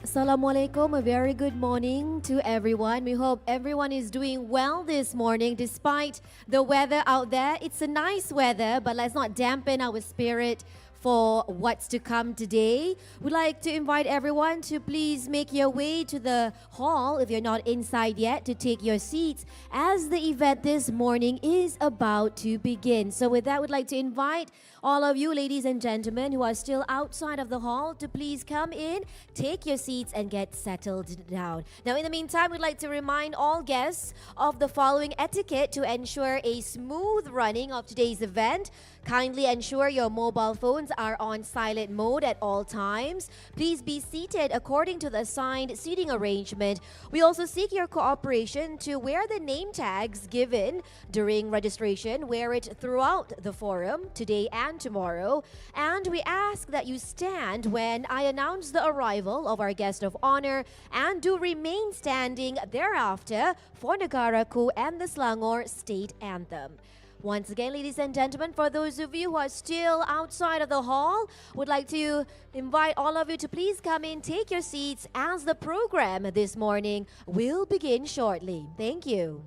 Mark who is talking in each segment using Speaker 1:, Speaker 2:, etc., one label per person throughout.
Speaker 1: Assalamualaikum, a very good morning to everyone. We hope everyone is doing well this morning despite the weather out there. It's a nice weather, but let's not dampen our spirit for what's to come today. We'd like to invite everyone to please make your way to the hall if you're not inside yet to take your seats as the event this morning is about to begin. So with that, we'd like to invite all of you ladies and gentlemen who are still outside of the hall to please come in, take your seats and get settled down. Now in the meantime, we'd like to remind all guests of the following etiquette to ensure a smooth running of today's event. Kindly ensure your mobile phones are on silent mode at all times. Please be seated according to the assigned seating arrangement. We also seek your cooperation to wear the name tags given during registration. Wear it throughout the forum, today and tomorrow. And we ask that you stand when I announce the arrival of our guest of honor and do remain standing thereafter for Negaraku and the Selangor State Anthem. Once again, ladies and gentlemen, for those of you who are still outside of the hall, would like to invite all of you to please come in, take your seats as the program this morning will begin shortly. Thank you.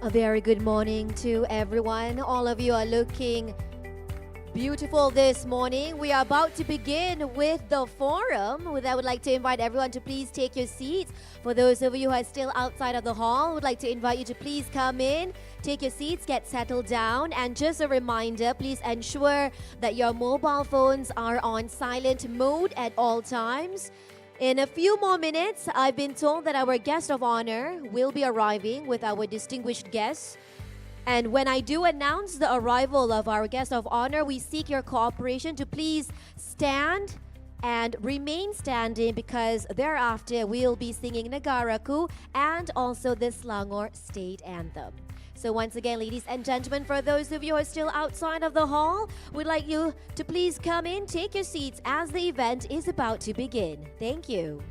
Speaker 1: A very good morning to everyone. All of you are looking beautiful this morning. We are about to begin with the forum. I would like to invite everyone to please take your seats. For those of you who are still outside of the hall, I would like to invite you to please come in, take your seats, get settled down. And just a reminder, please ensure that your mobile phones are on silent mode at all times. In a few more minutes, I've been told that our guest of honor will be arriving with our distinguished guests. And when I do announce the arrival of our guest of honor, we seek your cooperation to please stand and remain standing, because thereafter we'll be singing Negaraku and also the Selangor State Anthem. So once again, ladies and gentlemen, for those of you who are still outside of the hall, we'd like you to please come in, take your seats as the event is about to begin. Thank you.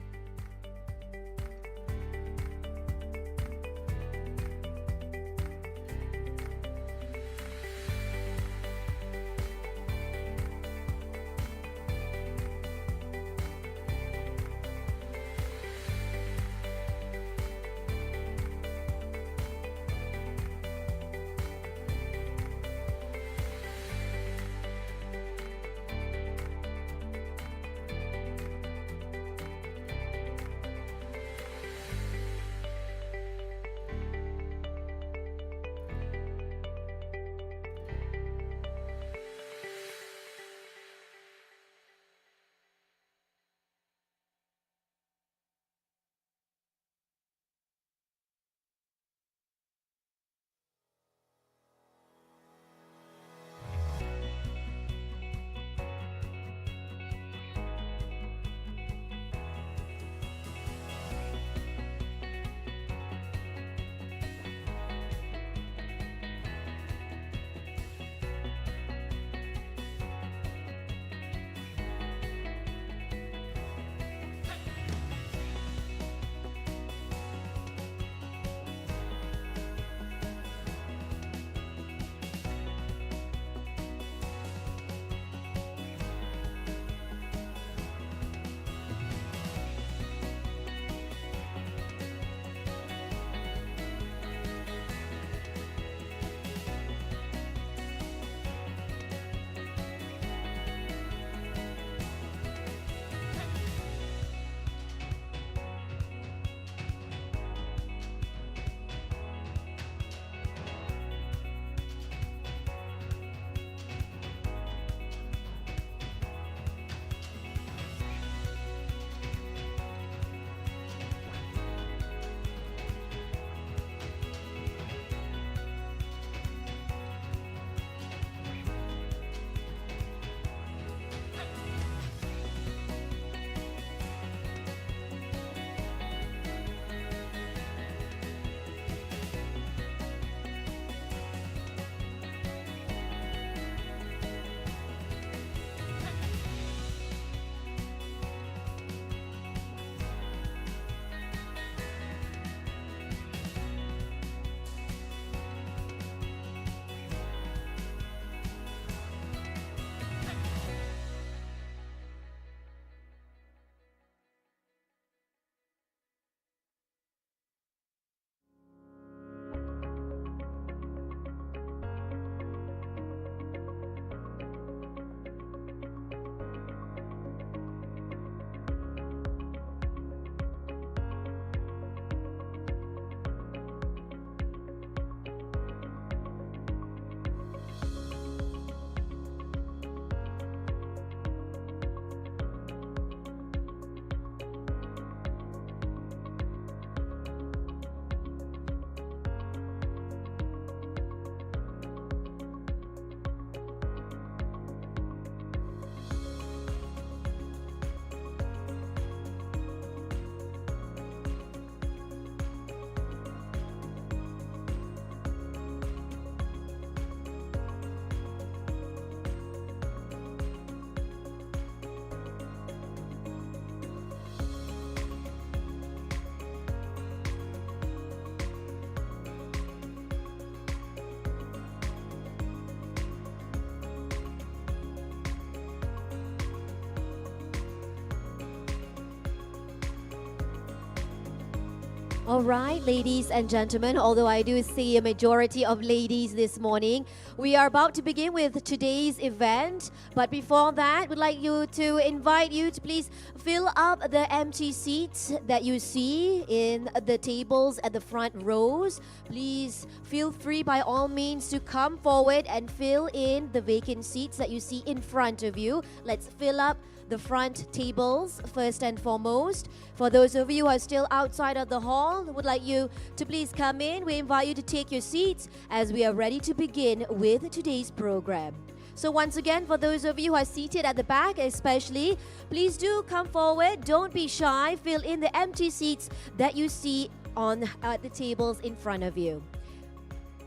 Speaker 1: All right, ladies and gentlemen, although I do see a majority of ladies this morning, we are about to begin with today's event. But before that, we'd like to invite you to please fill up the empty seats that you see in the tables at the front rows. Please feel free by all means to come forward and fill in the vacant seats that you see in front of you. Let's fill up the front tables first and foremost. For those of you who are still outside of the hall, would like you to please come in. We invite you to take your seats as we are ready to begin with today's program. So once again, for those of you who are seated at the back especially, please do come forward. Don't be shy. Fill in the empty seats that you see on the tables in front of you.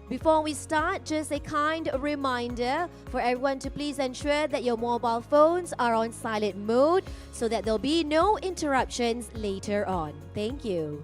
Speaker 1: Before we start, just a kind reminder for everyone to please ensure that your mobile phones are on silent mode so that there'll be no interruptions later on. Thank you.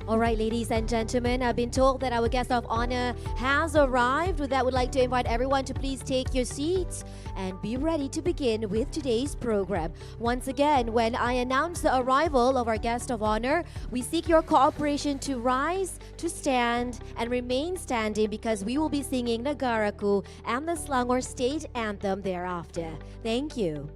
Speaker 1: All right, ladies and gentlemen, I've been told that our guest of honor has arrived. With that, I would like to invite everyone to please take your seats and be ready to begin with today's program. Once again, when I announce the arrival of our guest of honor, we seek your cooperation to rise, to stand, and remain standing because we will be singing Negaraku and the Selangor State Anthem thereafter. Thank you.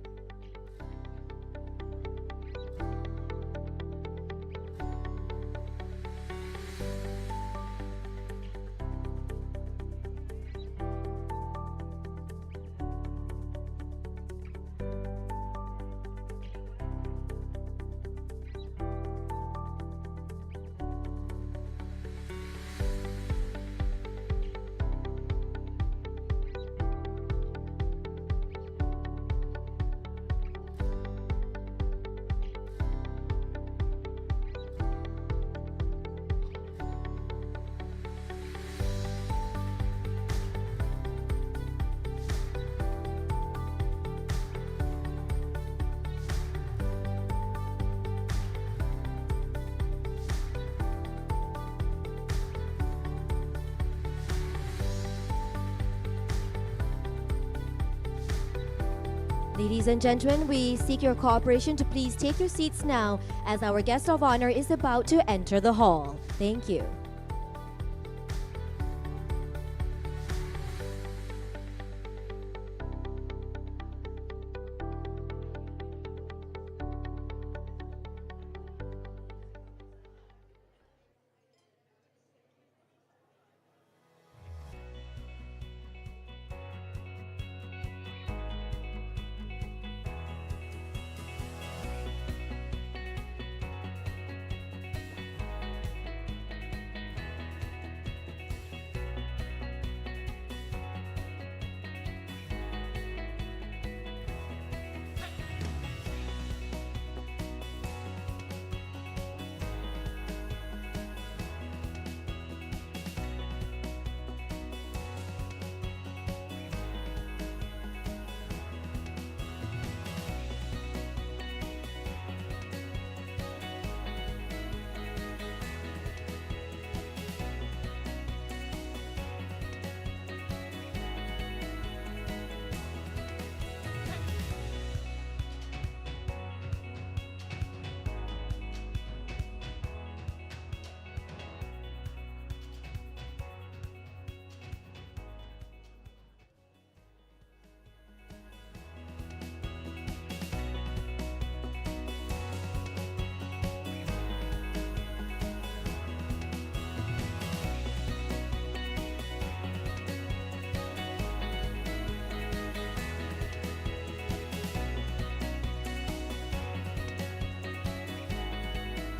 Speaker 1: Ladies and gentlemen, we seek your cooperation to please take your seats now as our guest of honor is about to enter the hall. Thank you.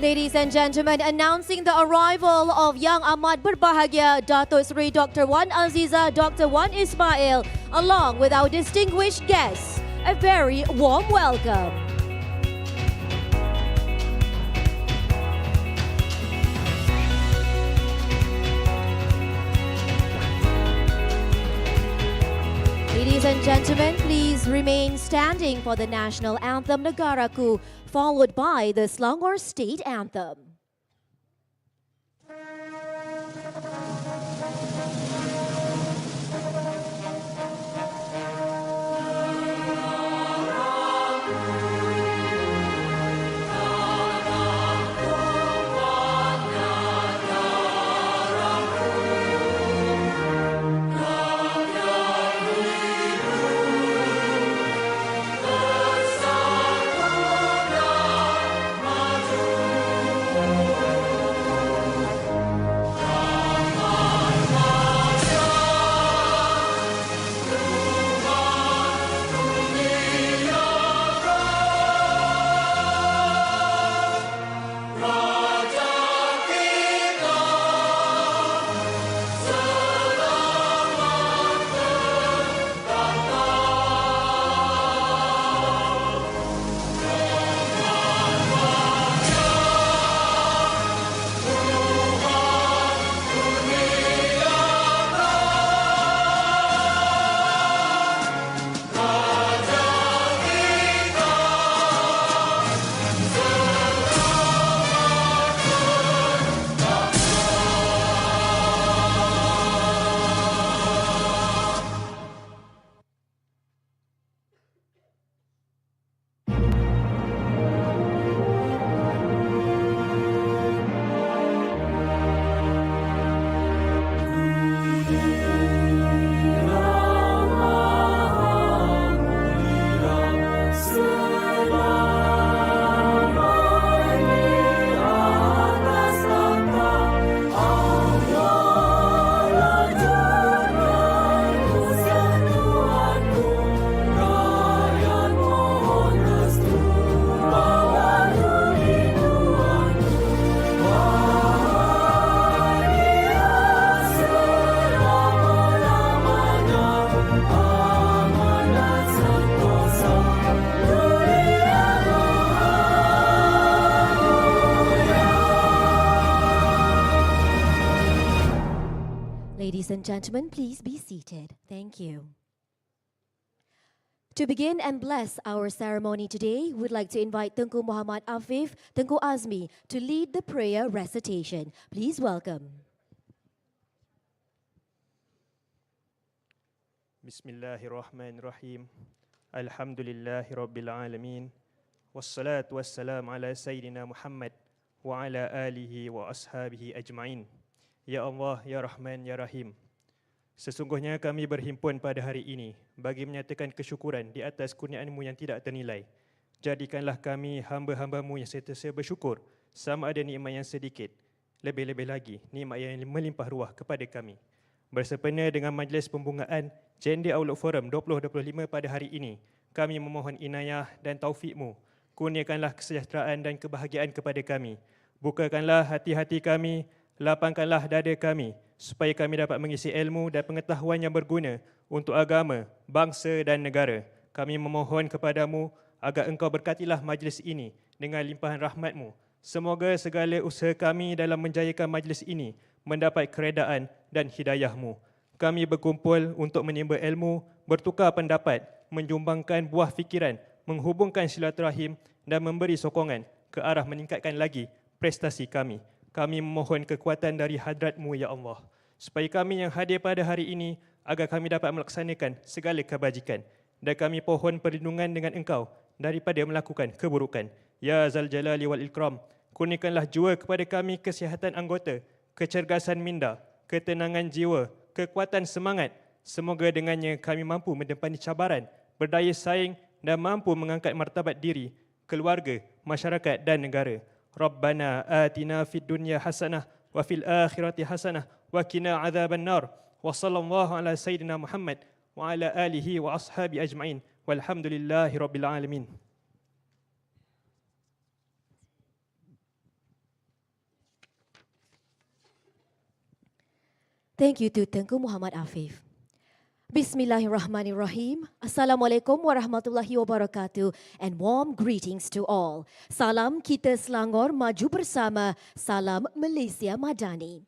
Speaker 1: Ladies and gentlemen, announcing the arrival of Yang Amat Berbahagia, Dato Seri Dr. Wan Azizah, Dr. Wan Ismail, along with our distinguished guests. A very warm welcome. Ladies and gentlemen, please remain standing for the national anthem Negaraku, followed by the Selangor State Anthem. Ladies and gentlemen, please be seated. Thank you. To begin and bless our ceremony today, we'd like to invite Tengku Muhammad Afif, Tengku Azmi to lead the prayer recitation. Please welcome.
Speaker 2: Bismillahirrahmanirrahim. Alhamdulillahi Rabbil Alamin. Wassalatu wassalamu ala Sayyidina Muhammad wa ala alihi wa ashabihi ajma'in. Ya Allah, Ya Rahman, Ya Rahim. Sesungguhnya kami berhimpun pada hari ini bagi menyatakan kesyukuran di atas kurniaan-Mu yang tidak ternilai. Jadikanlah kami hamba-hamba-Mu yang sentiasa bersyukur sama ada nikmat yang sedikit, lebih-lebih lagi nikmat yang melimpah ruah kepada kami. Bersempena dengan majlis pembungaan Gender Outlook Forum 2025 pada hari ini, kami memohon inayah dan taufik-Mu. Kurniakanlah kesejahteraan dan kebahagiaan kepada kami. Bukakanlah hati-hati kami, lapangkanlah dada kami, supaya kami dapat mengisi ilmu dan pengetahuan yang berguna untuk agama, bangsa dan negara. Kami memohon kepadamu agar Engkau berkatilah majlis ini dengan limpahan rahmat-Mu. Semoga segala usaha kami dalam menjayakan majlis ini mendapat keredaan dan hidayah-Mu. Kami berkumpul untuk menimba ilmu, bertukar pendapat, menjumbangkan buah fikiran, menghubungkan silaturahim dan memberi sokongan ke arah meningkatkan lagi prestasi kami. Kami memohon kekuatan dari hadrat-Mu, Ya Allah, supaya kami yang hadir pada hari ini agar kami dapat melaksanakan segala kebajikan. Dan kami pohon perlindungan dengan Engkau daripada melakukan keburukan. Ya Zal Jalali wal Ikram, kurniakanlah jua kepada kami kesihatan anggota, kecergasan minda, ketenangan jiwa, kekuatan semangat. Semoga dengannya kami mampu mendepani cabaran, berdaya saing dan mampu mengangkat martabat diri, keluarga, masyarakat dan negara. Rabbana atina fid dunya hasanah wa fil akhirati hasanah wa qina adzaban nar. Wa sallallahu ala sayyidina Muhammad wa ala alihi wa ashabi ajma'in. Walhamdulillahi rabbil alamin.
Speaker 1: Thank you to Tengku Muhammad Afif. Bismillahirrahmanirrahim. Assalamualaikum warahmatullahi wabarakatuh and warm greetings to all. Salam kita Selangor maju bersama, salam Malaysia Madani.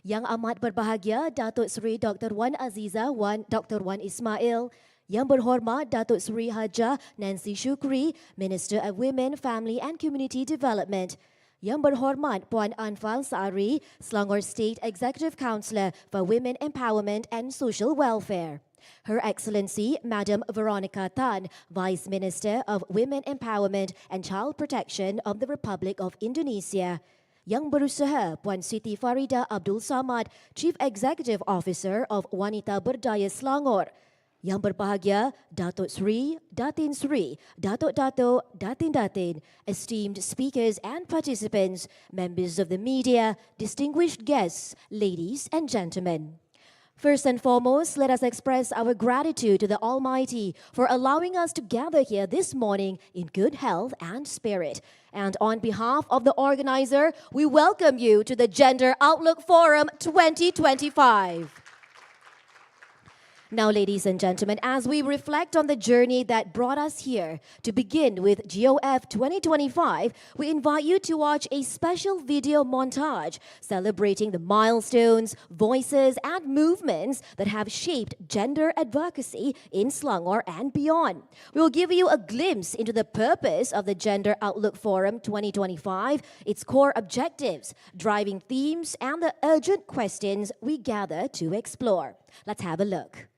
Speaker 1: Yang amat berbahagia Dato Seri Dr. Wan Azizah Dr. Wan Ismail, yang berhormat Dato Seri Hajah Nancy Shukri, Minister of Women, Family and Community Development. Yang berhormat Puan Anfaal Saari, Selangor State Executive Councillor for Women Empowerment and Social Welfare. Her Excellency Madam Veronica Tan, Vice Minister of Women Empowerment and Child Protection of the Republic of Indonesia. Yang berusaha Puan Siti Farida Abdul Samad, Chief Executive Officer of Wanita Berdaya Selangor. Yang berbahagia Dato Seri, Datin Seri, Dato, Datin, esteemed speakers and participants, members of the media, distinguished guests, ladies and gentlemen. First and foremost, let us express our gratitude to the Almighty for allowing us to gather here this morning in good health and spirit. And on behalf of the organizer, we welcome you to the Gender Outlook Forum 2025. Now, ladies and gentlemen, as we reflect on the journey that brought us here, to begin with GOF 2025, we invite you to watch a special video montage celebrating the milestones, voices, and movements that have shaped gender advocacy in Selangor and beyond. We will give you a glimpse into the purpose of the Gender Outlook Forum 2025, its core objectives, driving themes, and the urgent questions we gather to explore. Let's have a look.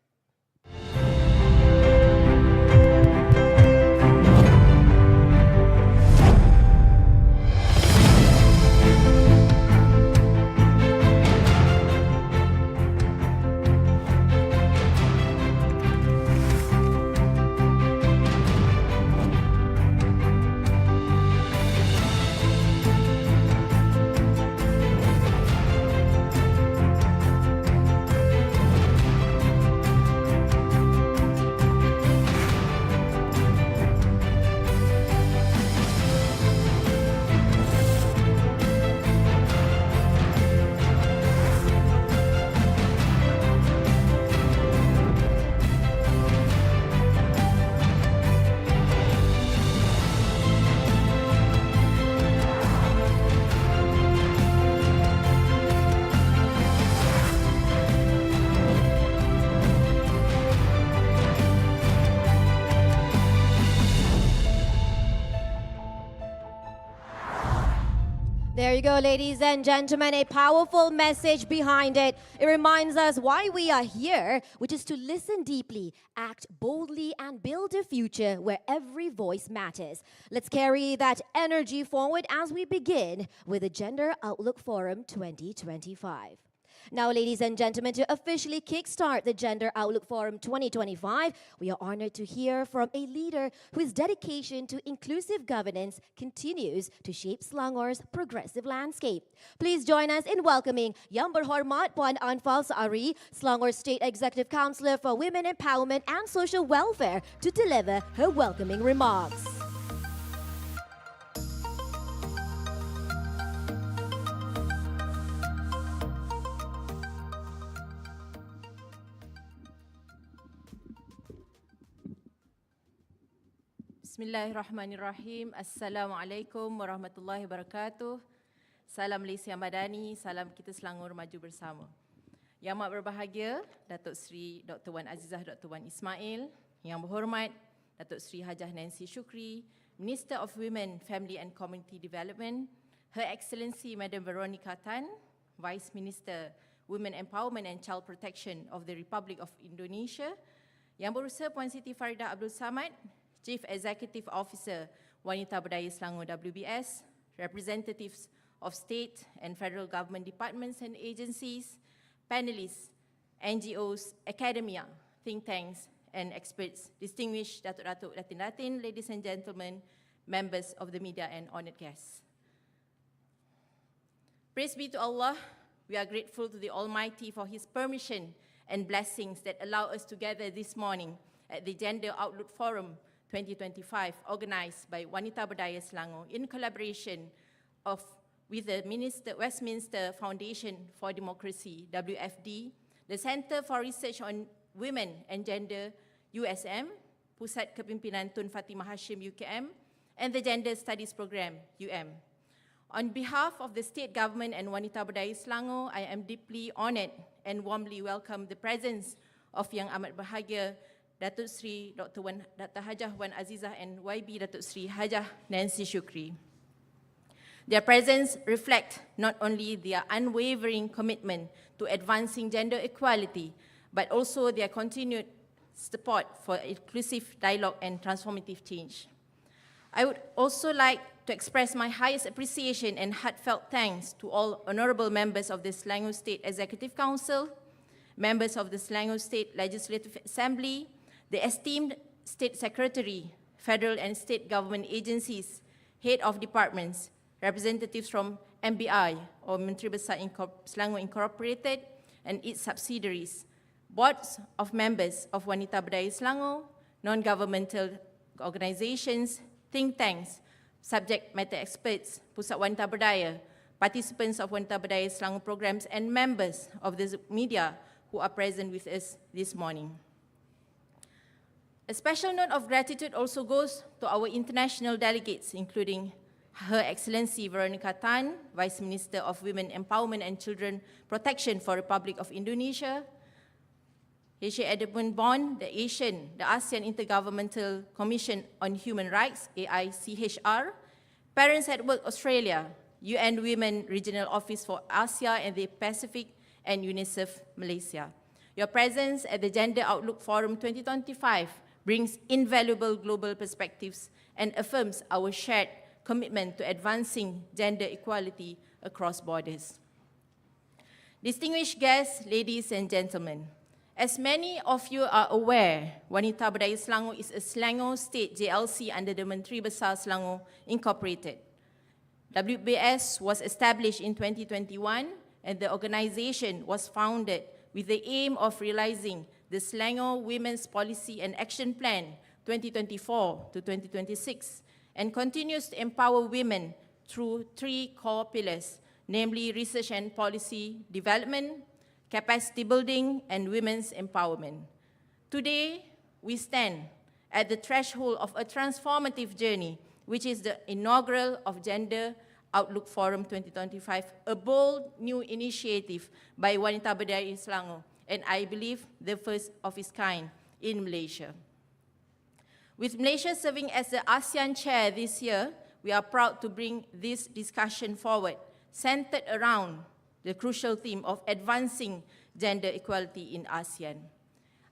Speaker 1: you go, ladies and gentlemen, a powerful message behind it. It reminds us why we are here, which is to listen deeply, act boldly, and build a future where every voice matters. Let's carry that energy forward as we begin with the Gender Outlook Forum 2025. Now, ladies and gentlemen, to officially kickstart the Gender Outlook Forum 2025, we are honored to hear from a leader whose dedication to inclusive governance continues to shape Selangor's progressive landscape. Please join us in welcoming Yang Berhormat Puan Anfaal Saari, Selangor State Executive Councillor for Women Empowerment and Social Welfare, to deliver her welcoming remarks.
Speaker 3: Bismillahirrahmanirrahim. Assalamualaikum warahmatullahi wabarakatuh. Salam Malaysia Madani, salam kita Selangor maju bersama. Yang amat berbahagia, Dato Seri Dr. Wan Azizah Dr. Wan Ismail, yang berhormat Dato Seri Hajah Shukri, Minister of Women, Family and Community Development, Her Excellency Madam Wanita, Vice Minister, Women Empowerment and Child Protection of the Republic of Indonesia, Yang Berusaha Puan Siti Farida Abdul Samad, Chief Executive Officer Wanita Berdaya Selangor WBS, representatives of state and federal government departments and agencies, panelists, NGOs, academia, think tanks, and experts, distinguished Datuk-Datuk, Datin-Datin, ladies and gentlemen, members of the media and honored guests. Praise be to Allah, we are grateful to the Almighty for His permission and blessings that allow us to gather this morning at the Gender Outlook Forum 2025, organized by Wanita Berdaya Selangor in collaboration with the Westminster Foundation for Democracy, WFD, the Center for Research on Women and Gender, USM, Pusat Kepimpinan Tun Fatimah Hashim, UKM, and the Gender Studies Program, UM. On behalf of the state government and Wanita Berdaya Selangor, I am deeply honored and warmly welcome the presence of Yang Amat Bahagia Dato Seri Dr. Hajah Wan Azizah and YB Dato Seri Hajah Shukri. Their presence reflects not only their unwavering commitment to advancing gender equality, but also their continued support for inclusive dialogue and transformative change. I would also like to express my highest appreciation and heartfelt thanks to all honorable members of the Selangor State Executive Council, members of the Selangor State Legislative Assembly, the esteemed State Secretary, federal and state government agencies, head of departments, representatives from MBI or Menteri Besar Selangor Incorporated and its subsidiaries, boards of members of Wanita Berdaya Selangor, non-governmental organizations, think tanks, subject matter experts, Pusat Wanita Berdaya, participants of Wanita Berdaya Selangor programs, and members of the media who are present with us this morning. A special note of gratitude also goes to our international delegates, including Her Excellency Veronica Tan, Vice Minister of Women Empowerment and Children Protection for Republic of Indonesia, H. Edmund Bond, the ASEAN Intergovernmental Commission on Human Rights, AICHR, Parents at Work Australia, UN Women Regional Office for Asia and the Pacific, and UNICEF Malaysia. Your presence at the Gender Outlook Forum 2025 brings invaluable global perspectives and affirms our shared commitment to advancing gender equality across borders. Distinguished guests, ladies and gentlemen, as many of you are aware, Wanita Berdaya Selangor is a Selangor State JLC under the Menteri Besar Selangor Incorporated. WBS was established in 2021, and the organization was founded with the aim of realizing the Selangor Women's Policy and Action Plan 2024 to 2026, and continues to empower women through three core pillars, namely research and policy development, capacity building, and women's empowerment. Today, we stand at the threshold of a transformative journey, which is the inaugural of Gender Outlook Forum 2025, a bold new initiative by Wanita Berdaya Selangor, and I believe the first of its kind in Malaysia. With Malaysia serving as the ASEAN chair this year, we are proud to bring this discussion forward, centered around the crucial theme of advancing gender equality in ASEAN.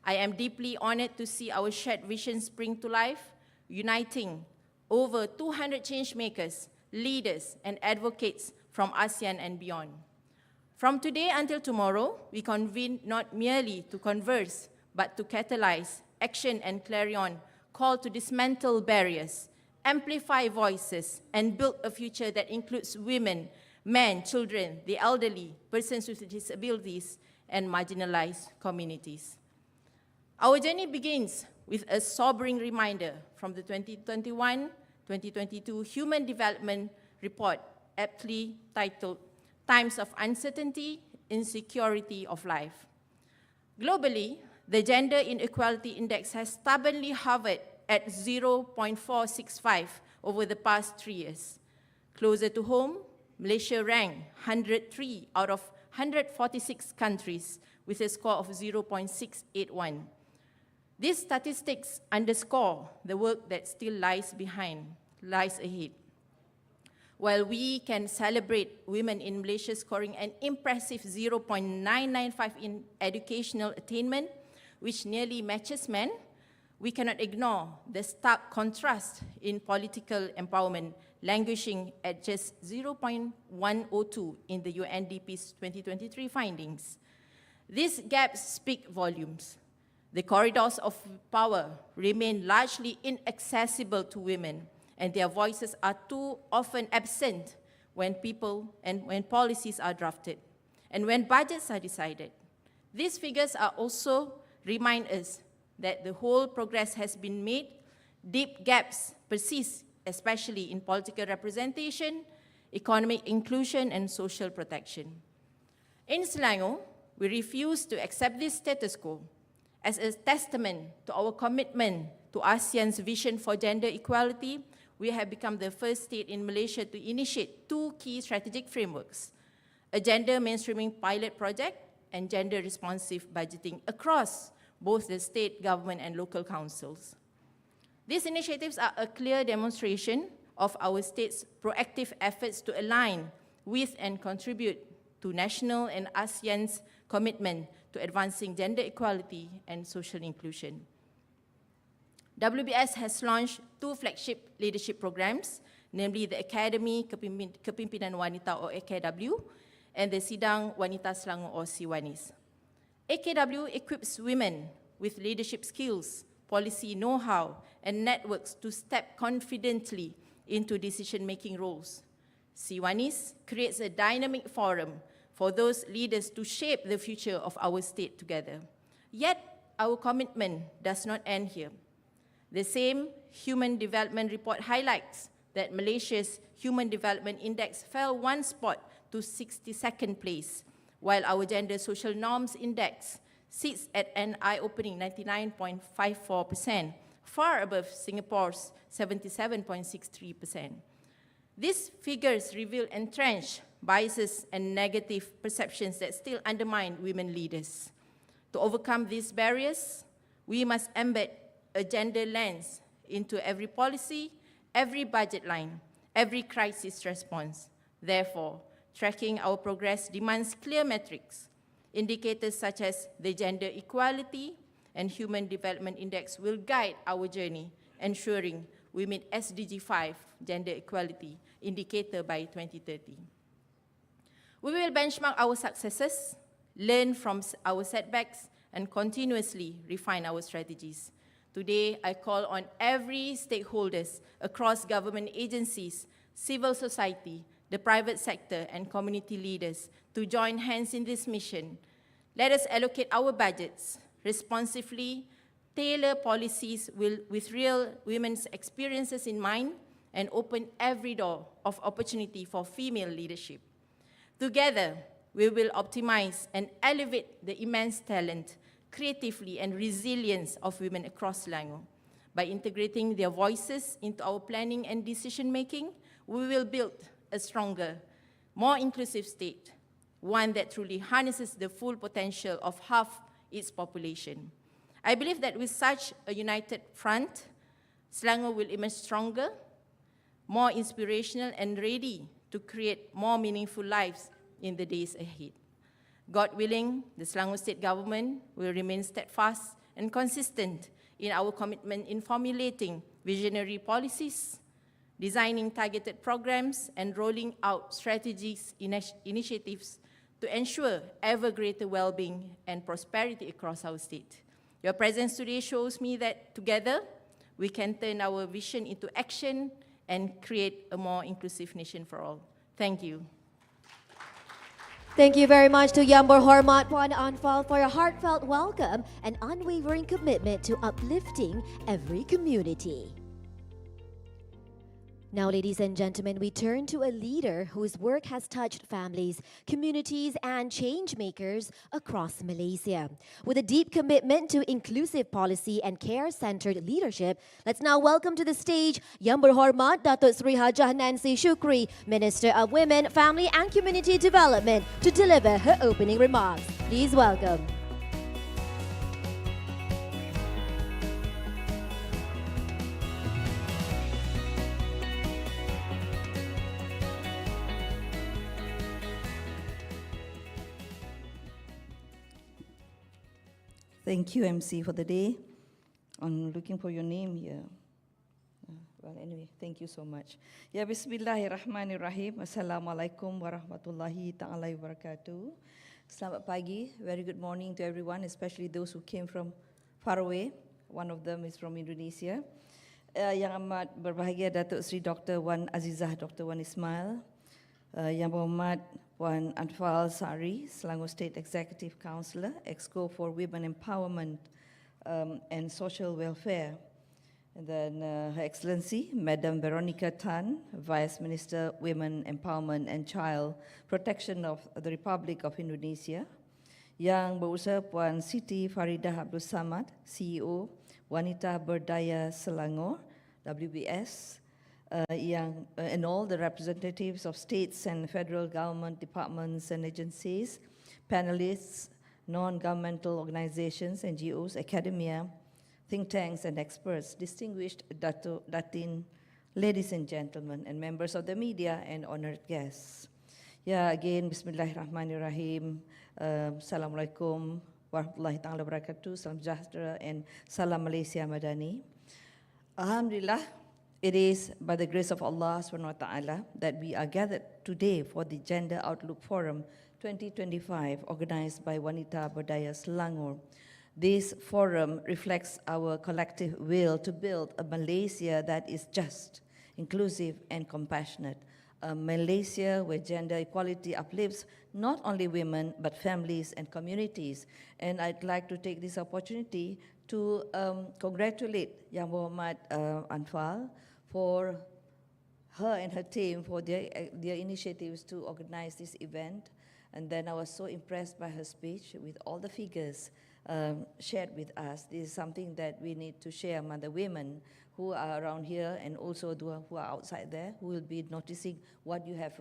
Speaker 3: I am deeply honored to see our shared vision spring to life, uniting over 200 changemakers, leaders, and advocates from ASEAN and beyond. From today until tomorrow, we convene not merely to converse, but to catalyze action and carry on, call to dismantle barriers, amplify voices, and build a future that includes women, men, children, the elderly, persons with disabilities, and marginalized communities. Our journey begins with a sobering reminder from the 2021-2022 Human Development Report, aptly titled Times of Uncertainty, Insecurity of Life. Globally, the Gender Inequality Index has stubbornly hovered at 0.465 over the past 3 years. Closer to home, Malaysia ranked 103 out of 146 countries with a score of 0.681. These statistics underscore the work that still lies ahead. While we can celebrate women in Malaysia scoring an impressive 0.995 in educational attainment, which nearly matches men, we cannot ignore the stark contrast in political empowerment, languishing at just 0.102 in the UNDP's 2023 findings. These gaps speak volumes. The corridors of power remain largely inaccessible to women, and their voices are too often absent when policies are drafted and when budgets are decided. These figures are also remind us that the whole progress has been made, deep gaps persist, especially in political representation, economic inclusion, and social protection. In Selangor, we refuse to accept this status quo. As a testament to our commitment to ASEAN's vision for gender equality, we have become the first state in Malaysia to initiate 2 key strategic frameworks, a gender mainstreaming pilot project and gender-responsive budgeting across both the state government and local councils. These initiatives are a clear demonstration of our state's proactive efforts to align with and contribute to national and ASEAN's commitment to advancing gender equality and social inclusion. WBS has launched 2 flagship leadership programs, namely the Academy Kepimpinan Wanita or AKW and the Sidang Wanita Selangor or Siwanis. AKW equips women with leadership skills, policy know-how, and networks to step confidently into decision-making roles. Siwanis creates a dynamic forum for those leaders to shape the future of our state together. Yet, our commitment does not end here. The same Human Development Report highlights that Malaysia's Human Development Index fell 1 spot to 62nd place, while our Gender Social Norms Index sits at an eye-opening 99.54%, far above Singapore's 77.63%. These figures reveal entrenched biases and negative perceptions that still undermine women leaders. To overcome these barriers, we must embed a gender lens into every policy, every budget line, every crisis response. Therefore, tracking our progress demands clear metrics. Indicators such as the Gender Equality and Human Development Index will guide our journey, ensuring we meet SDG 5 Gender Equality indicator by 2030. We will benchmark our successes, learn from our setbacks, and continuously refine our strategies. Today, I call on every stakeholders across government agencies, civil society, the private sector, and community leaders to join hands in this mission. Let us allocate our budgets responsively, tailor policies with real women's experiences in mind, and open every door of opportunity for female leadership. Together, we will optimize and elevate the immense talent, creativity, and resilience of women across Selangor. By integrating their voices into our planning and decision-making, we will build a stronger, more inclusive state, one that truly harnesses the full potential of half its population. I believe that with such a united front, Selangor will emerge stronger, more inspirational, and ready to create more meaningful lives in the days ahead. God willing, the Selangor State Government will remain steadfast and consistent in our commitment in formulating visionary policies, designing targeted programs, and rolling out strategies, initiatives to ensure ever greater well-being and prosperity across our state. Your presence today shows me that together, we can turn our vision into action and create a more inclusive nation for all. Thank you.
Speaker 1: Thank you very much to Yang Berhormat Puan Anfaal for your heartfelt welcome and unwavering commitment to uplifting every community. Now, ladies and gentlemen, we turn to a leader whose work has touched families, communities, and change makers across Malaysia. With a deep commitment to inclusive policy and care-centered leadership, let's now welcome to the stage Yang Berhormat Dato Sri Hajah Nancy Shukri, Minister of Women, Family and Community Development, to deliver her opening remarks. Please welcome.
Speaker 4: Thank you, MC, for the day. I'm looking for your name here. Well, anyway, thank you so much. Ya, Bismillahirrahmanirrahim. Assalamualaikum warahmatullahi ta'ala wabarakatuh. Selamat pagi. Very good morning to everyone, especially those who came from far away. One of them is from Indonesia. Yang amat berbahagia Datuk Sri Dr. Wan Azizah, Dr. Wan Ismail. Yang berhormat Puan Anfaal Saari, Selangor State Executive Councillor, EXCO for Women Empowerment and Social Welfare. And then Her Excellency, Madam Veronica Tan, Vice Minister, Women Empowerment and Child Protection of the Republic of Indonesia. Yang berusaha Puan Siti Faridah Abdul Samad, CEO, Wanita Berdaya Selangor, WBS. And all the representatives of states and federal government departments and agencies, panelists, non-governmental organizations, NGOs, academia, think tanks and experts, distinguished Datin, ladies and gentlemen, and members of the media and honored guests. Yeah, again, Bismillahirrahmanirrahim, Assalamualaikum warahmatullahi ta'ala wabarakatuh, Salam Sejahtera, and Salam Malaysia Madani. Alhamdulillah, it is by the grace of Allah subhanahu wa ta'ala that we are gathered today for the Gender Outlook Forum 2025 organized by Wanita Berdaya Selangor. This forum reflects our collective will to build a Malaysia that is just, inclusive and compassionate. A Malaysia where gender equality uplifts not only women but families and communities. And I'd like to take this opportunity to congratulate Yang Berhormat Anfaal for her and her team for their initiatives to organize this event. And then I was so impressed by her speech with all the figures shared with us. This is something that we need to share among the women who are around here and also those who are outside there, who will be noticing what you have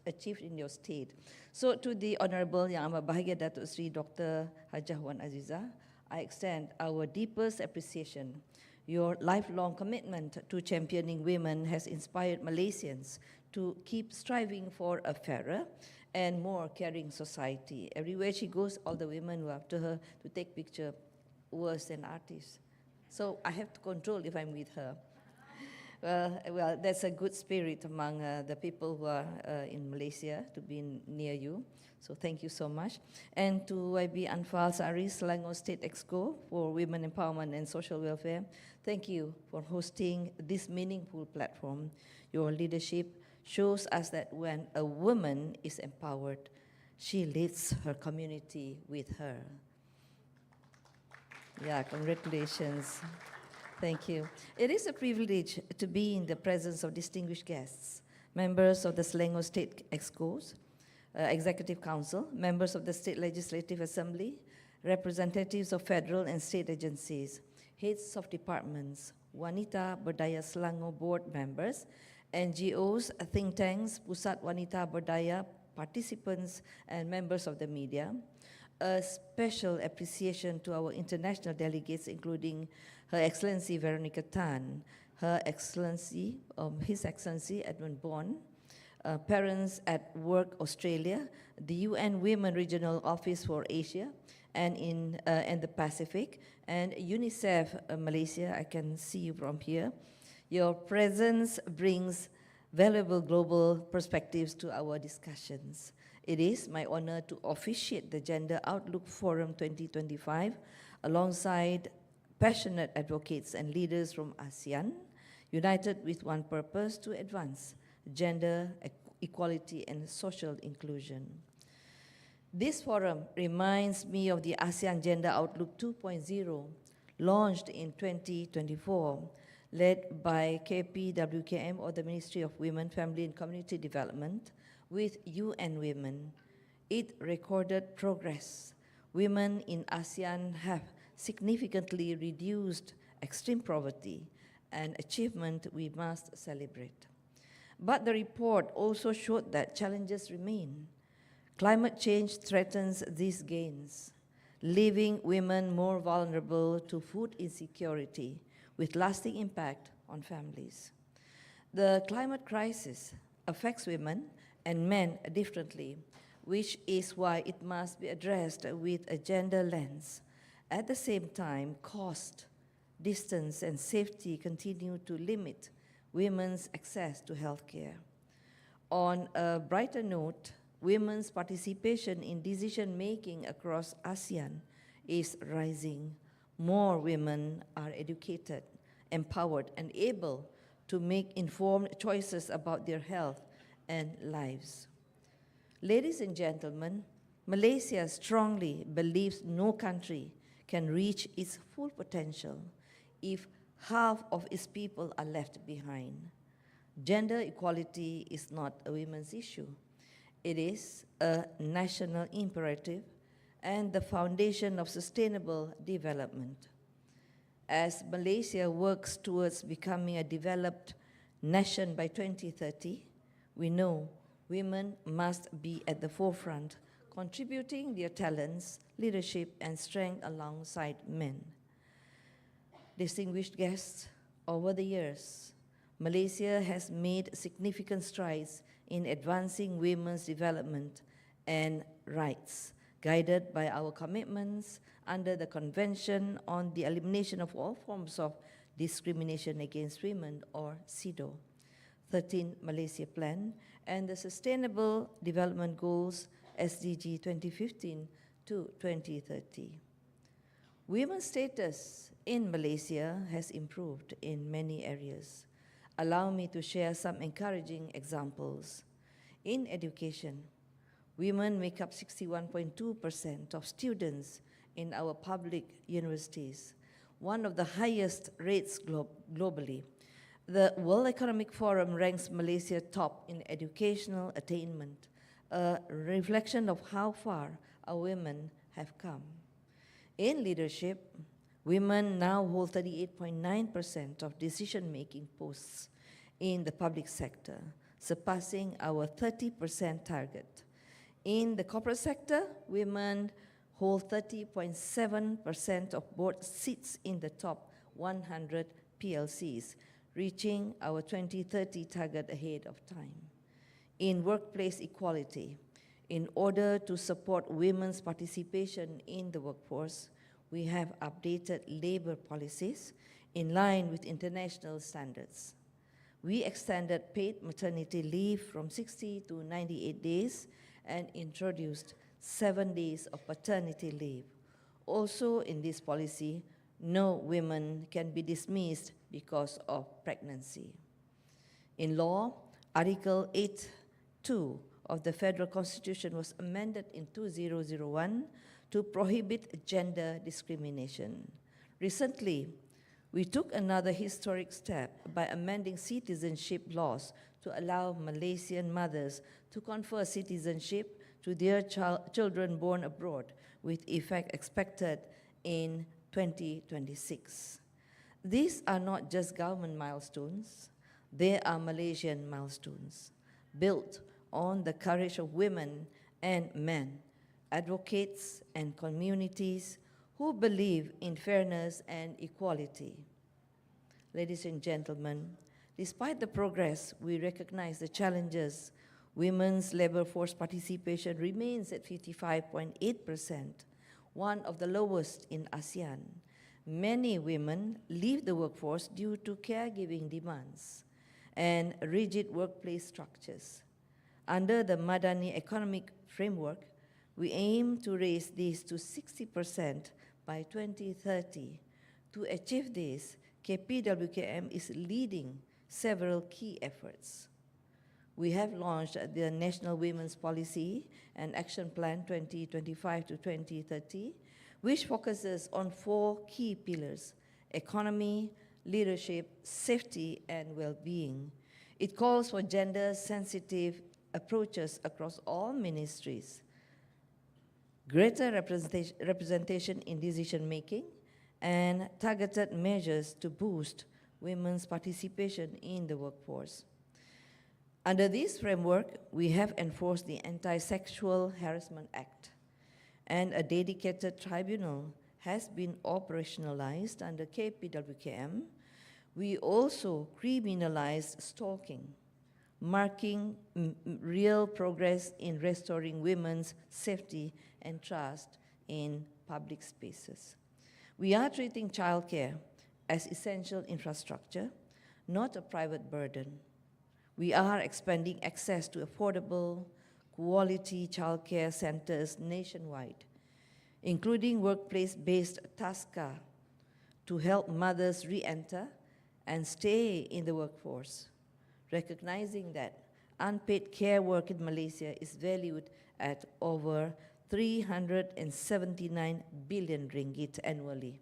Speaker 4: achieved in your state. So to the Honorable Yang Amat Bahagia Datuk Sri Dr. Hajah Wan Azizah, I extend our deepest appreciation. Your lifelong commitment to championing women has inspired Malaysians to keep striving for a fairer and more caring society. Everywhere she goes, all the women were after her to take picture worse than artists. So I have to control if I'm with her. Well, that's a good spirit among the people who are in Malaysia to be near you. So thank you so much. And to YB Anfaal Saari, Selangor State EXCO for Women Empowerment and Social Welfare, thank you for hosting this meaningful platform. Your leadership shows us that when a woman is empowered, she leads her community with her. Yeah, congratulations. Thank you. It is a privilege to be in the presence of distinguished guests, members of the Selangor State EXCOs, Executive Council, members of the State Legislative Assembly, representatives of federal and state agencies, heads of departments, Wanita Berdaya Selangor board members, NGOs, think tanks, Pusat Wanita Berdaya, participants, and members of the media. A special appreciation to our international delegates, including Her Excellency Veronica Tan, His Excellency Edmund Bond, Parents at Work Australia, the UN Women Regional Office for Asia and the Pacific, and UNICEF Malaysia. I can see you from here. Your presence brings valuable global perspectives to our discussions. It is my honor to officiate the Gender Outlook Forum 2025 alongside passionate advocates and leaders from ASEAN, united with one purpose: to advance gender equality and social inclusion. This forum reminds me of the ASEAN Gender Outlook 2.0, launched in 2024, led by KPWKM, or the Ministry of Women, Family and Community Development, with UN Women. It recorded progress. Women in ASEAN have significantly reduced extreme poverty, an achievement we must celebrate. But the report also showed that challenges remain. Climate change threatens these gains, leaving women more vulnerable to food insecurity, with lasting impact on families. The climate crisis affects women and men differently, which is why it must be addressed with a gender lens. At the same time, cost, distance, and safety continue to limit women's access to healthcare. On a brighter note, women's participation in decision-making across ASEAN is rising. More women are educated, empowered, and able to make informed choices about their health and lives. Ladies and gentlemen, Malaysia strongly believes no country can reach its full potential if half of its people are left behind. Gender equality is not a women's issue. It is a national imperative and the foundation of sustainable development. As Malaysia works towards becoming a developed nation by 2030, we know women must be at the forefront, contributing their talents, leadership, and strength alongside men. Distinguished guests, over the years, Malaysia has made significant strides in advancing women's development and rights, guided by our commitments under the Convention on the Elimination of All Forms of Discrimination Against Women, or CEDAW, 13 Malaysia Plan, and the Sustainable Development Goals, SDG 2015 to 2030. Women's status in Malaysia has improved in many areas. Allow me to share some encouraging examples. In education, women make up 61.2% of students in our public universities, one of the highest rates globally. The World Economic Forum ranks Malaysia top in educational attainment, a reflection of how far our women have come. In leadership, women now hold 38.9% of decision-making posts in the public sector, surpassing our 30% target. In the corporate sector, women hold 30.7% of board seats in the top 100 PLCs, reaching our 2030 target ahead of time. In workplace equality, in order to support women's participation in the workforce, we have updated labor policies in line with international standards. We extended paid maternity leave from 60 to 98 days and introduced 7 days of paternity leave. Also in this policy, no women can be dismissed because of pregnancy. In law, Article 8(2) of the Federal Constitution was amended in 2001 to prohibit gender discrimination. Recently, we took another historic step by amending citizenship laws to allow Malaysian mothers to confer citizenship to their children born abroad, with effect expected in 2026. These are not just government milestones, they are Malaysian milestones, built on the courage of women and men, advocates and communities who believe in fairness and equality. Ladies and gentlemen, despite the progress, we recognize the challenges Women's labor force participation remains at 55.8%, one of the lowest in ASEAN. Many women leave the workforce due to caregiving demands and rigid workplace structures. Under the Madani economic framework, we aim to raise this to 60% by 2030. To achieve this, KPWKM is leading several key efforts. We have launched the National Women's Policy and Action Plan 2025 to 2030, which focuses on 4 key pillars: economy, leadership, safety, and well-being. It calls for gender-sensitive approaches across all ministries, greater representation in decision-making, and targeted measures to boost women's participation in the workforce. Under this framework, we have enforced the Anti-Sexual Harassment Act, and a dedicated tribunal has been operationalized under KPWKM. We also criminalized stalking, marking real progress in restoring women's safety and trust in public spaces. We are treating childcare as essential infrastructure, not a private burden. We are expanding access to affordable, quality childcare centers nationwide, including workplace-based TASCA to help mothers re-enter and stay in the workforce, recognizing that unpaid care work in Malaysia is valued at over 379 billion ringgit annually.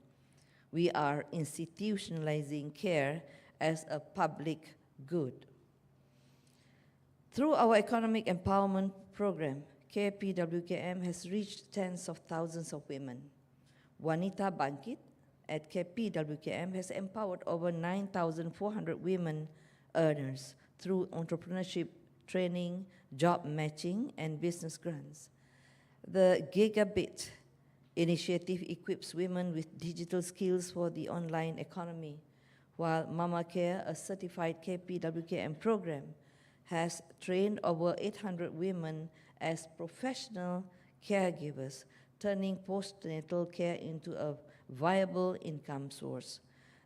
Speaker 4: We are institutionalizing care as a public good. Through our economic empowerment program, KPWKM has reached tens of thousands of women. Wanita Bangkit at KPWKM has empowered over 9,400 women earners through entrepreneurship training, job matching, and business grants. The Gigabit initiative equips women with digital skills for the online economy, while Mama Care, a certified KPWKM program, has trained over 800 women as professional caregivers, turning postnatal care into a viable income source.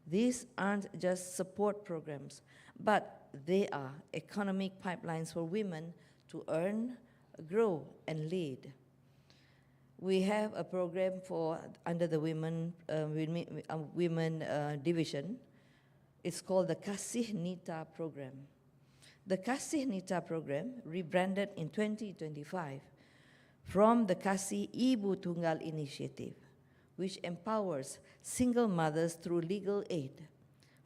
Speaker 4: These aren't just support programs, but they are economic pipelines for women to earn, grow, and lead. We have a program for under the women division. It's called the Kasih Nita program. The Kasih Nita program, rebranded in 2025 from the Kasih Ibu Tunggal initiative, which empowers single mothers through legal aid,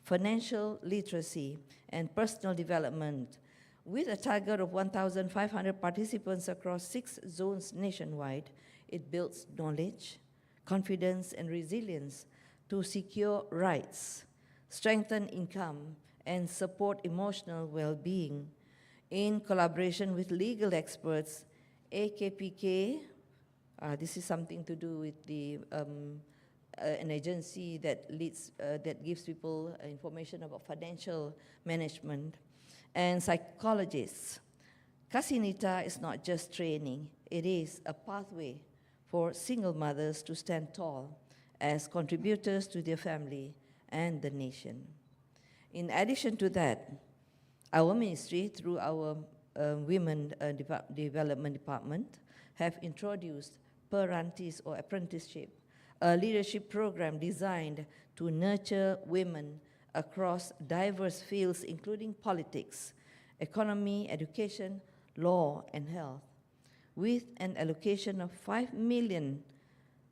Speaker 4: financial literacy, and personal development, with a target of 1,500 participants across 6 zones nationwide. It builds knowledge, confidence, and resilience to secure rights, strengthen income, and support emotional well-being. In collaboration with legal experts, AKPK, this is something to do with the an agency that leads, that gives people information about financial management, and psychologists. Kasih Nita is not just training, it is a pathway for single mothers to stand tall as contributors to their family and the nation. In addition to that, our ministry, through our Women Development Department, have introduced Perantis or apprenticeship, a leadership program designed to nurture women across diverse fields, including politics, economy, education, law, and health. With an allocation of 5 million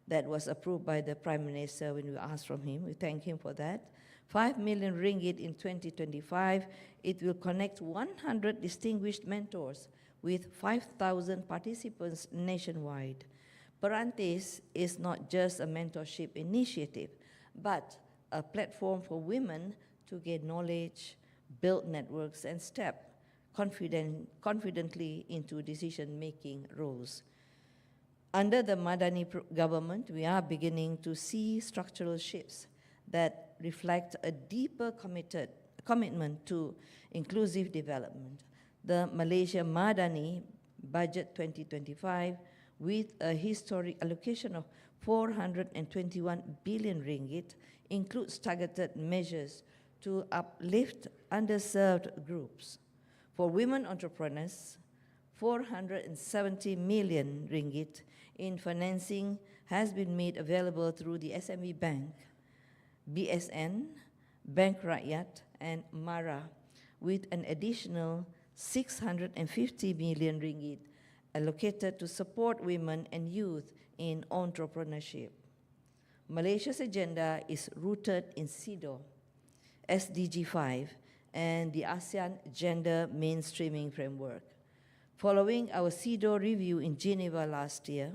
Speaker 4: that was approved by the Prime Minister when we asked from him, we thank him for that, 5 million ringgit in 2025, it will connect 100 distinguished mentors with 5,000 participants nationwide. Perantis is not just a mentorship initiative, but a platform for women to gain knowledge, build networks, and step confidently into decision-making roles. Under the Madani government, we are beginning to see structural shifts that reflect a deeper commitment to inclusive development. the Malaysia Madani Budget 2025 with a historic allocation of 421 billion ringgit includes targeted measures to uplift underserved groups. For women entrepreneurs, 470 million ringgit in financing has been made available through the SME Bank, BSN, Bank Rakyat, and MARA, with an additional 650 million ringgit allocated to support women and youth in entrepreneurship. Malaysia's agenda is rooted in SIDO, SDG 5, and the ASEAN Gender Mainstreaming Framework. Following our SIDO review in Geneva last year,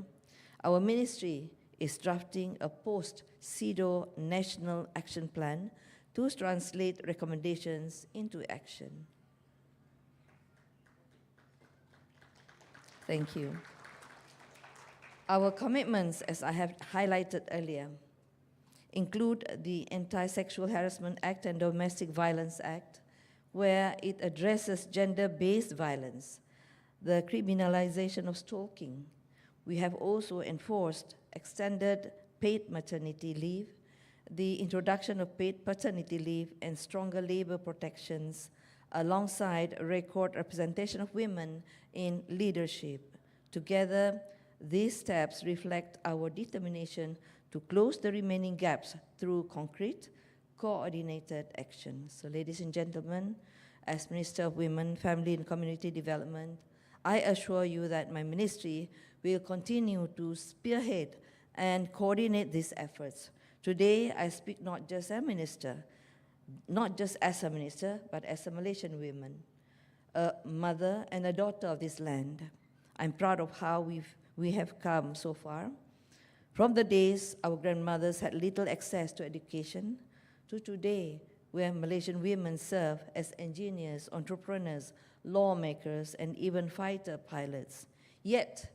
Speaker 4: our ministry is drafting a post-SIDO National Action Plan to translate recommendations into action. Thank you. Our commitments, as I have highlighted earlier, include the Anti-Sexual Harassment Act and Domestic Violence Act, where it addresses gender-based violence, the criminalization of stalking. We have also enforced extended paid maternity leave, the introduction of paid paternity leave, and stronger labor protections, alongside record representation of women in leadership. Together, these steps reflect our determination to close the remaining gaps through concrete, coordinated action. So, ladies and gentlemen, as Minister of Women, Family and Community Development, I assure you that my ministry will continue to spearhead and coordinate these efforts. Today, I speak not just as a minister, but as a Malaysian woman, a mother and a daughter of this land. I'm proud of how we have come so far. From the days our grandmothers had little access to education, to today, where Malaysian women serve as engineers, entrepreneurs, lawmakers, and even fighter pilots. Yet,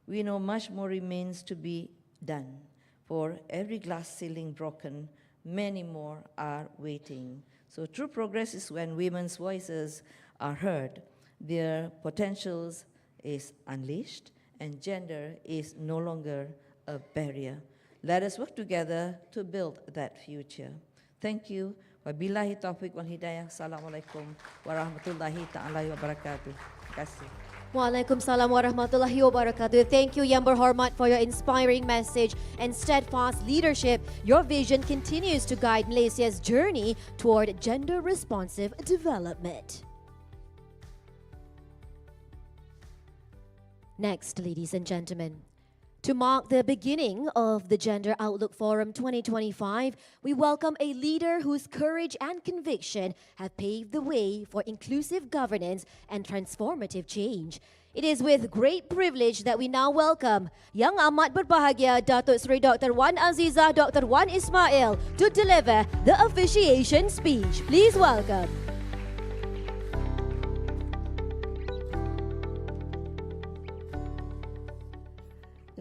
Speaker 4: we know much more remains to be done. For every glass ceiling broken, many more are waiting. So true progress is when women's voices are heard, their potentials is unleashed, and gender is no longer a barrier. Let us work together to build that future. Thank you. Wabillahi taufiq wal hidayah. Assalamualaikum warahmatullahi ta'ala wabarakatuh. Terima kasih.
Speaker 1: Waalaikumsalam warahmatullahi wabarakatuh. Thank you, Yang Berhormat, for your inspiring message and steadfast leadership. Your vision continues to guide Malaysia's journey toward gender-responsive development. Next, ladies and gentlemen, to mark the beginning of the Gender Outlook Forum 2025, we welcome a leader whose courage and conviction have paved the way for inclusive governance and transformative change. It is with great privilege that we now welcome Yang Amat Berbahagia Dato Seri Dr. Wan Azizah Dr. Wan Ismail to deliver the Officiation Speech. Please welcome.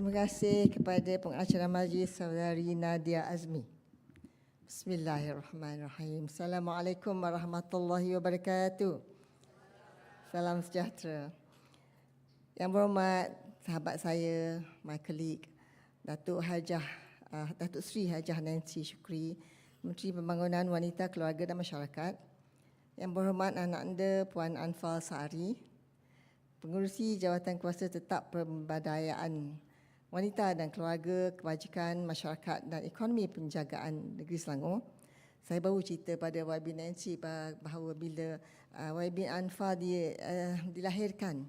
Speaker 5: Terima kasih kepada pengacara majlis Saudari Nadia Azmi. Bismillahirrahmanirrahim. Assalamualaikum warahmatullahi wabarakatuh. Salam sejahtera. Yang berhormat sahabat saya, my colleague, Dato Seri Hajah Nancy Shukri, Menteri Pembangunan Wanita, Keluarga dan Masyarakat. Yang berhormat anak anda Puan Anfaal Saari, Pengerusi Jawatan Kuasa Tetap Pemberdayaan Wanita dan Keluarga, Kebajikan Masyarakat dan Ekonomi Penjagaan Negeri Selangor. Saya baru cerita pada YB Nancy bahawa bila YB Anfaal dilahirkan,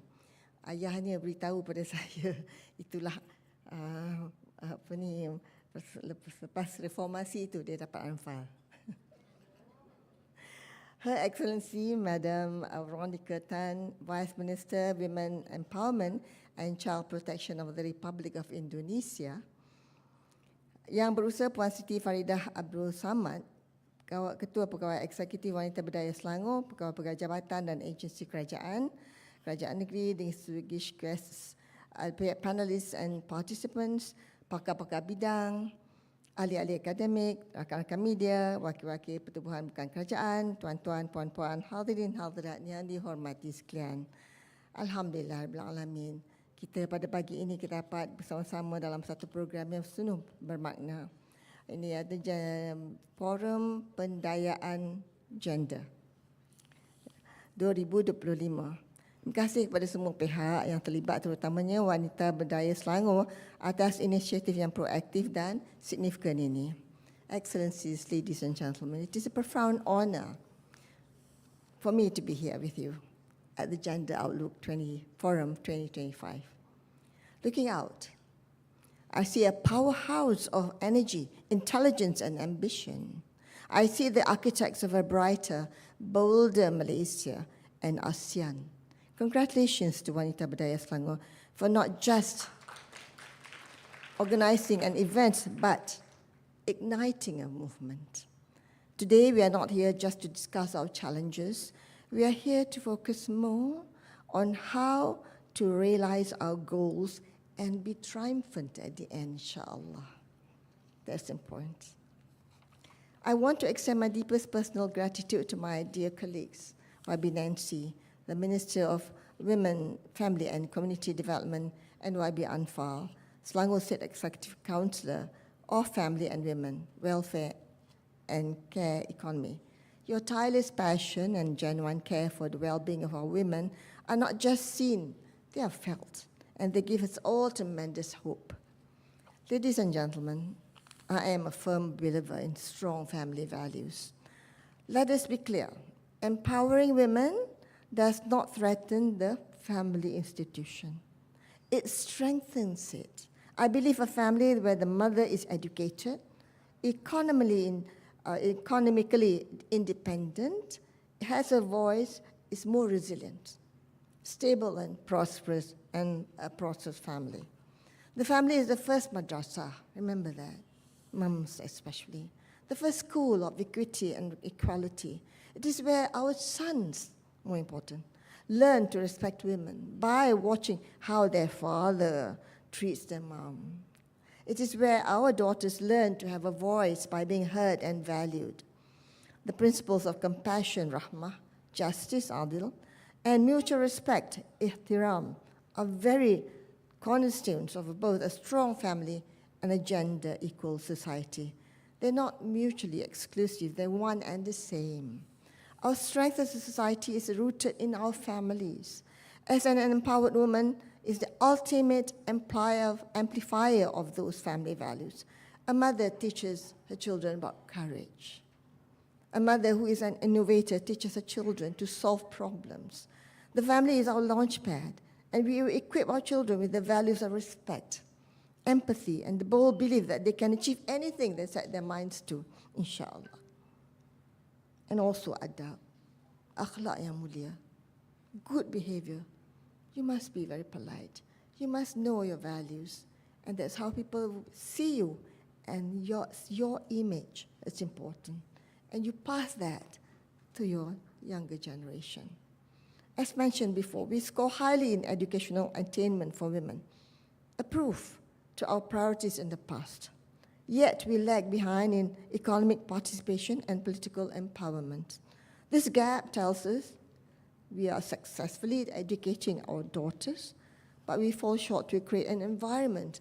Speaker 5: ayahnya beritahu pada saya, itulah lepas reformasi itu dia dapat Anfaal. Her Excellency Madam Veronica Tan, Vice Minister Women Empowerment and Child Protection of the Republic of Indonesia, Yang Berusaha Puan Siti Faridah Abdul Samad, Ketua Pegawai Eksekutif Wanita Berdaya Selangor, Pegawai-pegawai jabatan dan agensi kerajaan negeri, distinguished guests, panelists and participants, pakar-pakar bidang, ahli-ahli akademik, rakan-rakan media, wakil-wakil pertubuhan bukan kerajaan, tuan-tuan, puan-puan, hadirin hadirat yang dihormati sekalian. Alhamdulillah, Alamin. Kita pada pagi ini kita dapat bersama-sama dalam satu program yang sungguh bermakna. Ini ada Forum Pendayaan Gender 2025. Terima kasih kepada semua pihak yang terlibat, terutamanya Wanita Berdaya Selangor atas inisiatif yang proaktif dan signifikan ini. Excellencies, ladies and gentlemen, it is a profound honor for me to be here with you at the Gender Outlook Forum 2025. Looking out, I see a powerhouse of energy, intelligence, and ambition. I see the architects of a brighter, bolder Malaysia and ASEAN. Congratulations to Wanita Berdaya Selangor for not just organizing an event, but igniting a movement. Today, we are not here just to discuss our challenges. We are here to focus more on how to realize our goals and be triumphant at the end, inshallah. That's important. I want to extend my deepest personal gratitude to my dear colleagues, YB Nancy, the Minister of Women, Family and Community Development, and YB Anfaal, Selangor State Executive Councillor of Family and Women, Welfare and Care Economy. Your tireless passion and genuine care for the well-being of our women are not just seen, they are felt, and they give us all tremendous hope. Ladies and gentlemen, I am a firm believer in strong family values. Let us be clear, empowering women does not threaten the family institution. It strengthens it. I believe a family where the mother is educated, economically independent, has a voice, is more resilient, stable and prosperous, and a prosperous family. The family is the first madrasah, remember that, mums especially. The first school of equity and equality. It is where our sons, more important, learn to respect women by watching how their father treats their mom. It is where our daughters learn to have a voice by being heard and valued. The principles of compassion, rahmah, justice, adil, and mutual respect, ihtiram, are very cornerstones of both a strong family and a gender-equal society. They're not mutually exclusive, they're one and the same. Our strength as a society is rooted in our families. As an empowered woman is the ultimate amplifier of those family values. A mother teaches her children about courage. A mother who is an innovator teaches her children to solve problems. The family is our launchpad, and we equip our children with the values of respect, empathy, and the bold belief that they can achieve anything they set their minds to, inshallah. And also adab, akhlaq yang mulia, good behavior. You must be very polite. You must know your values, and that's how people see you, and your image is important. And you pass that to your younger generation. As mentioned before, we score highly in educational attainment for women, a proof to our priorities in the past. Yet we lag behind in economic participation and political empowerment. This gap tells us we are successfully educating our daughters, but we fall short to create an environment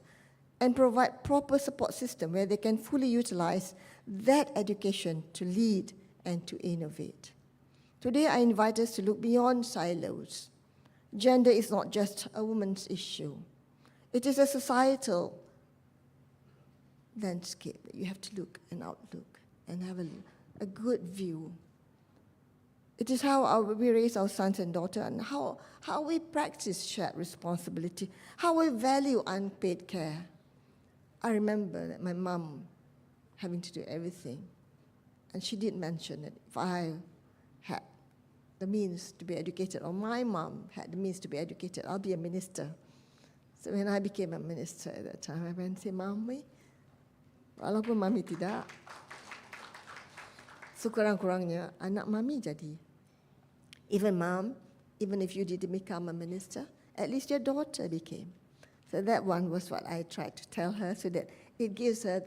Speaker 5: and provide proper support system where they can fully utilize that education to lead and to innovate. Today, I invite us to look beyond silos. Gender is not just a woman's issue. It is a societal landscape that you have to look and outlook and have a good view. It is how we raise our sons and daughters, and how we practice shared responsibility, how we value unpaid care. I remember that my mom having to do everything, and she did mention that if I had the means to be educated, or my mom had the means to be educated, I'll be a minister. So when I became a minister at that time, I went and said, Mami, walaupun Mami tidak, sekurang-kurangnya anak Mami jadi. Even Mom, even if you didn't become a minister, at least your daughter became. So that one was what I tried to tell her, so that it gives her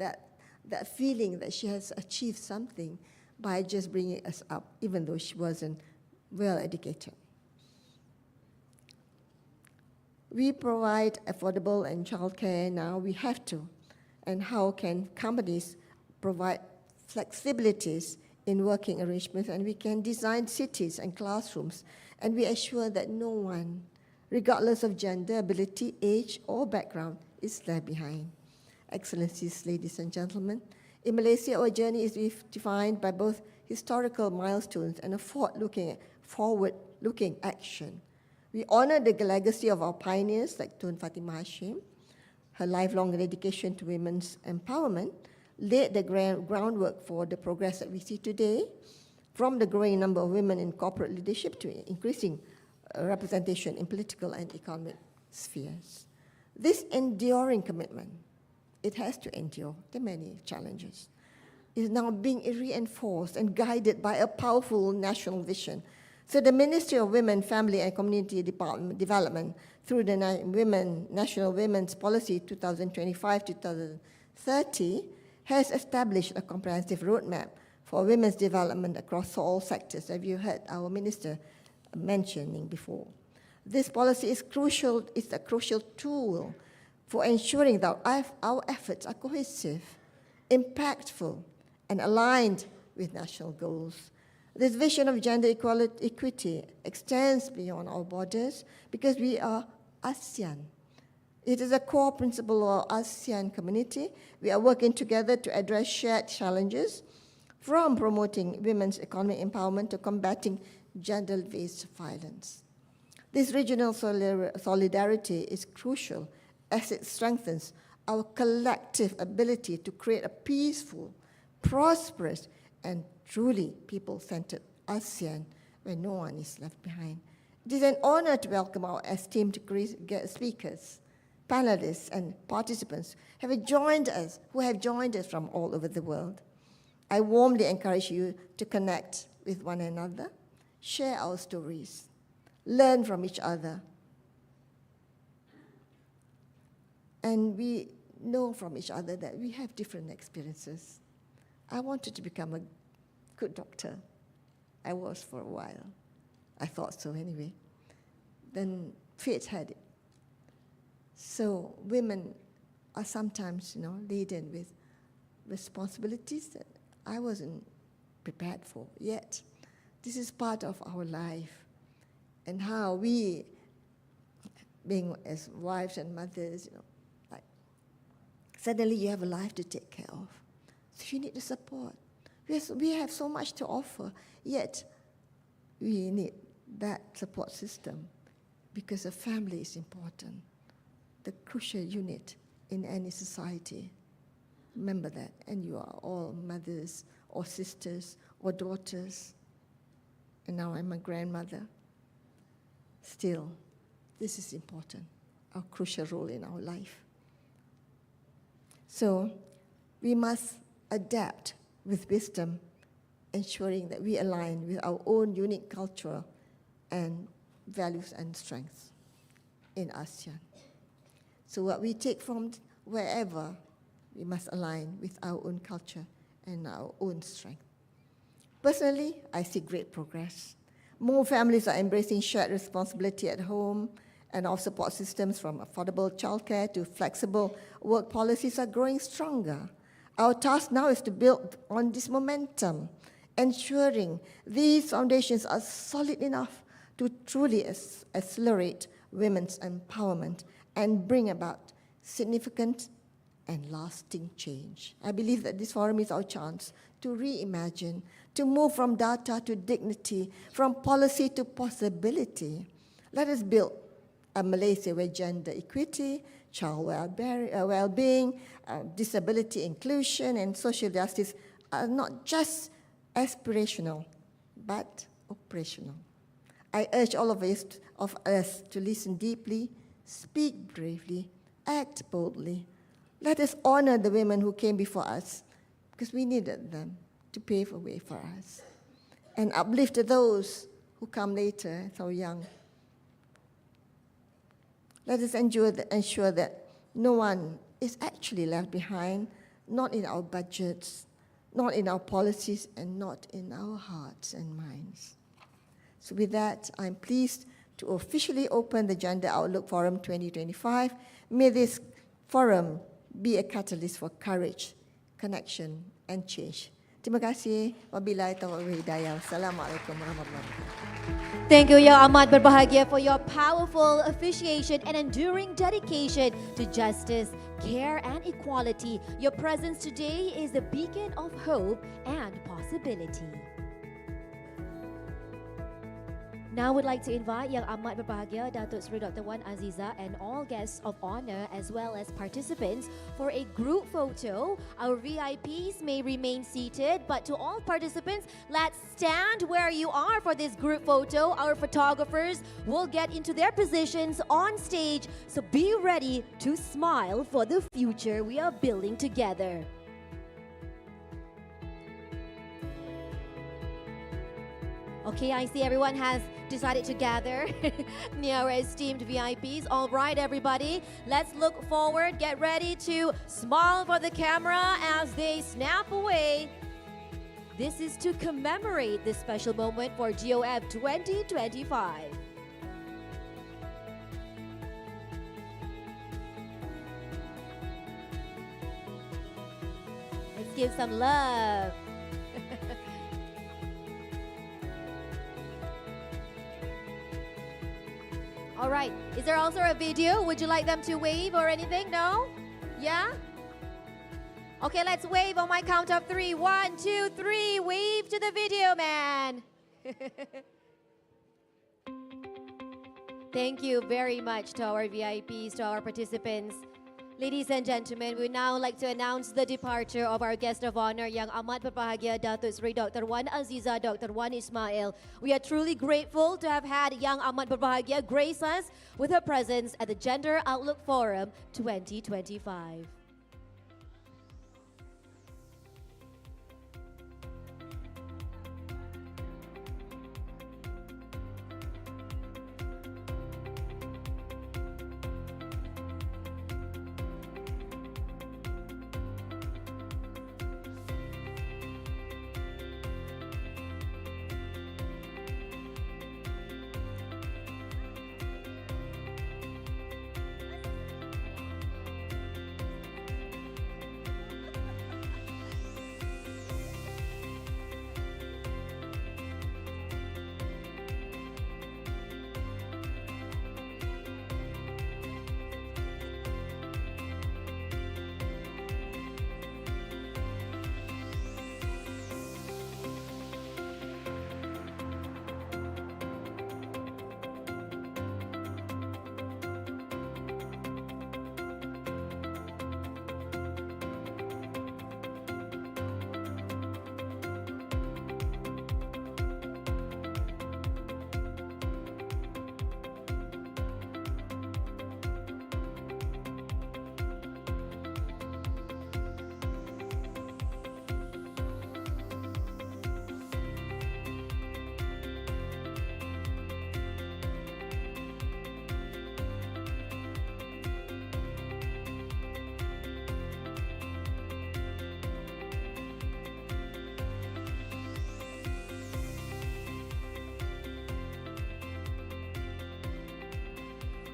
Speaker 5: that feeling that she has achieved something by just bringing us up, even though she wasn't well educated. We provide affordable and childcare now, we have to. And how can companies provide flexibilities in working arrangements, and we can design cities and classrooms, and we assure that no one, regardless of gender, ability, age, or background, is left behind. Excellencies, ladies and gentlemen, in Malaysia, our journey is defined by both historical milestones and a forward-looking action. We honor the legacy of our pioneers like Tun Fatimah Hashim. Her lifelong dedication to women's empowerment laid the groundwork for the progress that we see today, from the growing number of women in corporate leadership to increasing representation in political and economic spheres. This enduring commitment, it has to endure the many challenges, is now being reinforced and guided by a powerful national vision. So the Ministry of Women, Family and Community Development, through the National Women's Policy 2025-2030, has established a comprehensive roadmap for women's development across all sectors, as you heard our minister mentioning before. This policy is crucial, it's a crucial tool for ensuring that our efforts are cohesive, impactful, and aligned with national goals. This vision of gender equity extends beyond our borders because we are ASEAN. It is a core principle of our ASEAN community. We are working together to address shared challenges, from promoting women's economic empowerment to combating gender-based violence. This regional solidarity is crucial as it strengthens our collective ability to create a peaceful, prosperous, and truly people-centered ASEAN where no one is left behind. It is an honor to welcome our esteemed speakers, panelists, and participants who have joined us from all over the world. I warmly encourage you to connect with one another, share our stories, learn from each other, and we know from each other that we have different experiences. I wanted to become a good doctor. I was for a while. I thought so anyway. Then fate had it. So women are sometimes, laden with responsibilities that I wasn't prepared for yet. This is part of our life, and how we, being as wives and mothers, like suddenly you have a life to take care of. So you need the support. We have so much to offer, yet we need that support system because a family is important, the crucial unit in any society. Remember that, and you are all mothers or sisters or daughters, and now I'm a grandmother. Still, this is important, a crucial role in our life. So we must adapt with wisdom, ensuring that we align with our own unique culture and values and strengths in ASEAN. So what we take from wherever, we must align with our own culture and our own strength. Personally, I see great progress. More families are embracing shared responsibility at home, and our support systems, from affordable childcare to flexible work policies, are growing stronger. Our task now is to build on this momentum, ensuring these foundations are solid enough to truly accelerate women's empowerment and bring about significant and lasting change. I believe that this forum is our chance to reimagine, to move from data to dignity, from policy to possibility. Let us build a Malaysia where gender equity, child well-being, disability inclusion, and social justice are not just aspirational, but operational. I urge all of us to listen deeply, speak bravely, act boldly. Let us honor the women who came before us, because we needed them to pave a way for us, and uplift those who come later, so young. Let us ensure that no one is actually left behind. not in our budgets, not in our policies, and not in our hearts and minds. So with that, I'm pleased to officially open the Gender Outlook Forum 2025. May this forum be a catalyst for courage, connection, and change. Terima kasih. Wabillahi taufiq wal hidayah. Assalamualaikum warahmatullahi wabarakatuh.
Speaker 1: Thank you, Yang Amat Berbahagia, for your powerful officiation and enduring dedication to justice, care, and equality. Your presence today is a beacon of hope and possibility. Now, we'd like to invite Yang Amat Berbahagia, Dato Seri Dr. Wan Azizah, and all guests of honor as well as participants for a group photo. Our VIPs may remain seated, but to all participants, let's stand where you are for this group photo. Our photographers will get into their positions on stage, so be ready to smile for the future we are building together. Okay, I see everyone has decided to gather near our esteemed VIPs. All right, everybody, let's look forward. Get ready to smile for the camera as they snap away. This is to commemorate this special moment for GOF 2025. Let's give some love. All right, is there also a video? Would you like them to wave or anything? No? Yeah? Okay, let's wave on my count of 3. 1, 2, 3. Wave to the video, man. Thank you very much to our VIPs, to our participants. Ladies and gentlemen, we now like to announce the departure of our guest of honor, Yang Amat Berbahagia Dato Seri Dr. Wan Azizah, Dr. Wan Ismail. We are truly grateful to have had Yang Amat Berbahagia grace us with her presence at the Gender Outlook Forum 2025.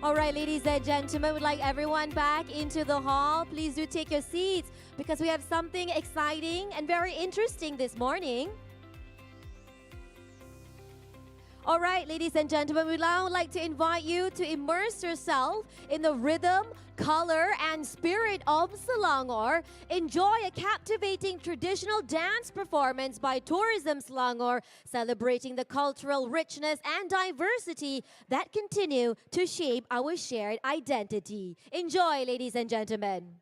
Speaker 1: All right, ladies and gentlemen, we'd like everyone back into the hall. Please do take your seats because we have something exciting and very interesting this morning. All right, ladies and gentlemen, we'd now like to invite you to immerse yourself in the rhythm, color, and spirit of Selangor. Enjoy a captivating traditional dance performance by Tourism Selangor, celebrating the cultural richness and diversity that continue to shape our shared identity. Enjoy, ladies and gentlemen.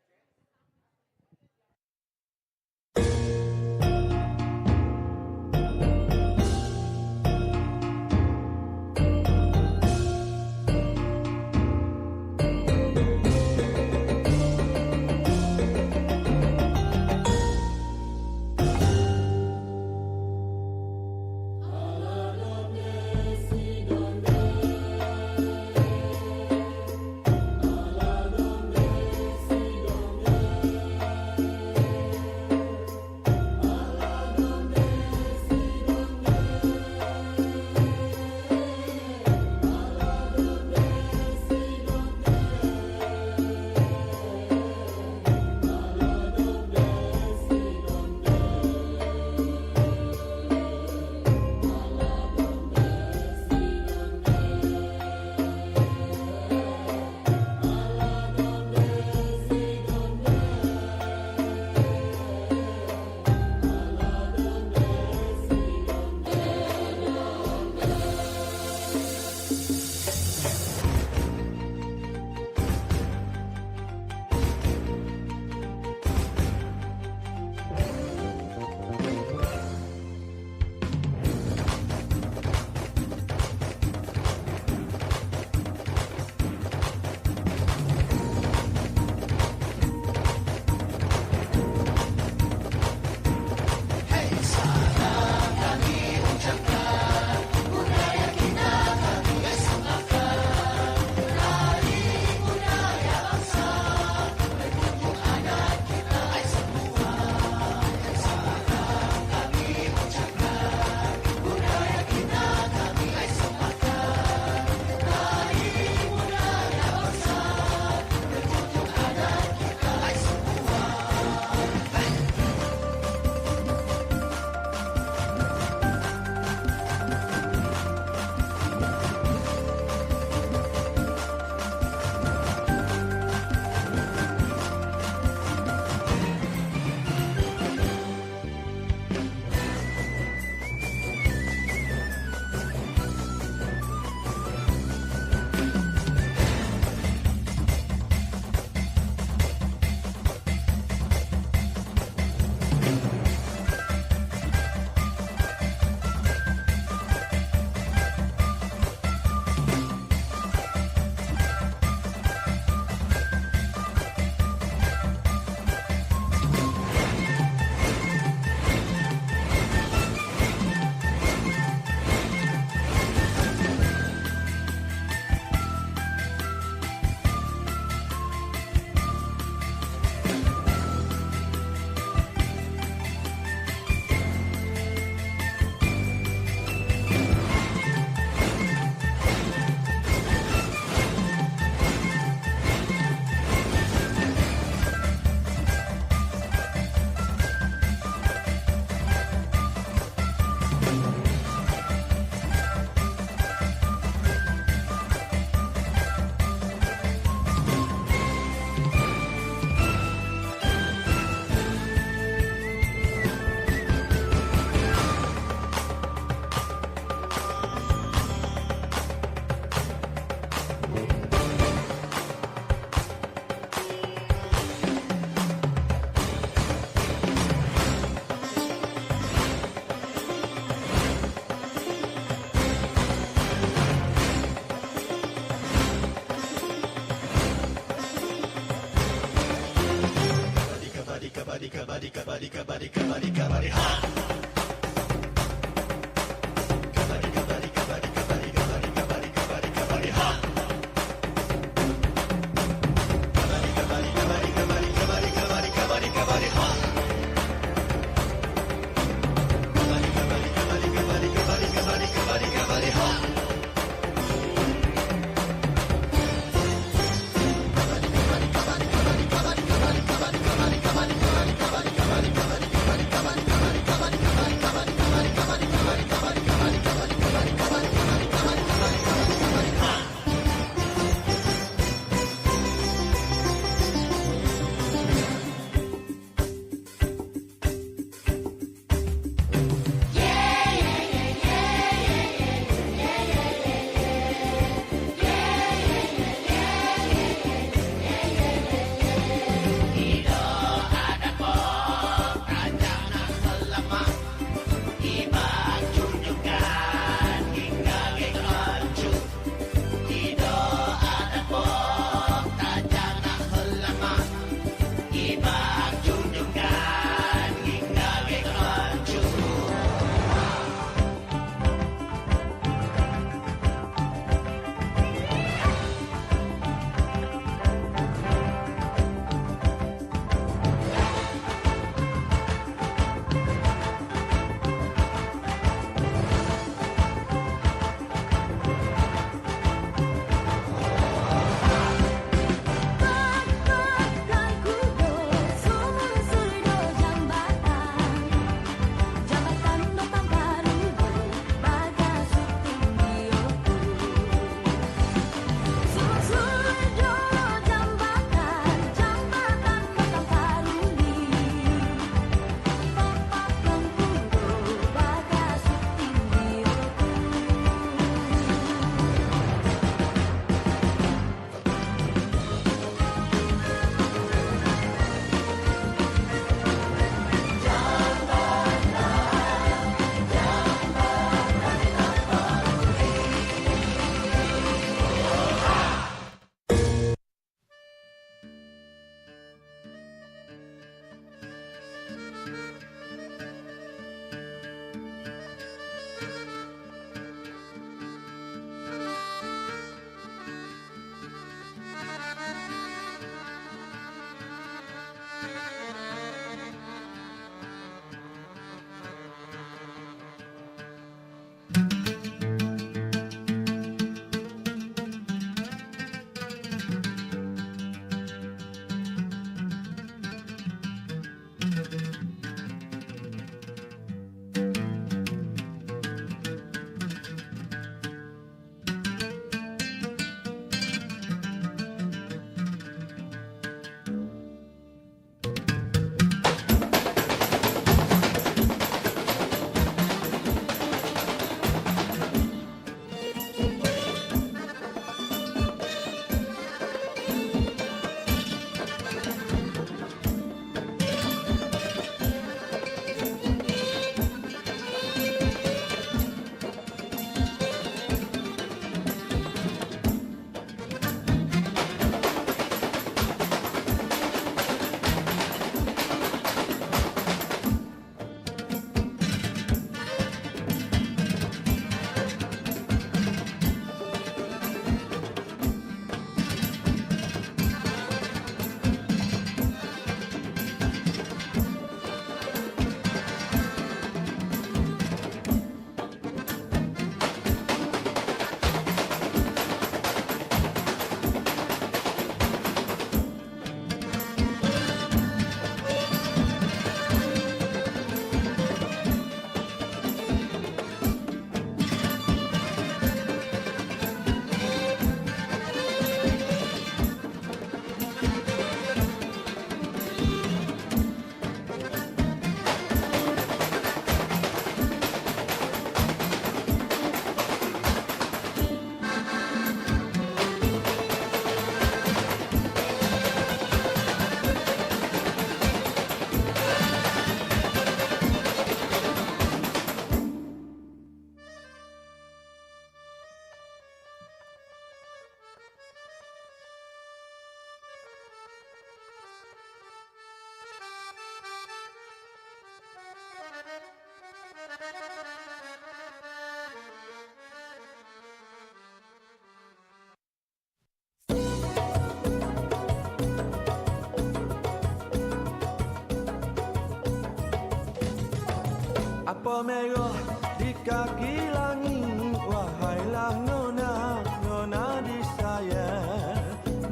Speaker 6: Apa merah di kaki langit, wahailah nona, nona disayang.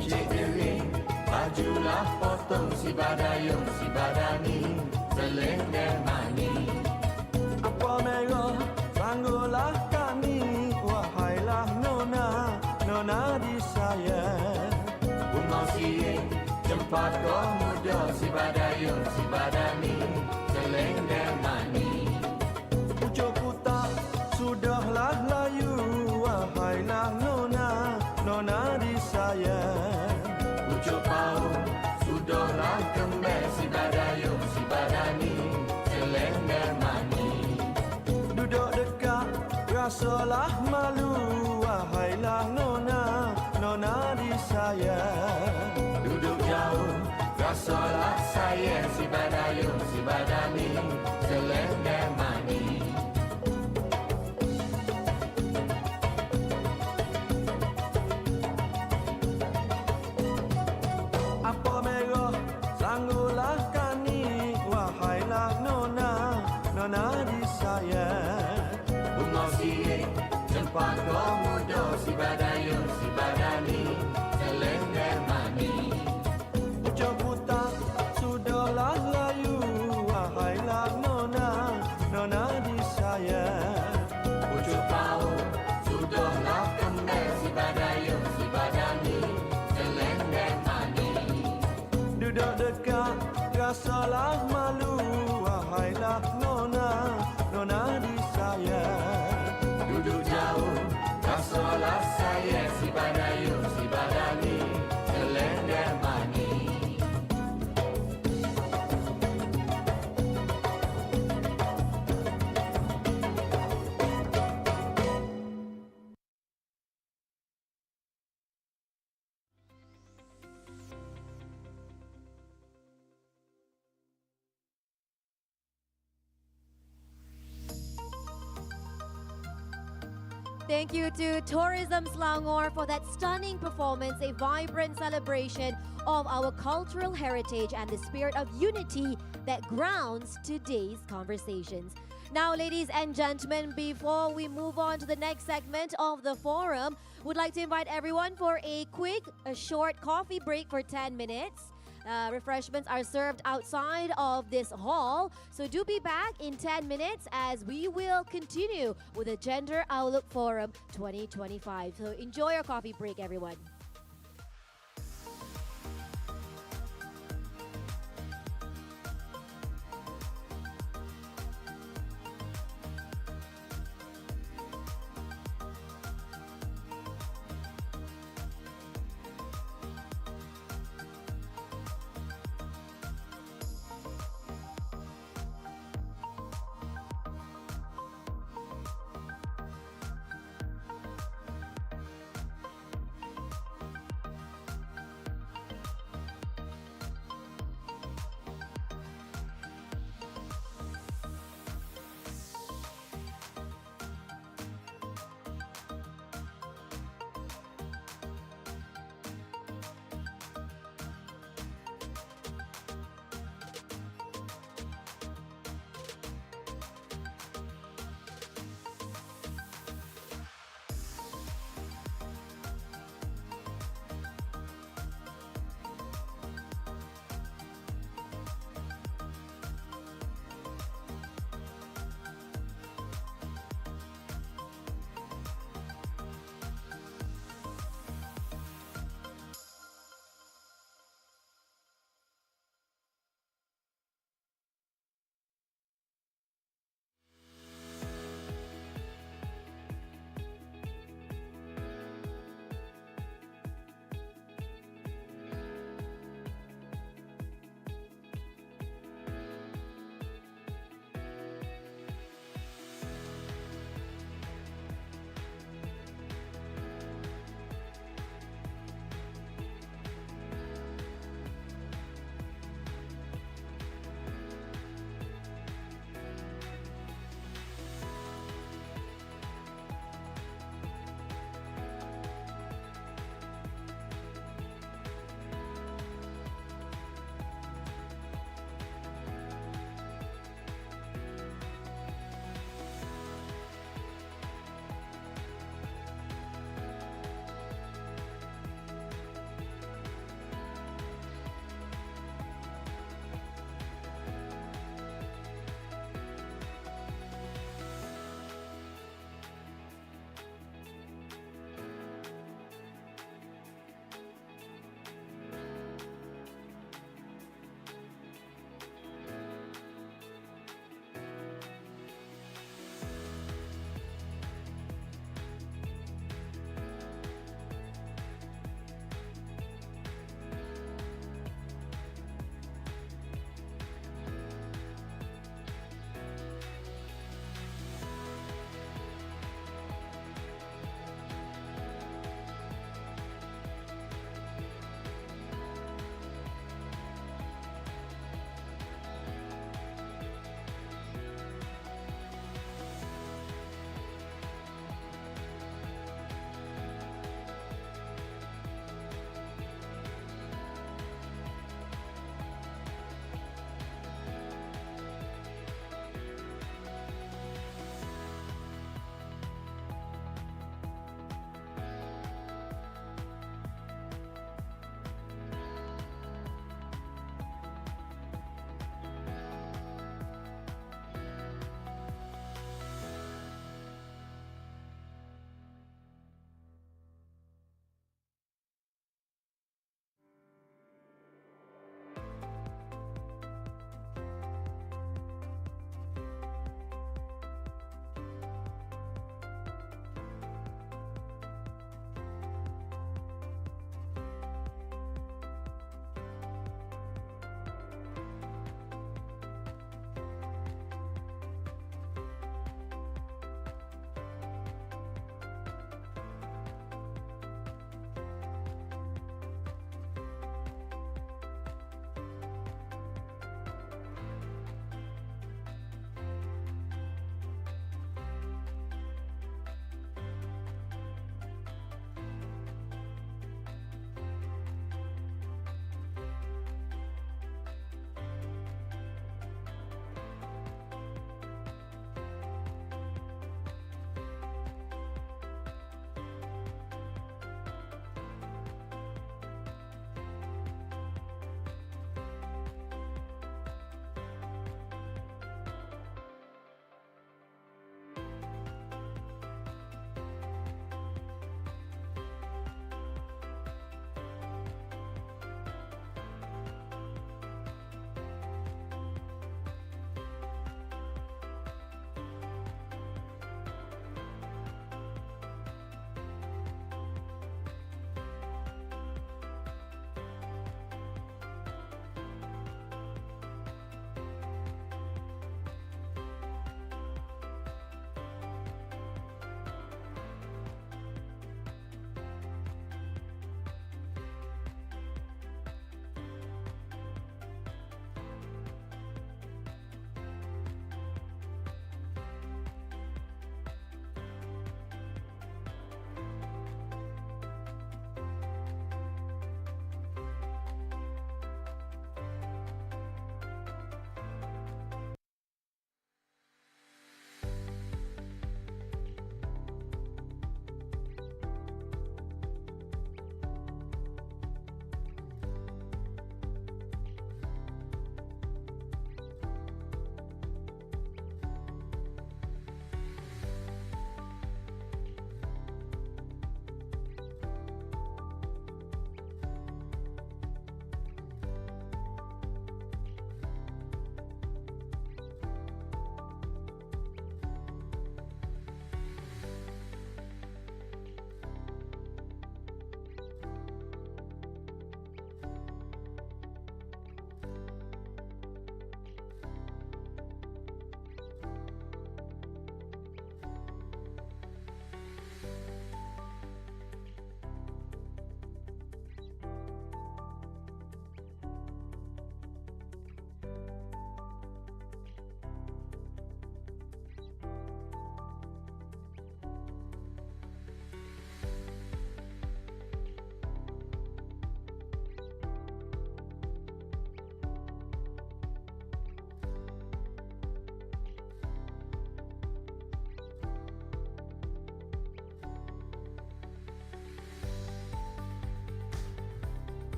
Speaker 6: Cik Dering, bajulah potong si badayung, si badani, selender mani. Apa merah, sanggulah kami, wahailah nona, nona disayang. Umar siye, jempat kau muda, si badayung, si badani, selender mani. Pucuk kutak, sudahlah layu, wahailah nona, nona disayang. Pucuk paut, sudahlah kembali, si badayung, si badani, selender mani. Duduk dekat, rasalah malu, wahailah nona, nona disayang. Duduk jauh, rasalah sayang, si badayung, si badani, selender mani. Apa merah, sanggulah kani, wahailah nona, nona disayang. Umar siye, jempat kau muda, si badayung, si badani, selender mani. Pucuk putak, sudahlah layu, wahailah nona, nona disayang. Pucuk paut, sudahlah kembali, si badayung, si badani, selender mani. Duduk dekat, rasalah malu, wahailah nona, nona disayang. Duduk jauh, rasalah sayang, si badayung, si badani, selender mani.
Speaker 1: Thank you to Tourism Selangor for that stunning performance, a vibrant celebration of our cultural heritage and the spirit of unity that grounds today's conversations. Now, ladies and gentlemen, before we move on to the next segment of the forum, would like to invite everyone for a short coffee break for 10 minutes. Refreshments are served outside of this hall. So do be back in 10 minutes as we will continue with the Gender Outlook Forum 2025. So enjoy your coffee break, everyone.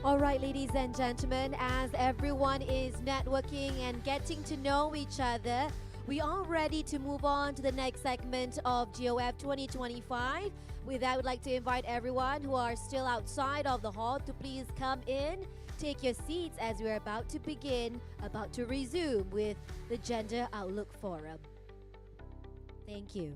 Speaker 1: All right, ladies and gentlemen, as everyone is networking and getting to know each other, we are ready to move on to the next segment of GOF 2025. With that, I would like to invite everyone who are still outside of the hall to please come in, take your seats as we're about to begin, about to resume with the Gender Outlook Forum. Thank you.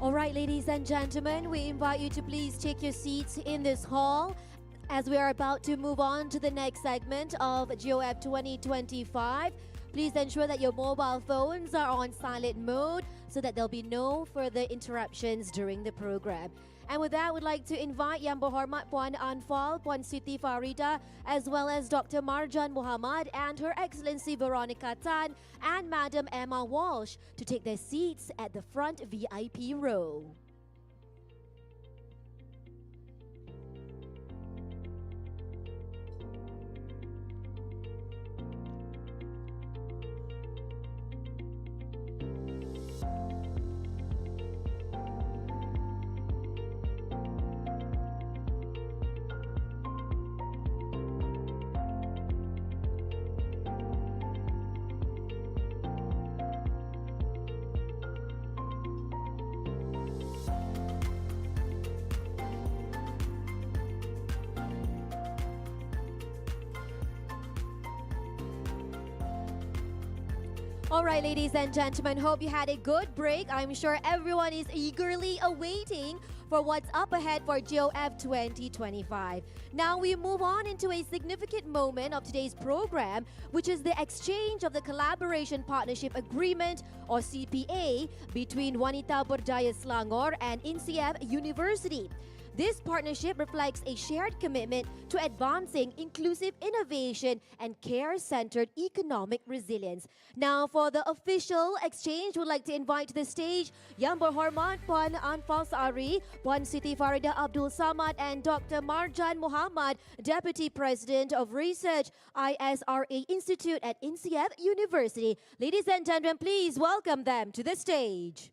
Speaker 1: All right, ladies and gentlemen, we invite you to please take your seats in this hall as we are about to move on to the next segment of GOF 2025. Please ensure that your mobile phones are on silent mode so that there'll be no further interruptions during the program. And with that, I would like to invite Yang Berhormat Puan Anfaal, Puan Siti Farida, as well as Dr. Marjan Muhammad and Her Excellency Veronica Tan and Madam Emma Walsh to take their seats at the front VIP row. All right, ladies and gentlemen, hope you had a good break. I'm sure everyone is eagerly awaiting for what's up ahead for GOF 2025. Now we move on into a significant moment of today's program, which is the exchange of the Collaboration Partnership Agreement, or CPA, between Wanita Berdaya Selangor and INSEAD University. This partnership reflects a shared commitment to advancing inclusive innovation and care-centered economic resilience. Now, for the official exchange, we'd like to invite to the stage Yang Berhormat Puan Anfaal Saari, Puan Siti Farida Abdul Samad, and Dr. Marjan Muhammad, Deputy President of Research, ISRA Institute at INSEAD University. Ladies and gentlemen, please welcome them to the stage.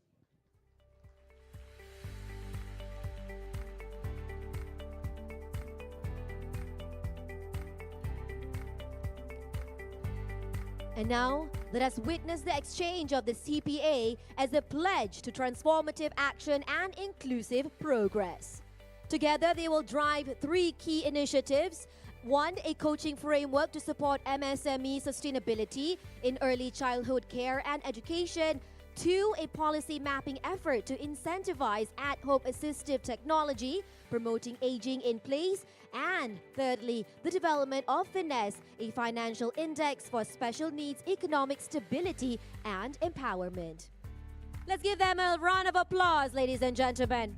Speaker 1: And now, let us witness the exchange of the CPA as a pledge to transformative action and inclusive progress. Together, they will drive 3 key initiatives. 1, a coaching framework to support MSME sustainability in early childhood care and education. 2, a policy mapping effort to incentivize at-home assistive technology, promoting aging in place. And thirdly, the development of Finesse, a financial index for special needs economic stability and empowerment. Let's give them a round of applause, ladies and gentlemen.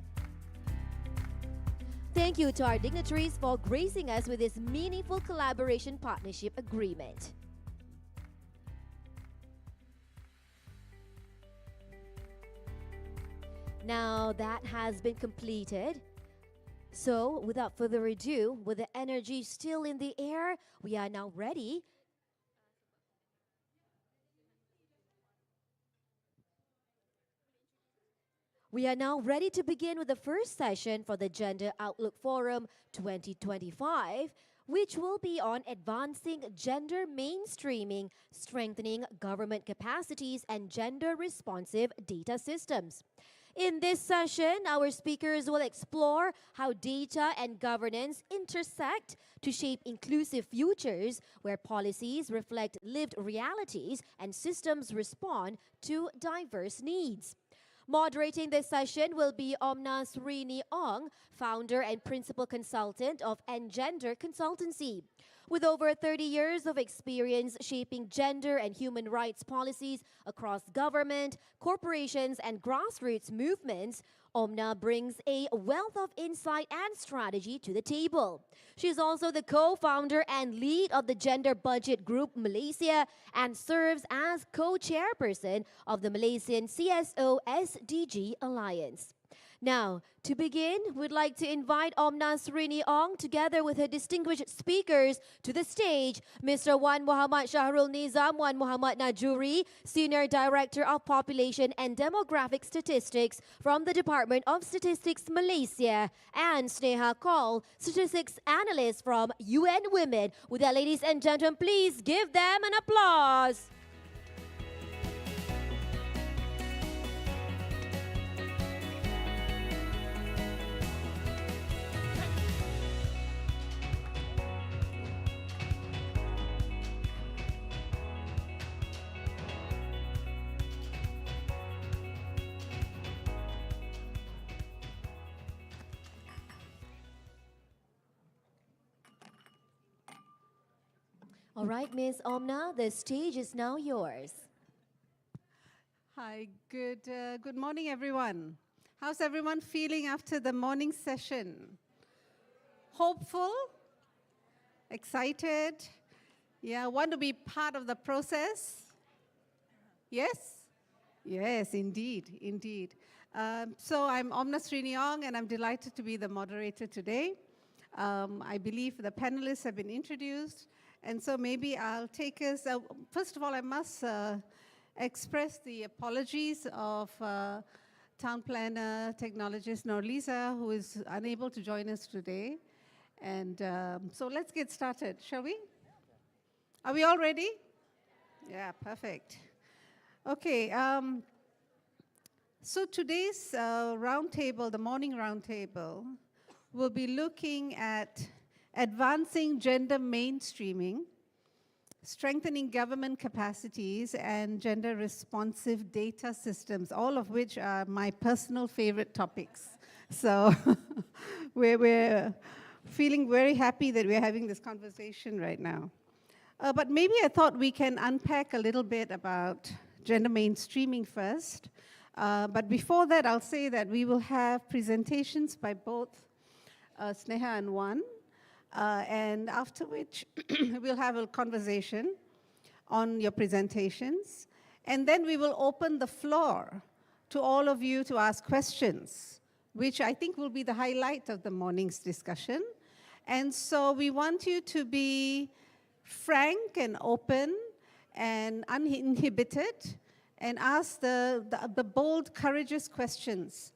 Speaker 1: Thank you to our dignitaries for gracing us with this meaningful collaboration partnership agreement. Now that has been completed. So, without further ado, with the energy still in the air, we are now ready We are now ready to begin with the first session for the Gender Outlook Forum 2025, which will be on advancing gender mainstreaming, strengthening government capacities, and gender-responsive data systems. In this session, our speakers will explore how data and governance intersect to shape inclusive futures where policies reflect lived realities and systems respond to diverse needs. Moderating this session will be Omna Srini Ong, founder and principal consultant of Engender Consultancy. With over 30 years of experience shaping gender and human rights policies across government, corporations, and grassroots movements, Omna brings a wealth of insight and strategy to the table. She is also the co-founder and lead of the Gender Budget Group Malaysia and serves as co-chairperson of the Malaysian CSO SDG Alliance. Now, to begin, we'd like to invite Omna Srini Ong together with her distinguished speakers to the stage, Mr. Wan Muhammad Shahrul Nizam, Wan Muhammad Najuri, Senior Director of Population and Demographic Statistics from the Department of Statistics Malaysia, and Sneha Kaul, Statistics Analyst from UN Women. With that, ladies and gentlemen, please give them an applause. All right, Ms. Omna, the stage is now yours.
Speaker 7: Hi, good morning, everyone. How's everyone feeling after the morning session? Hopeful? Excited? Yeah, want to be part of the process? Yes? Yes, indeed, indeed. So I'm Omna Sriniong, and I'm delighted to be the moderator today. I believe the panelists have been introduced. And so maybe I'll take us, first of all, I must express the apologies of Town Planner Technologist Norlisa, who is unable to join us today. And so let's get started, shall we? Are we all ready? Yeah, perfect. Okay, so today's roundtable, the morning roundtable, will be looking at advancing gender mainstreaming, strengthening government capacities, and gender-responsive data systems, all of which are my personal favorite topics. So we're feeling very happy that we're having this conversation right now. But maybe I thought we can unpack a little bit about gender mainstreaming first. But before that, I'll say that we will have presentations by both Sneha and Wan. And after which, we'll have a conversation on your presentations. And then we will open the floor to all of you to ask questions, which I think will be the highlight of the morning's discussion. And so we want you to be frank and open and uninhibited and ask the bold, courageous questions.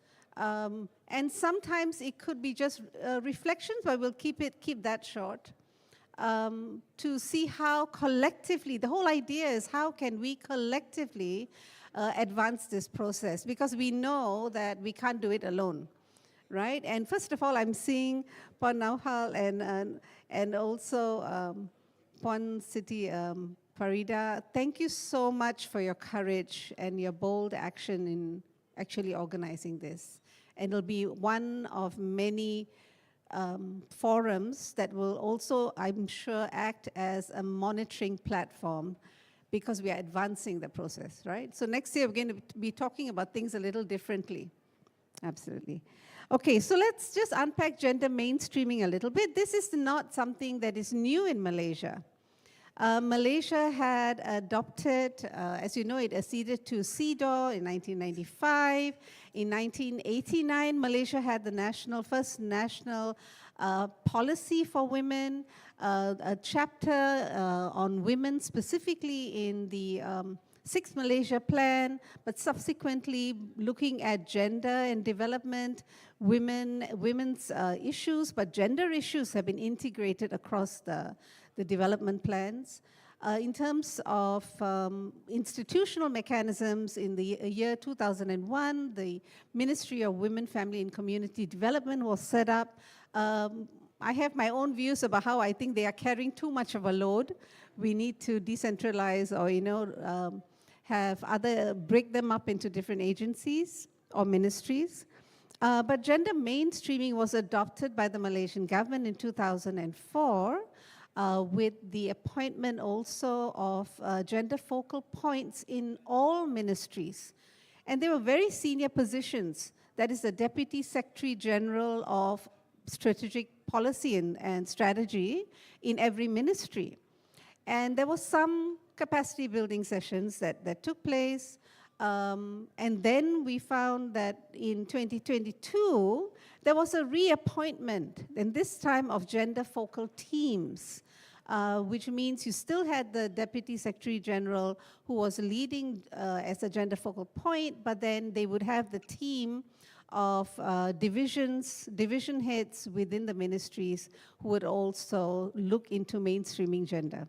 Speaker 7: And sometimes it could be just reflections, but we'll keep that short, to see how collectively, the whole idea is how can we collectively advance this process, because we know that we can't do it alone, right? And first of all, I'm seeing Pon Nauhal and also Pon Siti Farida. Thank you so much for your courage and your bold action in actually organizing this. And it'll be one of many forums that will also, I'm sure, act as a monitoring platform, because we are advancing the process, right? So next year, we're going to be talking about things a little differently. Absolutely. Okay, so let's just unpack gender mainstreaming a little bit. This is not something that is new in Malaysia. Malaysia had adopted, as you know, it acceded to CEDAW in 1995. In 1989, Malaysia had the first national policy for women, a chapter on women specifically in the Six Malaysia Plan, but subsequently looking at gender and development, women's issues, but gender issues have been integrated across the development plans. In terms of institutional mechanisms, in the year 2001, the Ministry of Women, Family and Community Development was set up. I have my own views about how I think they are carrying too much of a load. We need to decentralize or, break them up into different agencies or ministries. But gender mainstreaming was adopted by the Malaysian government in 2004 with the appointment also of gender focal points in all ministries. And they were very senior positions. That is the Deputy Secretary General of Strategic Policy and Strategy in every ministry. And there was some capacity building sessions that took place. And then we found that in 2022, there was a reappointment, and this time of gender focal teams, which means you still had the Deputy Secretary General who was leading as a gender focal point, but then they would have the team of division heads within the ministries who would also look into mainstreaming gender.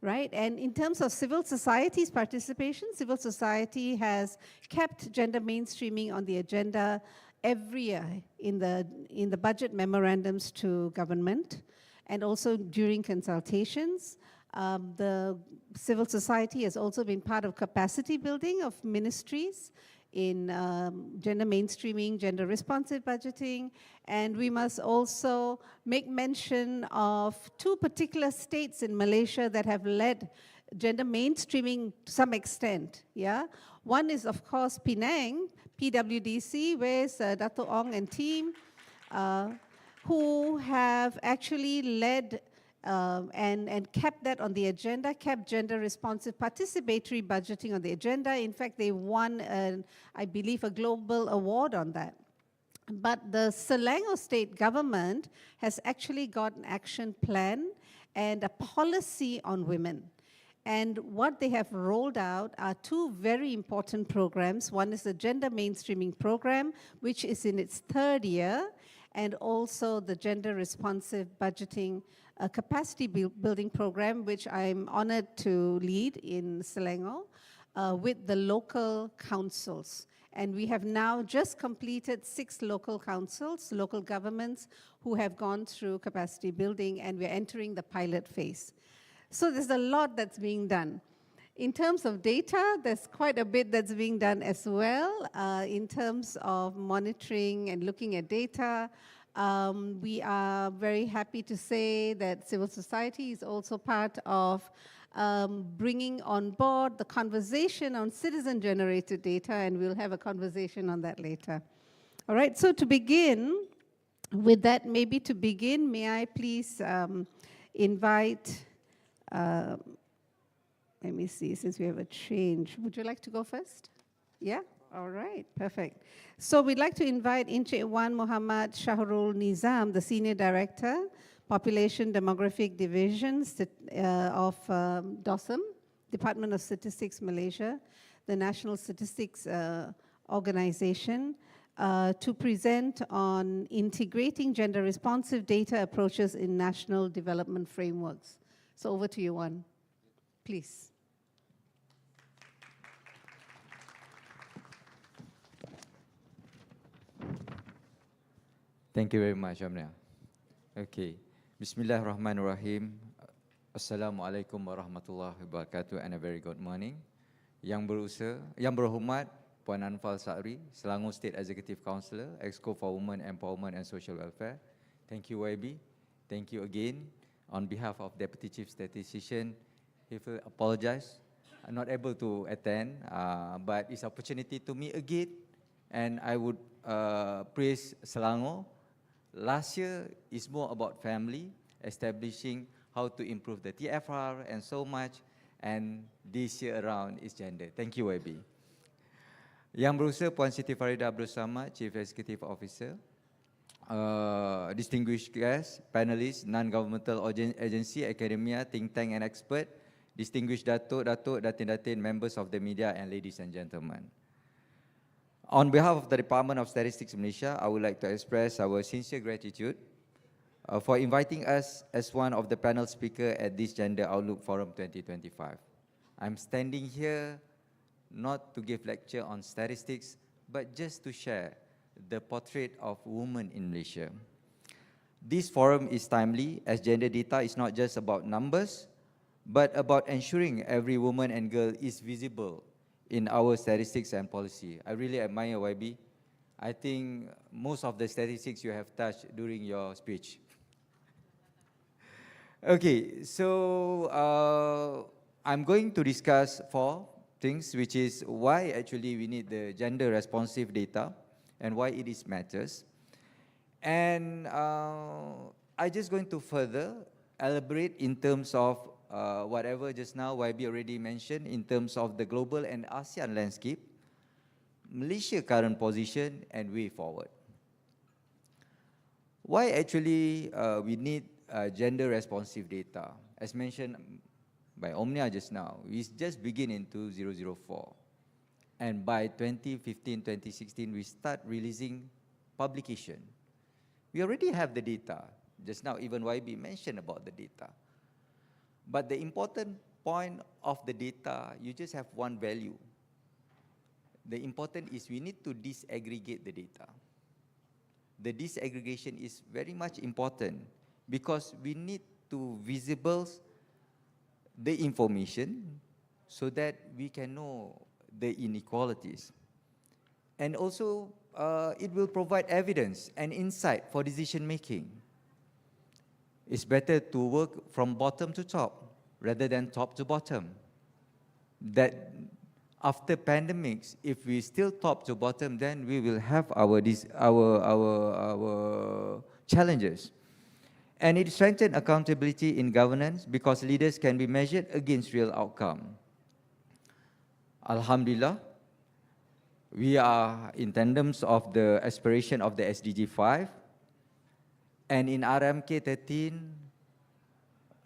Speaker 7: Right? And in terms of civil society's participation, civil society has kept gender mainstreaming on the agenda every year in the budget memorandums to government and also during consultations. The civil society has also been part of capacity building of ministries in gender mainstreaming, gender responsive budgeting, and we must also make mention of two particular states in Malaysia that have led gender mainstreaming to some extent. Yeah, one is of course Penang, PWDC, where Dato Ong and team, who have actually led and kept that on the agenda, kept gender responsive participatory budgeting on the agenda. In fact, they won, I believe, a global award on that. But the Selangor state government has actually got an action plan and a policy on women. And what they have rolled out are two very important programs. One is the gender mainstreaming program, which is in its third year, and also the gender responsive budgeting capacity building program, which I'm honored to lead in Selangor with the local councils. And we have now just completed 6 local councils, local governments who have gone through capacity building, and we're entering the pilot phase. So there's a lot that's being done. In terms of data, there's quite a bit that's being done as well in terms of monitoring and looking at data. We are very happy to say that civil society is also part of bringing on board the conversation on citizen-generated data, and we'll have a conversation on that later. All right, so to begin with that, may I please invite, let me see, since we have a change. Would you like to go first? Yeah? All right, perfect. So we'd like to invite Encik Wan Muhammad Shahrul Nizam, the Senior Director, Population Demographic Division of DOSM, Department of Statistics Malaysia, the National Statistics Organization, to present on integrating gender responsive data approaches in national development frameworks. So over to you, Wan, please.
Speaker 8: Thank you very much, Amna. Okay. Bismillahirrahmanirrahim. Assalamualaikum warahmatullahi wabarakatuh and a very good morning. Yang berhormat Puan Anfaal Saari, Selangor State Executive Councillor, EXCO for Women Empowerment and Social Welfare. Thank you, YABhg. Thank you again. On behalf of Deputy Chief Statistician, he will apologize. I'm not able to attend, but it's an opportunity to meet again, and I would praise Selangor. Last year is more about family, establishing how to improve the TFR and so much, and this year around is gender. Thank you, YABhg. Yang berusaha Puan Siti Farida Abdul Samad, Chief Executive Officer, distinguished guests, panelists, non-governmental agency, academia, think tank and expert, distinguished Dato, Datin, members of the media, and ladies and gentlemen. On behalf of the Department of Statistics Malaysia, I would like to express our sincere gratitude for inviting us as one of the panel speakers at this Gender Outlook Forum 2025. I'm standing here not to give lecture on statistics, but just to share the portrait of women in Malaysia. This forum is timely, as gender data is not just about numbers, but about ensuring every woman and girl is visible in our statistics and policy. I really admire YB. I think most of the statistics you have touched during your speech. Okay, so I'm going to discuss 4 things, which is why actually we need the gender responsive data and why it is matters. And I'm just going to further elaborate in terms of whatever just now YB already mentioned in terms of the global and ASEAN landscape, Malaysia current position and way forward. Why actually we need gender responsive data? As mentioned by Omnia just now, we just begin in 2004. And by 2015, 2016, we start releasing publication. We already have the data. Just now, even YB mentioned about the data. But the important point of the data, you just have one value. The important is we need to disaggregate the data. The disaggregation is very much important because we need to visible the information so that we can know the inequalities. And also, it will provide evidence and insight for decision making. It's better to work from bottom to top rather than top to bottom. That after pandemics, if we still top to bottom, then we will have our challenges. And it strengthens accountability in governance because leaders can be measured against real outcome. Alhamdulillah, we are in tandems of the aspiration of the SDG 5. And in RMK 13,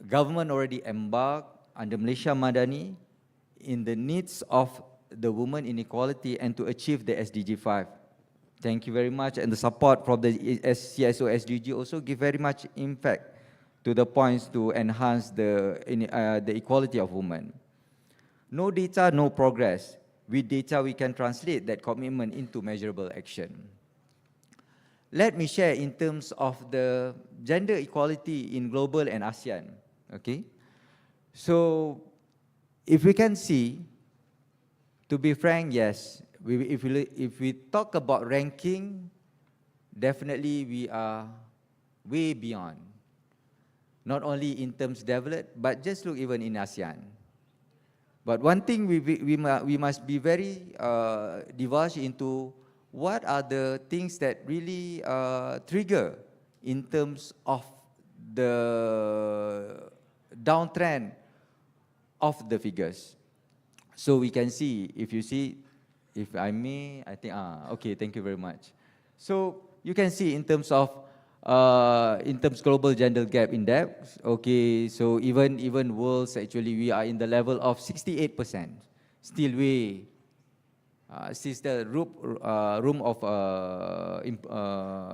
Speaker 8: government already embarked under Malaysia Madani in the needs of the women inequality and to achieve the SDG 5. Thank you very much. And the support from the CSO SDG also give very much impact to the points to enhance the equality of women. No data, no progress. With data, we can translate that commitment into measurable action. Let me share in terms of the gender equality in global and ASEAN. Okay, so if we can see, to be frank, yes, if we talk about ranking, definitely we are way beyond. Not only in terms developed, but just look even in ASEAN. But one thing we must be very divulge into what are the things that really trigger in terms of the downtrend of the figures. So we can see, if you see, if I may, I think, okay, thank you very much. So you can see in terms of global gender gap index, okay, so even worlds, actually we are in the level of 68%, still way, still the room of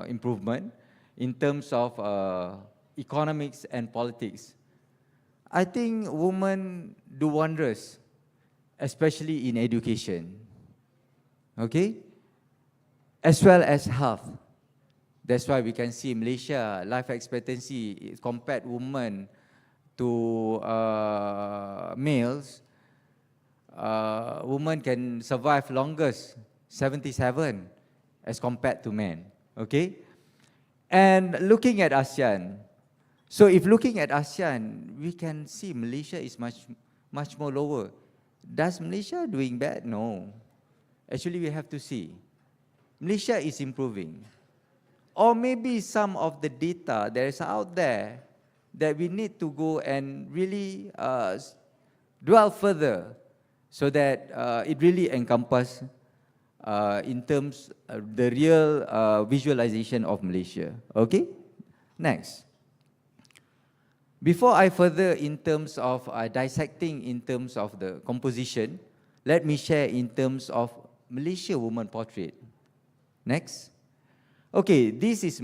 Speaker 8: improvement in terms of economics and politics. I think women do wonders, especially in education, okay, as well as health. That's why we can see Malaysia life expectancy compared women to males. Women can survive longest 77 as compared to men. Okay, and looking at ASEAN. So if looking at ASEAN, we can see Malaysia is much more lower. Does Malaysia doing bad? No. Actually, we have to see. Malaysia is improving. Or maybe some of the data that is out there that we need to go and really dwell further so that it really encompasses in terms of the real visualization of Malaysia. Okay? Next. Before I further in terms of dissecting in terms of the composition, let me share in terms of Malaysia woman portrait. Next. Okay, this is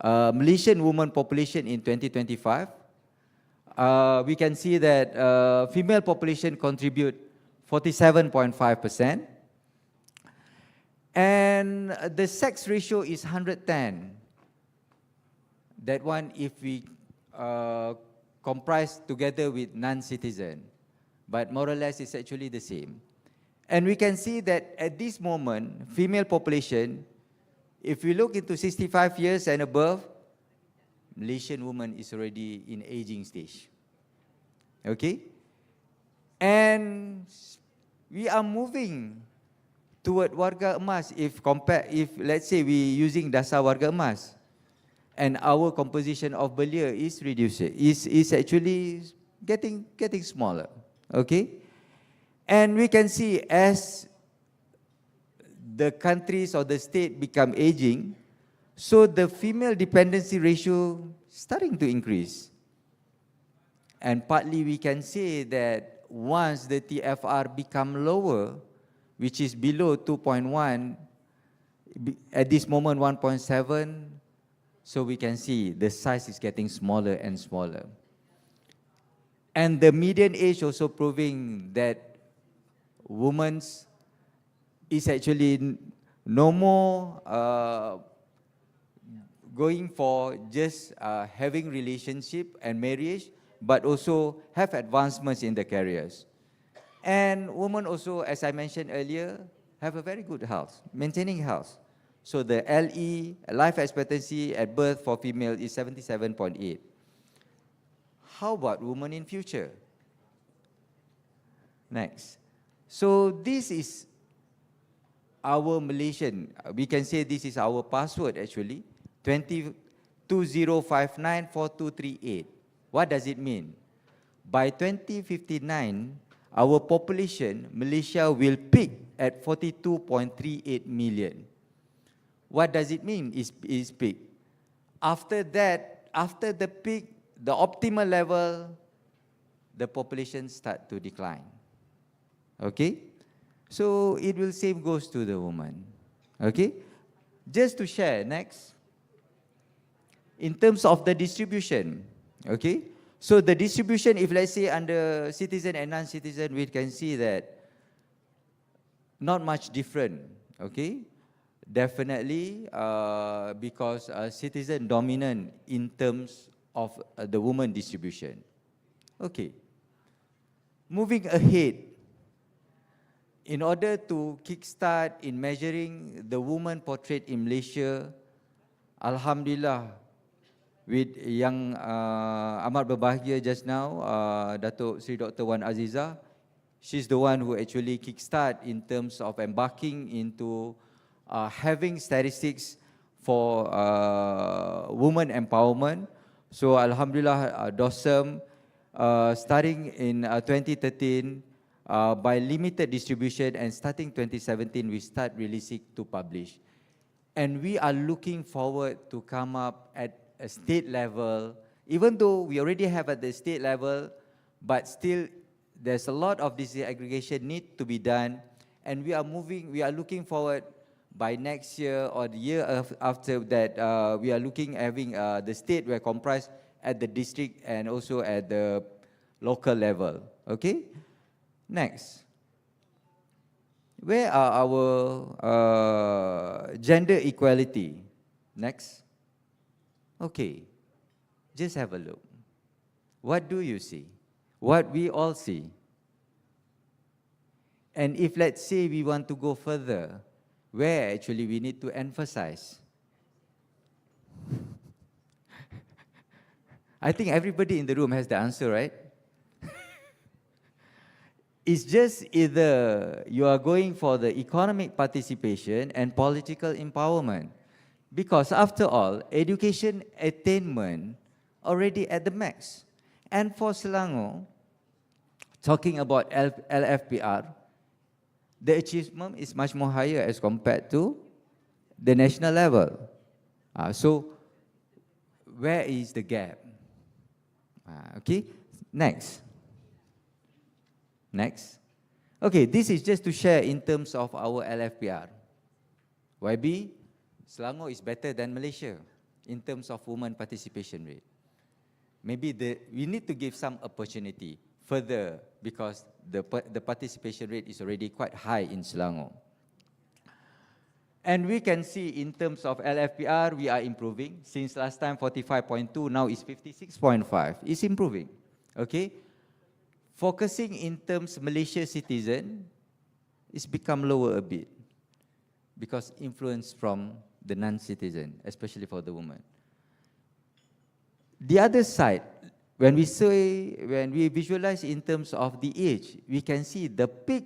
Speaker 8: Malaysian woman population in 2025. We can see that female population contribute 47.5%. And the sex ratio is 110. That one if we comprise together with non-citizen. But more or less it's actually the same. And we can see that at this moment, female population, if we look into 65 years and above, Malaysian woman is already in aging stage. Okay? And we are moving toward warga emas if let's say we using dasar warga emas and our composition of belia is reducing, is actually getting smaller. Okay? And we can see as the countries or the state become aging, so the female dependency ratio starting to increase. And partly we can say that once the TFR become lower, which is below 2.1, at this moment 1.7, so we can see the size is getting smaller and smaller. And the median age also proving that women's is actually no more going for just having relationship and marriage, but also have advancements in the careers. And women also, as I mentioned earlier, have a very good health, maintaining health. So the LE, life expectancy at birth for female is 77.8. How about women in future? Next. So this is our Malaysian, we can say this is our password actually, 20594238. What does it mean? By 2059, our population, Malaysia will peak at 42.38 million. What does it mean is peak? After that, after the peak, the optimal level, the population start to decline. Okay? So it will same goes to the woman. Okay? Just to share, next. In terms of the distribution, okay? So the distribution, if let's say under citizen and non-citizen, we can see that not much different, okay? Definitely because citizen dominant in terms of the woman distribution. Okay. Moving ahead, in order to kickstart in measuring the woman portrait in Malaysia, Alhamdulillah, with yang amat berbahagia just now, Dato Seri Dr. Wan Azizah, she's the one who actually kickstart in terms of embarking into having statistics for women empowerment. So Alhamdulillah, DOSM, starting in 2013, by limited distribution and starting 2017, we start releasing to publish. And we are looking forward to come up at a state level, even though we already have at the state level, but still there's a lot of disaggregation need to be done, and we are looking forward by next year or the year after that, we are looking having the state will comprise at the district and also at the local level. Okay? Next. Where are our gender equality? Next. Okay, just have a look. What do you see? What we all see? And if let's say we want to go further, where actually we need to emphasize? I think everybody in the room has the answer, right? It's just either you are going for the economic participation and political empowerment. Because after all, education attainment already at the max. And for Selangor, talking about LFPR, the achievement is much more higher as compared to the national level. So where is the gap? Okay, next. Next. Okay, this is just to share in terms of our LFPR. YB, Selangor is better than Malaysia in terms of women participation rate. Maybe we need to give some opportunity further because the participation rate is already quite high in Selangor. And we can see in terms of LFPR, we are improving. Since last time 45.2, now it's 56.5. It's improving, okay? Focusing in terms Malaysia citizen, it's become lower a bit because influence from the non-citizen, especially for the woman. The other side, when we visualize in terms of the age, we can see the peak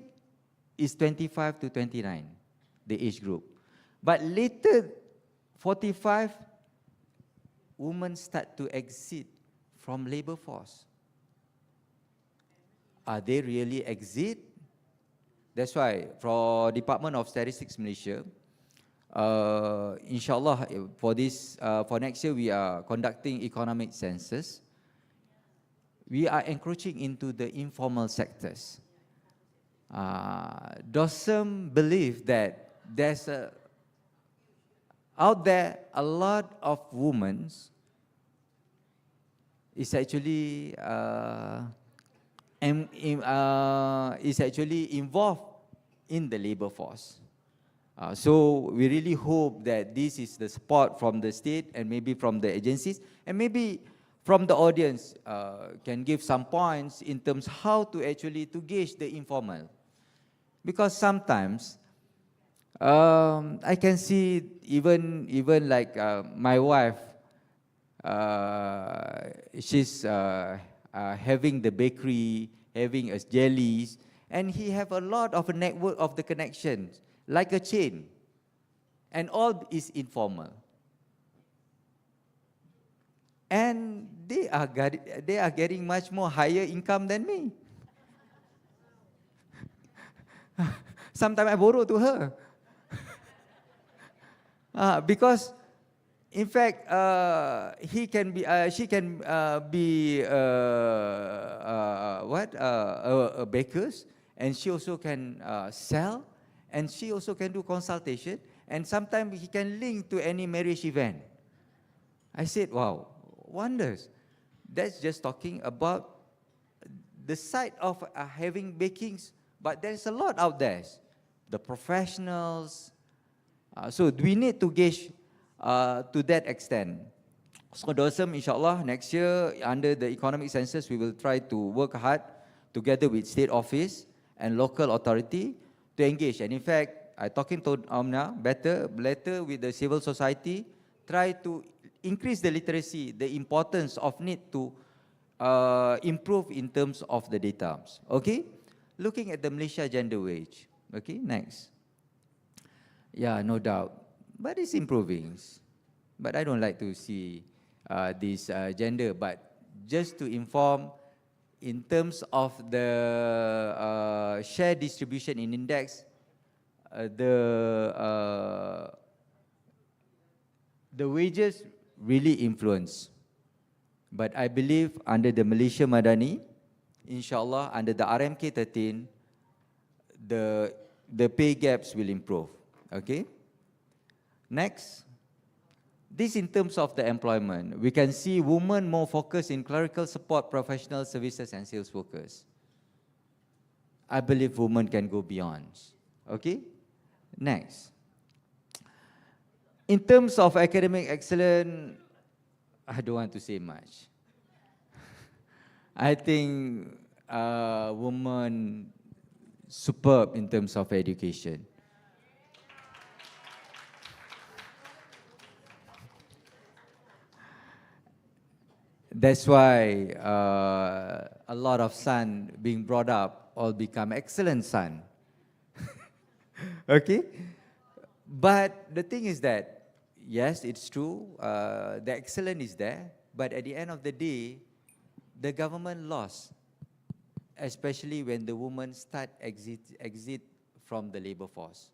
Speaker 8: is 25 to 29, the age group. But later, 45, women start to exit from labor force. Are they really exit? That's why for Department of Statistics Malaysia, inshallah for next year we are conducting economic census. We are encroaching into the informal sectors. DOSM believe that there's out there a lot of women is actually involved in the labor force. So we really hope that this is the support from the state and maybe from the agencies and maybe from the audience can give some points in terms how to actually to gauge the informal. Because sometimes I can see even like my wife, she's having the bakery, having jellies, and he have a lot of a network of the connections, like a chain, and all is informal. And they are getting much more higher income than me. Sometimes I borrow to her. Because in fact, she can be a bakers, and she also can sell, and she also can do consultation, and sometimes he can link to any marriage event. I said, wow, wonders. That's just talking about the side of having bakings, but there's a lot out there. The professionals. So we need to gauge to that extent. So DOSM, inshallah, next year under the economic census, we will try to work hard together with state office and local authority to engage. And in fact, I'm talking to Amna better with the civil society, try to increase the literacy, the importance of need to improve in terms of the data. Okay, looking at the Malaysia gender wage. Okay, next. Yeah, no doubt, but it's improving. But I don't like to see this gender. But just to inform, in terms of the share distribution in index, the wages really influence. But I believe under the Malaysia Madani, inshallah, under the RMK 13, the pay gaps will improve. Okay. Next. This in terms of the employment. We can see women more focused in clerical support, professional services and sales workers. I believe women can go beyond. Okay. Next. In terms of academic excellence, I don't want to say much. I think women superb in terms of education. That's why a lot of son being brought up all become excellent son. Okay? But the thing is that, yes, it's true, the excellence is there, but at the end of the day, the government lost, especially when the women start exit from the labor force.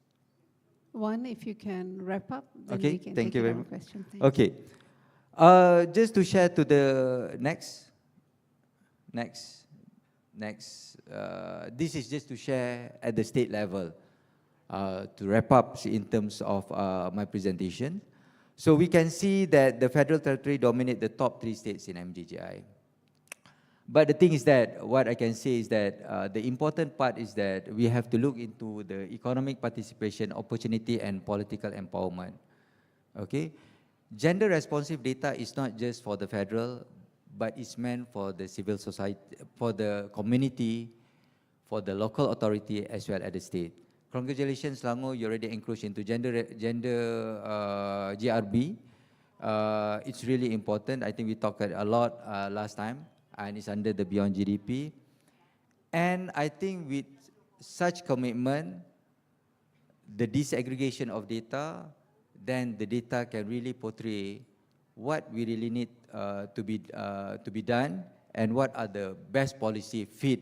Speaker 7: One, if you can wrap up, then
Speaker 8: okay,
Speaker 7: we can
Speaker 8: thank
Speaker 7: take
Speaker 8: you very
Speaker 7: another
Speaker 8: much.
Speaker 7: question.
Speaker 8: Okay. Just to share to the next. Next. This is just to share at the state level, to wrap up in terms of my presentation. So we can see that the Federal Territory dominate the top 3 states in MDGI. But the thing is that, what I can say is that the important part is that we have to look into the economic participation, opportunity and political empowerment. Okay? Gender responsive data is not just for the federal, but it's meant for the civil society, for the community, for the local authority as well as the state. Congratulations, Selangor, you already encroached into gender GRB. It's really important. I think we talked a lot last time, and it's under the Beyond GDP. And I think with such commitment, the disaggregation of data, then the data can really portray what we really need to be done, and what are the best policy fit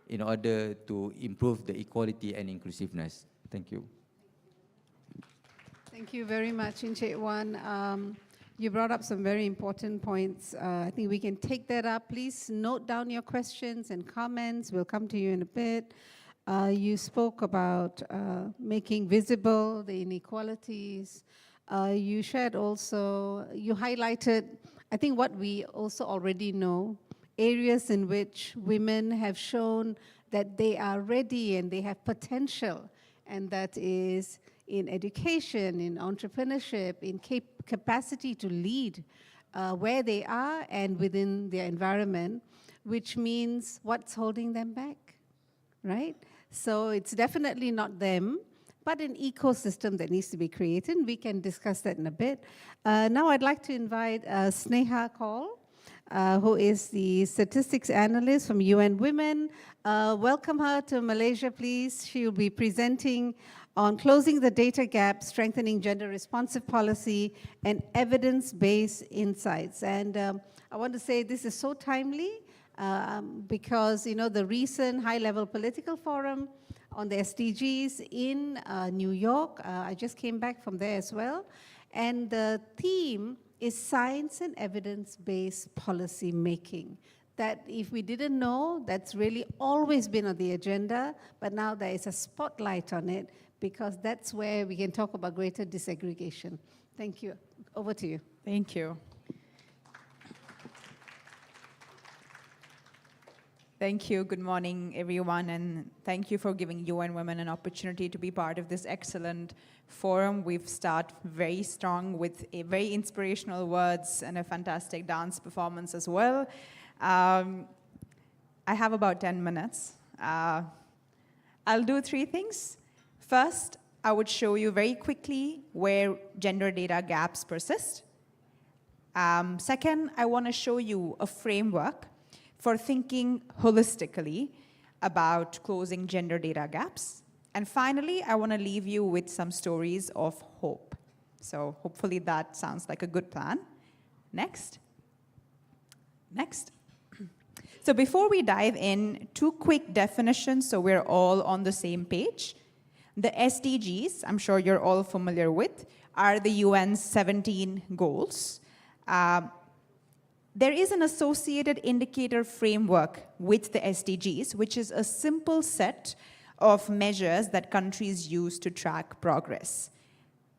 Speaker 8: in order to improve the equality and inclusiveness. Thank you.
Speaker 7: Thank you very much, Encik Wan. You brought up some very important points. I think we can take that up. Please note down your questions and comments. We'll come to you in a bit. You spoke about making visible the inequalities. You shared also, you highlighted, I think what we also already know, areas in which women have shown that they are ready and they have potential, and that is in education, in entrepreneurship, in capacity to lead where they are and within their environment, which means what's holding them back, right? So it's definitely not them, but an ecosystem that needs to be created. We can discuss that in a bit. Now I'd like to invite Sneha Kaul, who is the statistics analyst from UN Women. Welcome her to Malaysia, please. She will be presenting on closing the data gap, strengthening gender-responsive policy, and evidence-based insights. And I want to say this is so timely because, you know, the recent high-level political forum on the SDGs in New York, I just came back from there as well, and the theme is science and evidence-based policy making. That if we didn't know, that's really always been on the agenda, but now there is a spotlight on it because that's where we can talk about greater disaggregation. Thank you. Over to you.
Speaker 9: Thank you. Thank you. Good morning, everyone, and thank you for giving UN Women an opportunity to be part of this excellent forum. We've started very strong with a very inspirational words and a fantastic dance performance as well. I have about 10 minutes. I'll do 3 things. First, I would show you very quickly where gender data gaps persist. Second, I want to show you a framework for thinking holistically about closing gender data gaps. And finally, I want to leave you with some stories of hope. So hopefully that sounds like a good plan. Next. Next. So before we dive in, 2 quick definitions so we're all on the same page. The SDGs, I'm sure you're all familiar with, are the UN's 17 goals. There is an associated indicator framework with the SDGs, which is a simple set of measures that countries use to track progress.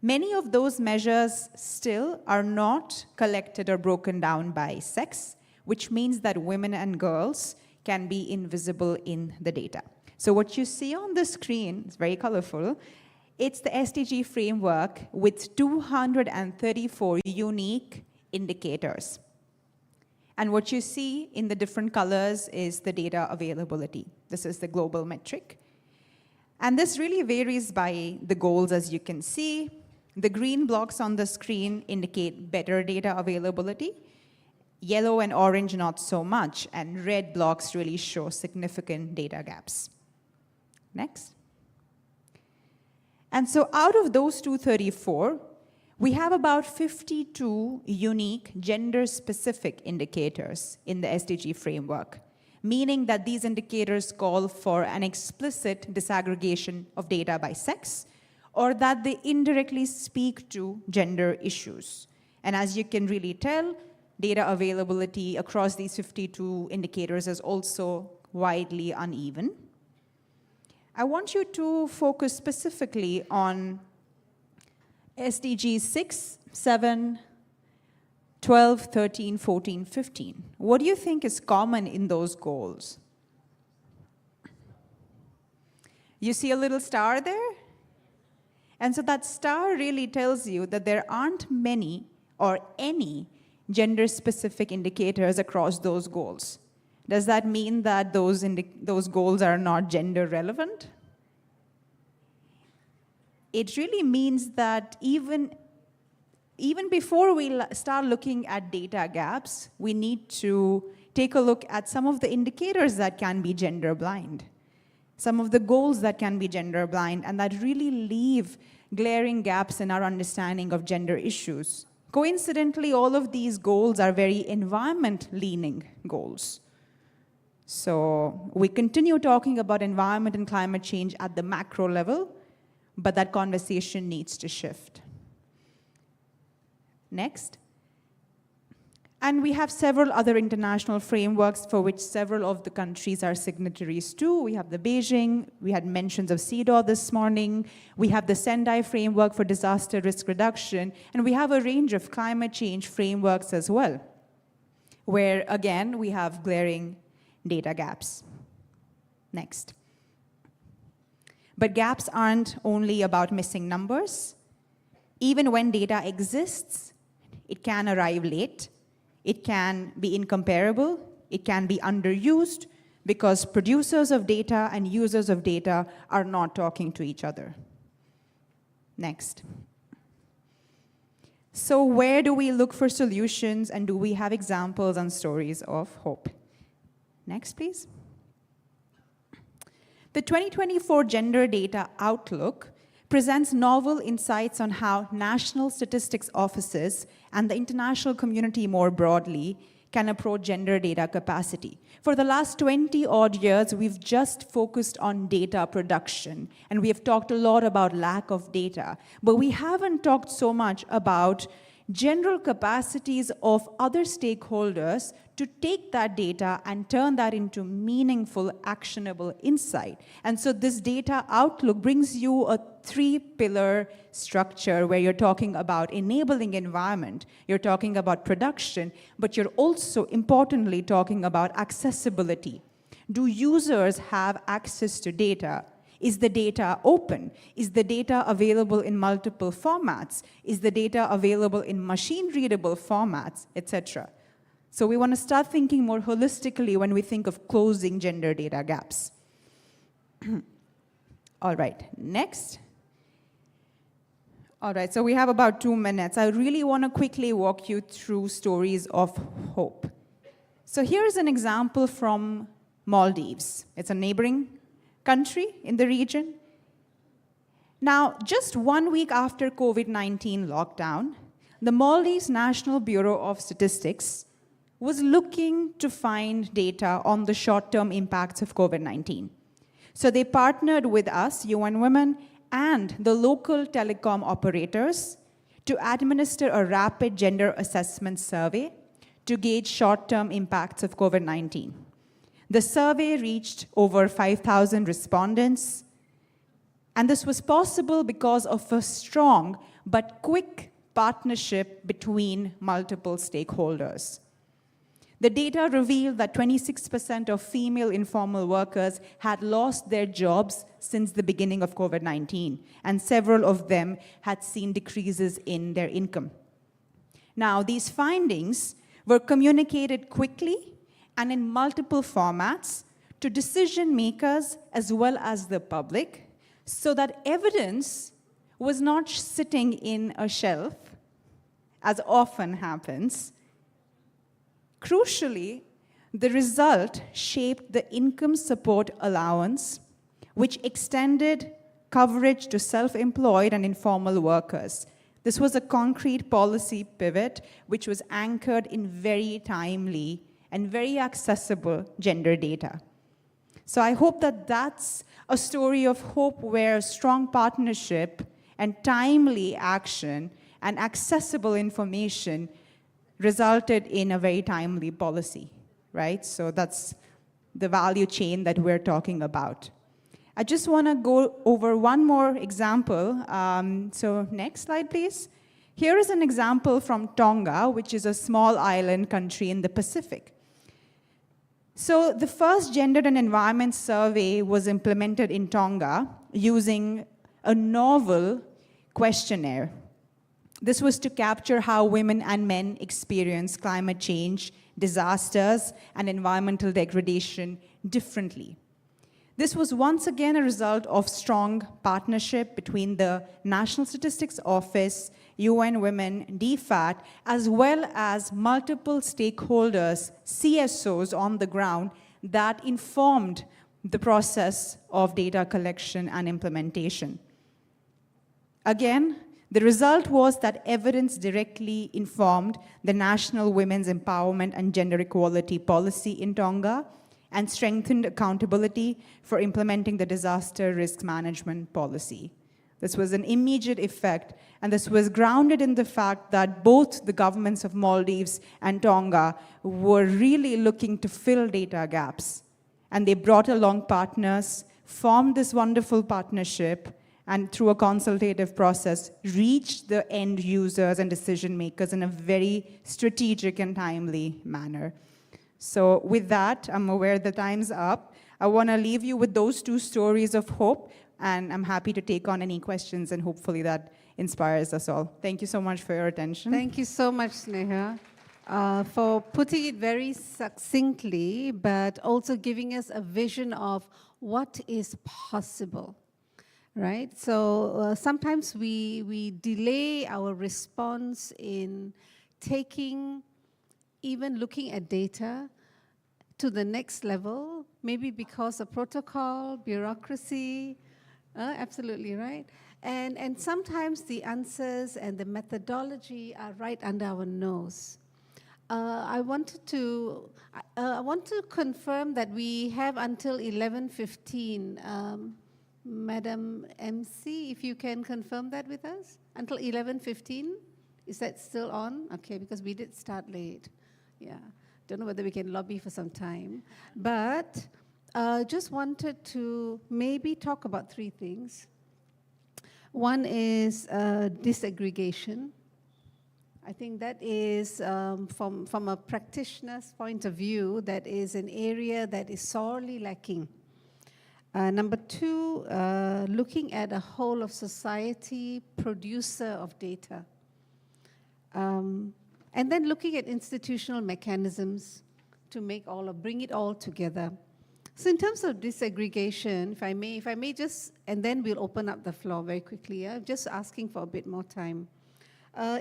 Speaker 9: Many of those measures still are not collected or broken down by sex, which means that women and girls can be invisible in the data. So what you see on the screen, it's very colorful, it's the SDG framework with 234 unique indicators. And what you see in the different colors is the data availability. This is the global metric. And this really varies by the goals, as you can see. The green blocks on the screen indicate better data availability. Yellow and orange, not so much. And red blocks really show significant data gaps. Next. And so out of those 234, we have about 52 unique gender-specific indicators in the SDG framework, meaning that these indicators call for an explicit disaggregation of data by sex, or that they indirectly speak to gender issues. And as you can really tell, data availability across these 52 indicators is also widely uneven. I want you to focus specifically on SDGs 6, 7, 12, 13, 14, 15. What do you think is common in those goals? You see a little star there? And so that star really tells you that there aren't many or any gender-specific indicators across those goals. Does that mean that those goals are not gender relevant? It really means that even before we start looking at data gaps, we need to take a look at some of the indicators that can be gender blind, some of the goals that can be gender blind, and that really leave glaring gaps in our understanding of gender issues. Coincidentally, all of these goals are very environment-leaning goals. So we continue talking about environment and climate change at the macro level, but that conversation needs to shift. Next. And we have several other international frameworks for which several of the countries are signatories to. We have the Beijing, we had mentions of CEDAW this morning, we have the Sendai framework for disaster risk reduction, and we have a range of climate change frameworks as well, where again, we have glaring data gaps. Next. But gaps aren't only about missing numbers. Even when data exists, it can arrive late. It can be incomparable, it can be underused because producers of data and users of data are not talking to each other. Next. So where do we look for solutions, and do we have examples and stories of hope? Next, please. The 2024 Gender Data Outlook presents novel insights on how national statistics offices and the international community more broadly can approach gender data capacity. For the last 20-odd years, we've just focused on data production, and we have talked a lot about lack of data, but we haven't talked so much about general capacities of other stakeholders to take that data and turn that into meaningful, actionable insight. And so this data outlook brings you a three-pillar structure where you're talking about enabling environment, you're talking about production, but you're also importantly talking about accessibility. Do users have access to data? Is the data open? Is the data available in multiple formats? Is the data available in machine-readable formats, etc.? So we want to start thinking more holistically when we think of closing gender data gaps. All right, next. All right, so we have about 2 minutes. I really want to quickly walk you through stories of hope. So here's an example from Maldives. It's a neighboring country in the region. Now, just 1 week after COVID-19 lockdown, the Maldives National Bureau of Statistics was looking to find data on the short-term impacts of COVID-19. So they partnered with us, UN Women, and the local telecom operators to administer a rapid gender assessment survey to gauge short-term impacts of COVID-19. The survey reached over 5,000 respondents, and this was possible because of a strong but quick partnership between multiple stakeholders. The data revealed that 26% of female informal workers had lost their jobs since the beginning of COVID-19, and several of them had seen decreases in their income. Now, these findings were communicated quickly and in multiple formats to decision makers as well as the public, so that evidence was not sitting in a shelf, as often happens. Crucially, the result shaped the income support allowance, which extended coverage to self-employed and informal workers. This was a concrete policy pivot, which was anchored in very timely and very accessible gender data. So I hope that that's a story of hope where strong partnership and timely action and accessible information resulted in a very timely policy, right? So that's the value chain that we're talking about. I just want to go over one more example. So next slide, please. Here is an example from Tonga, which is a small island country in the Pacific. So the first gender and environment survey was implemented in Tonga using a novel questionnaire. This was to capture how women and men experience climate change, disasters, and environmental degradation differently. This was once again a result of strong partnership between the National Statistics Office, UN Women, DFAT, as well as multiple stakeholders, CSOs on the ground that informed the process of data collection and implementation. Again, the result was that evidence directly informed the National Women's Empowerment and Gender Equality Policy in Tonga and strengthened accountability for implementing the disaster risk management policy. This was an immediate effect, and this was grounded in the fact that both the governments of Maldives and Tonga were really looking to fill data gaps. And they brought along partners, formed this wonderful partnership, and through a consultative process, reached the end users and decision makers in a very strategic and timely manner. So with that, I'm aware the time's up. I want to leave you with those two stories of hope, and I'm happy to take on any questions, and hopefully that inspires us all. Thank you so much for your attention.
Speaker 7: Thank you so much, Sneha, for putting it very succinctly, but also giving us a vision of what is possible, right? So sometimes we delay our response in taking, even looking at data to the next level, maybe because of protocol, bureaucracy, absolutely right. And sometimes the answers and the methodology are right under our nose. I want to confirm that we have until 11:15. Madam MC, if you can confirm that with us, until 11:15. Is that still on? Okay, because we did start late. Yeah, don't know whether we can lobby for some time. But just wanted to maybe talk about three things. One is disaggregation. I think that is, from a practitioner's point of view, that is an area that is sorely lacking. Number two, looking at a whole of society producer of data. And then looking at institutional mechanisms to bring it all together. So in terms of disaggregation, if I may just, and then we'll open up the floor very quickly. I'm just asking for a bit more time.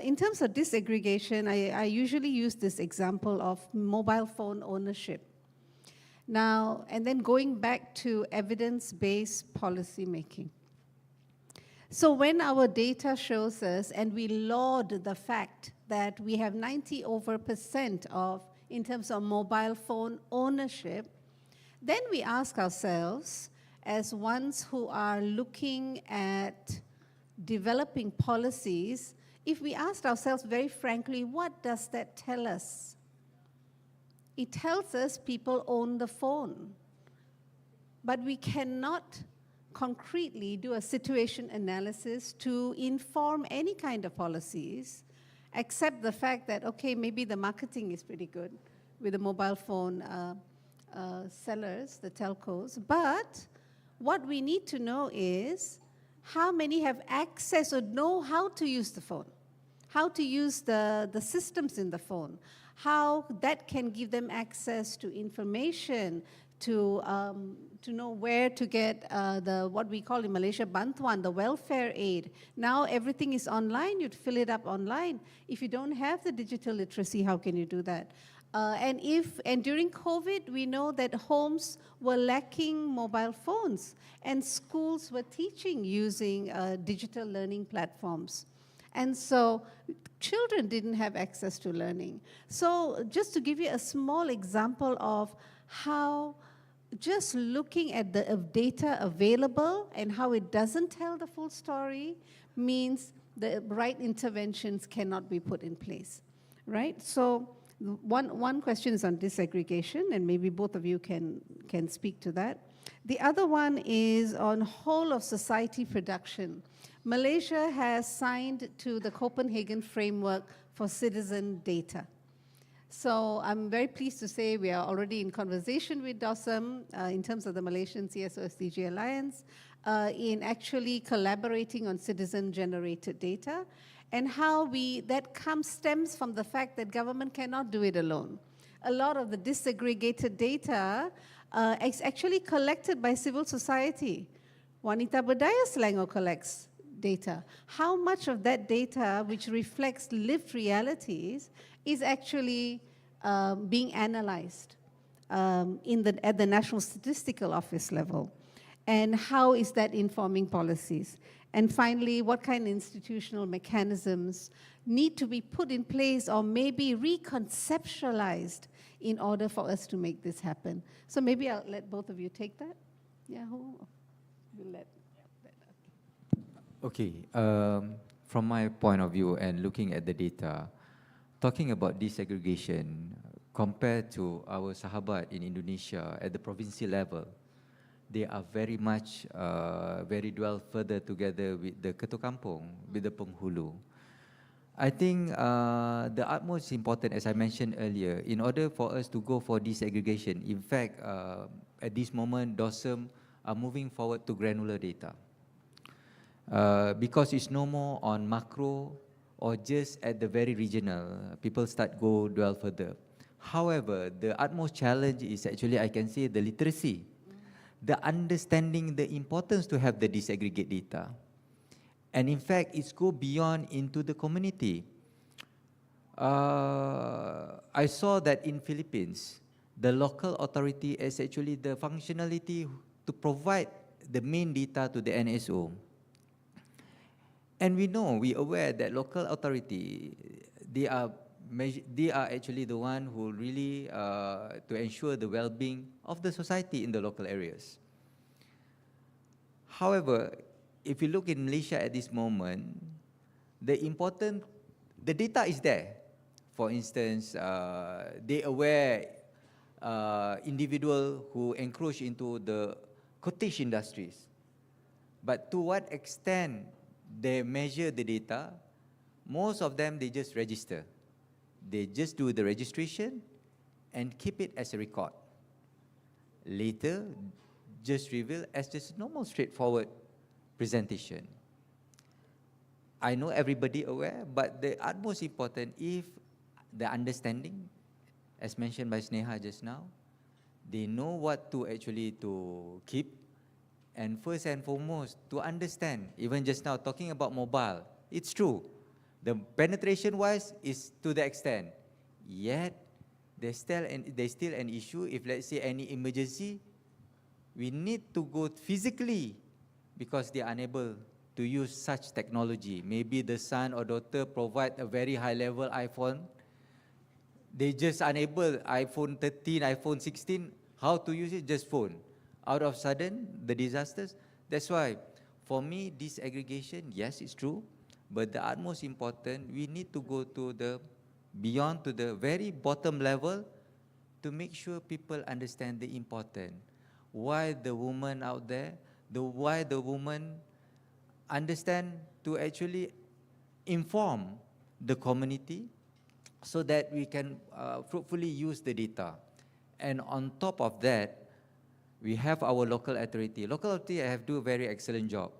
Speaker 7: In terms of disaggregation, I usually use this example of mobile phone ownership. Now, and then going back to evidence-based policy making. So when our data shows us, and we laud the fact that we have 90% of, in terms of mobile phone ownership, then we ask ourselves, as ones who are looking at developing policies, if we asked ourselves very frankly, what does that tell us? It tells us people own the phone, but we cannot concretely do a situation analysis to inform any kind of policies, except the fact that, okay, maybe the marketing is pretty good with the mobile phone sellers, the telcos, but what we need to know is how many have access or know how to use the phone, how to use the systems in the phone, how that can give them access to information, to know where to get what we call in Malaysia bantuan, the welfare aid. Now everything is online, you'd fill it up online. If you don't have the digital literacy, how can you do that? And during COVID, we know that homes were lacking mobile phones and schools were teaching using digital learning platforms. And so children didn't have access to learning. So just to give you a small example of how just looking at the data available and how it doesn't tell the full story means the right interventions cannot be put in place. right? So one question is on disaggregation, and maybe both of you can speak to that. The other one is on whole of society production. Malaysia has signed to the Copenhagen Framework for Citizen Data. So I'm very pleased to say we are already in conversation with DOSM in terms of the Malaysian CSO SDG Alliance in actually collaborating on citizen-generated data, and how stems from the fact that government cannot do it alone. A lot of the disaggregated data is actually collected by civil society. Wanita Berdaya Selangor collects data. How much of that data, which reflects lived realities, is actually being analyzed at the National Statistical Office level? And how is that informing policies? And finally, what kind of institutional mechanisms need to be put in place or maybe reconceptualized in order for us to make this happen? So maybe I'll let both of you take that. Yeah, who will let?
Speaker 8: Okay, from my point of view and looking at the data, talking about desegregation compared to our sahabat in Indonesia at the provincial level, they are very much, very dwell further together with the ketua kampung, with the penghulu. I think the utmost important, as I mentioned earlier, in order for us to go for desegregation, in fact, at this moment, DOSM are moving forward to granular data. Because it's no more on macro or just at the very regional, people dwell further. However, the utmost challenge is actually, I can say, the literacy, the understanding the importance to have the disaggregate data. And in fact, it's go beyond into the community. I saw that in Philippines, the local authority is actually the functionality to provide the main data to the NSO. And we aware that local authority, they are actually the one who really to ensure the well-being of the society in the local areas. However, if you look in Malaysia at this moment, the data is there. For instance, they aware individual who encroach into the cottage industries. But to what extent they measure the data, most of them, they just register. They just do the registration and keep it as a record. Later, just reveal as just normal, straightforward presentation. I know everybody aware, but the utmost important, if the understanding, as mentioned by Sneha just now, they know what to actually to keep, and first and foremost, to understand, even just now talking about mobile, it's true. The penetration-wise is to the extent, yet there's still an issue. If let's say any emergency, we need to go physically because they are unable to use such technology. Maybe the son or daughter provide a very high-level iPhone. They just unable, iPhone 13, iPhone 16, how to use it, just phone. Out of sudden, the disasters. That's why, for me, disaggregation, yes, it's true. But the utmost important, we need to go to the beyond to the very bottom level to make sure people understand the important. Why the woman out there, why the woman understand to actually inform the community so that we can fruitfully use the data. And on top of that, we have our local authority. Local authority have do a very excellent job.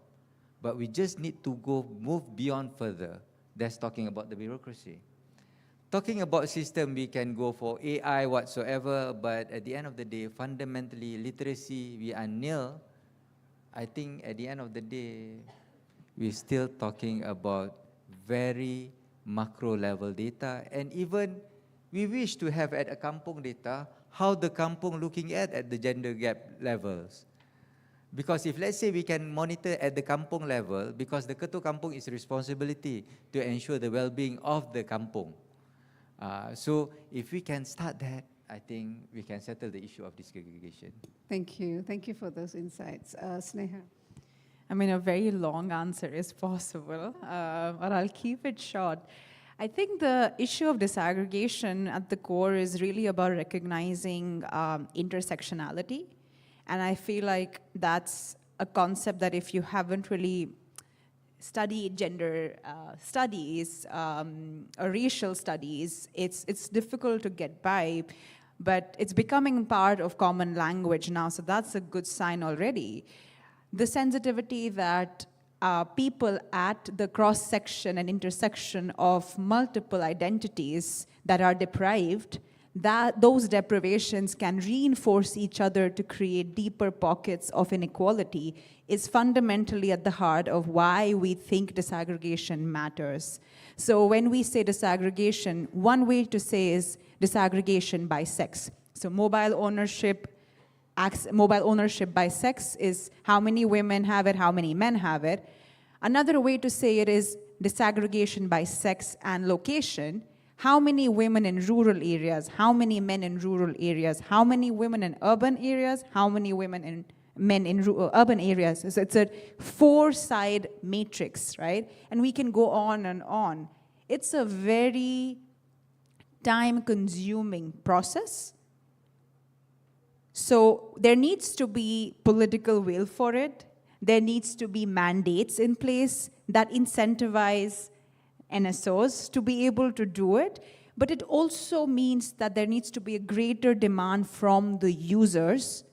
Speaker 8: But we just need to move beyond further. That's talking about the bureaucracy. Talking about system, we can go for AI whatsoever, but at the end of the day, fundamentally, literacy, we are nil. I think at the end of the day, we're still talking about very macro level data. And even we wish to have at a kampung data, how the kampung looking at the gender gap levels. Because if let's say we can monitor at the kampung level, because the ketua kampung is responsibility to ensure the well-being of the kampung. So if we can start that, I think we can settle the issue of desegregation.
Speaker 7: Thank you. Thank you for those insights. Sneha.
Speaker 9: I mean, a very long answer is possible, but I'll keep it short. I think the issue of disaggregation at the core is really about recognizing intersectionality. And I feel like that's a concept that if you haven't really studied gender studies or racial studies, it's difficult to get by, but it's becoming part of common language now, so that's a good sign already. The sensitivity that people at the cross-section and intersection of multiple identities that are deprived, that those deprivations can reinforce each other to create deeper pockets of inequality is fundamentally at the heart of why we think disaggregation matters. So when we say disaggregation, one way to say is disaggregation by sex. So mobile ownership by sex is how many women have it, how many men have it. Another way to say it is disaggregation by sex and location. How many women in rural areas, how many men in rural areas, how many women in urban areas, how many men in urban areas. So it's a four-side matrix, right? And we can go on and on. It's a very time-consuming process. So there needs to be political will for it. There needs to be mandates in place that incentivize NSOs to be able to do it. But it also means that there needs to be a greater demand from the users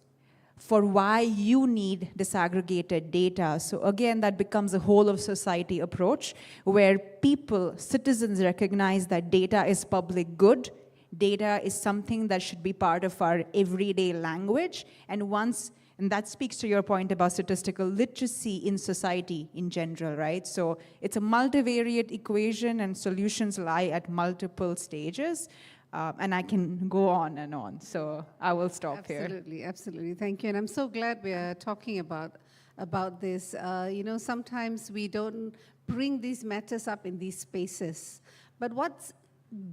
Speaker 9: for why you need disaggregated data. So again, that becomes a whole of society approach where people, citizens recognize that data is public good. Data is something that should be part of our everyday language. And that speaks to your point about statistical literacy in society in general, right? So it's a multivariate equation and solutions lie at multiple stages. And I can go on and on, so I will stop here.
Speaker 7: Absolutely, absolutely. Thank you. And I'm so glad we are talking about this. Sometimes we don't bring these matters up in these spaces. But what's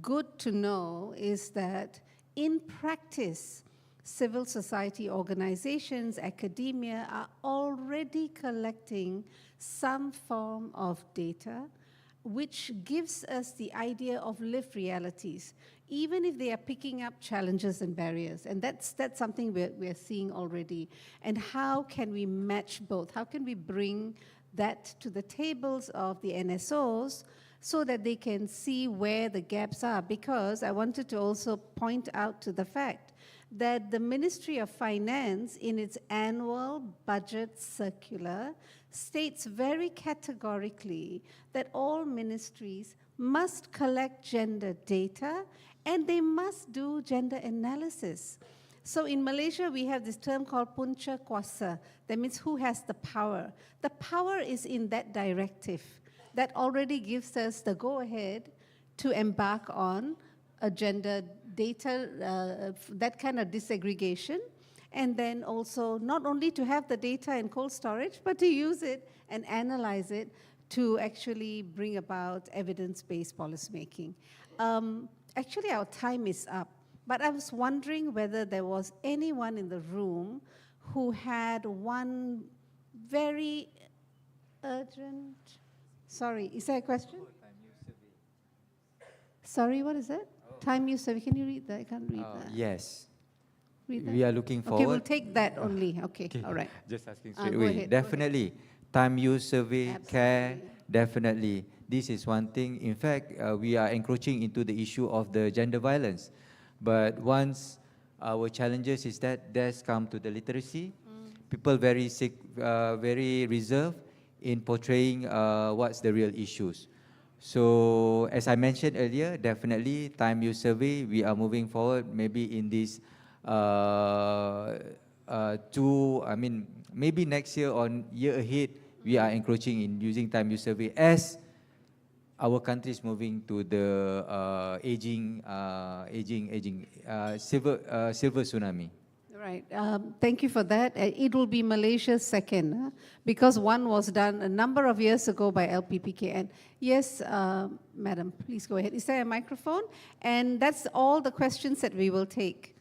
Speaker 7: good to know is that in practice, civil society organizations, academia are already collecting some form of data which gives us the idea of lived realities, even if they are picking up challenges and barriers. And that's something we're seeing already. And how can we match both? How can we bring that to the tables of the NSOs so that they can see where the gaps are? Because I wanted to also point out to the fact that the Ministry of Finance, in its annual budget circular, states very categorically that all ministries must collect gender data and they must do gender analysis. So in Malaysia, we have this term called punca kuasa. That means who has the power. The power is in that directive that already gives us the go-ahead to embark on a gender data, that kind of disaggregation, and then also not only to have the data in cold storage, but to use it and analyze it to actually bring about evidence-based policymaking. Actually, our time is up, but I was wondering whether there was anyone in the room who had one very urgent, sorry, is there a question? Sorry, what is it? Time use survey, can you read that? I can't read that.
Speaker 8: Yes.
Speaker 7: Read that?
Speaker 8: We are looking forward.
Speaker 7: Okay, we'll take that only. Okay, all right.
Speaker 8: Just asking
Speaker 7: Go
Speaker 8: straight away.
Speaker 7: ahead,
Speaker 8: Definitely. Time use survey,
Speaker 7: Absolutely.
Speaker 8: care, definitely. This is one thing. In fact, we are encroaching into the issue of the gender violence. But once our challenges is that there's come to the literacy, people very sick, very reserved in portraying what's the real issues. So as I mentioned earlier, definitely time use survey, we are moving forward maybe in this maybe next year or year ahead, we are encroaching in using time use survey as our country is moving to the silver tsunami.
Speaker 7: Right. Thank you for that. It will be Malaysia's second, because one was done a number of years ago by LPPKN. Yes, Madam, please go ahead. Is there a microphone? And that's all the questions that we will take.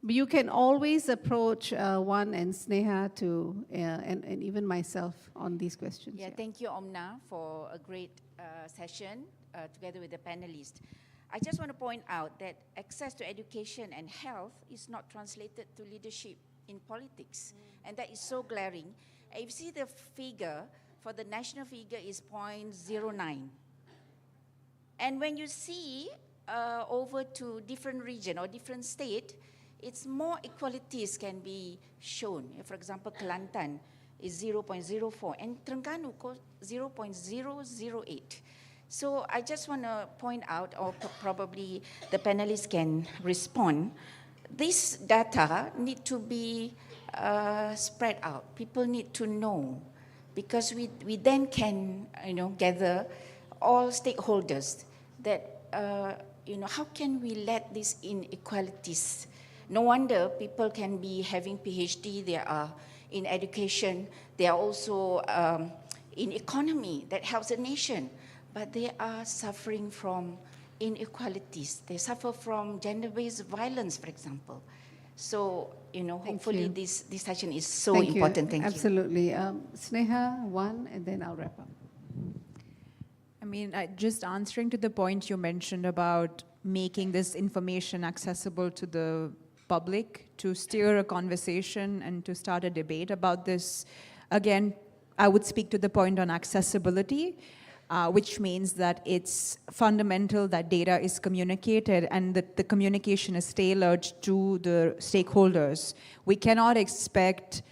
Speaker 7: But you can always approach Wan and Sneha to, and even myself on these questions.
Speaker 10: Yeah, thank you, Omna, for a great session together with the panelists. I just want to point out that access to education and health is not translated to leadership in politics. And that is so glaring. If you see the figure, for the national figure is 0.09. And when you see over to different region or different state, it's more equalities can be shown. For example, Kelantan is 0.04 and Terengganu 0.008. So I just want to point out, or probably the panelists can respond, this data need to be spread out. People need to know, because we then can, gather all stakeholders that, how can we let these inequalities? No wonder people can be having PhD, they are in education, they are also in economy that helps the nation, but they are suffering from inequalities. They suffer from gender-based violence, for example. So, hopefully this session is so important. Thank you.
Speaker 7: Absolutely. Sneha, Wan, and then I'll wrap up.
Speaker 9: I mean, just answering to the point you mentioned about making this information accessible to the public, to steer a conversation and to start a debate about this. Again, I would speak to the point on accessibility, which means that it's fundamental that data is communicated and that the communication is tailored to the stakeholders. We cannot expect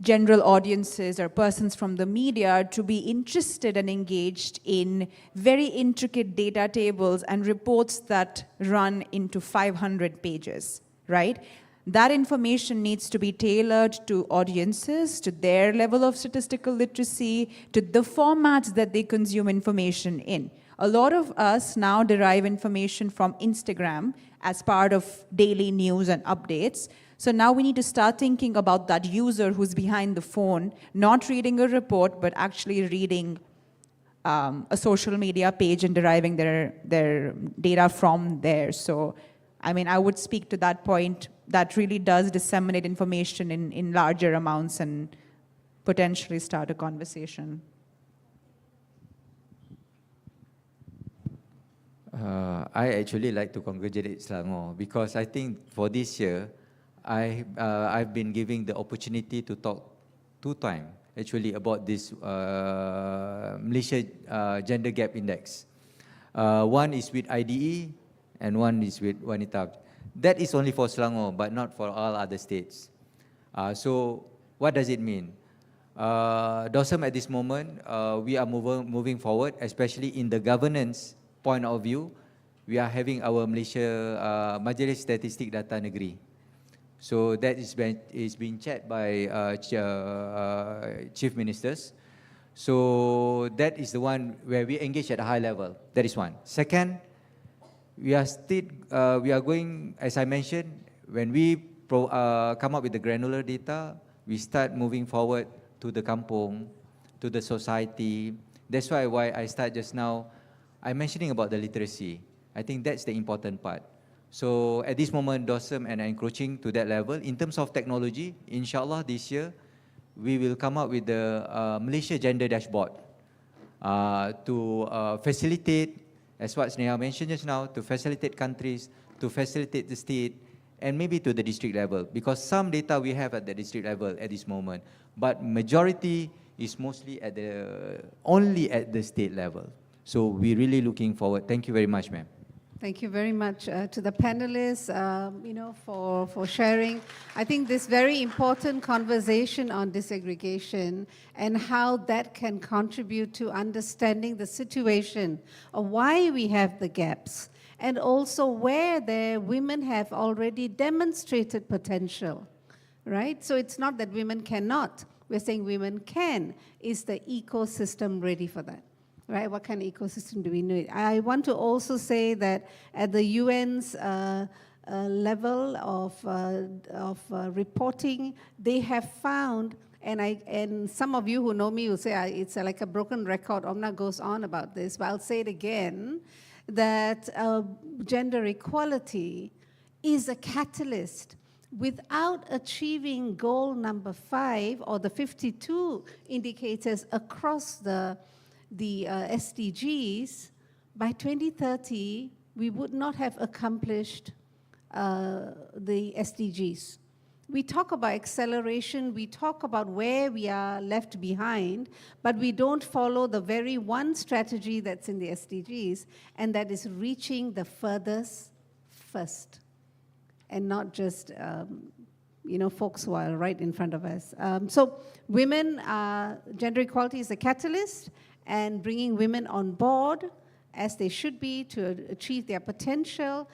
Speaker 9: general audiences or persons from the media to be interested and engaged in very intricate data tables and reports that run into 500 pages, right? That information needs to be tailored to audiences, to their level of statistical literacy, to the formats that they consume information in. A lot of us now derive information from Instagram as part of daily news and updates. So now we need to start thinking about that user who's behind the phone, not reading a report, but actually reading a social media page and deriving their data from there. So, I mean, I would speak to that point. That really does disseminate information in larger amounts and potentially start a conversation.
Speaker 8: I actually like to congratulate Selangor, because I think for this year, I've been giving the opportunity to talk 2 times actually about this Malaysia Gender Gap Index. One is with IDE and one is with Wanita. That is only for Selangor, but not for all other states. So what does it mean? DOSM at this moment, we are moving forward, especially in the governance point of view. We are having our Malaysia Majlis Statistik Data Negeri. So that is being chaired by chief ministers. So that is the one where we engage at a high level. That is one. Second, we are going, as I mentioned, when we come up with the granular data, we start moving forward to the kampung, to the society. That's why I start just now, I'm mentioning about the literacy. I think that's the important part. So at this moment, DOSM and encroaching to that level. In terms of technology, inshallah this year, we will come up with the Malaysia Gender Dashboard to facilitate, as what Sneha mentioned just now, to facilitate countries, to facilitate the state, and maybe to the district level. Because some data we have at the district level at this moment, but majority is mostly at only at the state level. So we're really looking forward. Thank you very much, ma'am.
Speaker 7: Thank you very much to the panelists, for sharing. I think this very important conversation on disaggregation and how that can contribute to understanding the situation of why we have the gaps, and also where women have already demonstrated potential, right? So it's not that women cannot. We're saying women can. Is the ecosystem ready for that? Right? What kind of ecosystem do we need? I want to also say that at the UN's level of reporting, they have found, and some of you who know me will say it's like a broken record. Omna goes on about this, but I'll say it again, that gender equality is a catalyst without achieving goal number 5 or the 52 indicators across the SDGs, by 2030, we would not have accomplished the SDGs. We talk about acceleration, we talk about where we are left behind, but we don't follow the very one strategy that's in the SDGs, and that is reaching the furthest first, and not just folks who are right in front of us. So women, gender equality is a catalyst, and bringing women on board, as they should be, to achieve their potential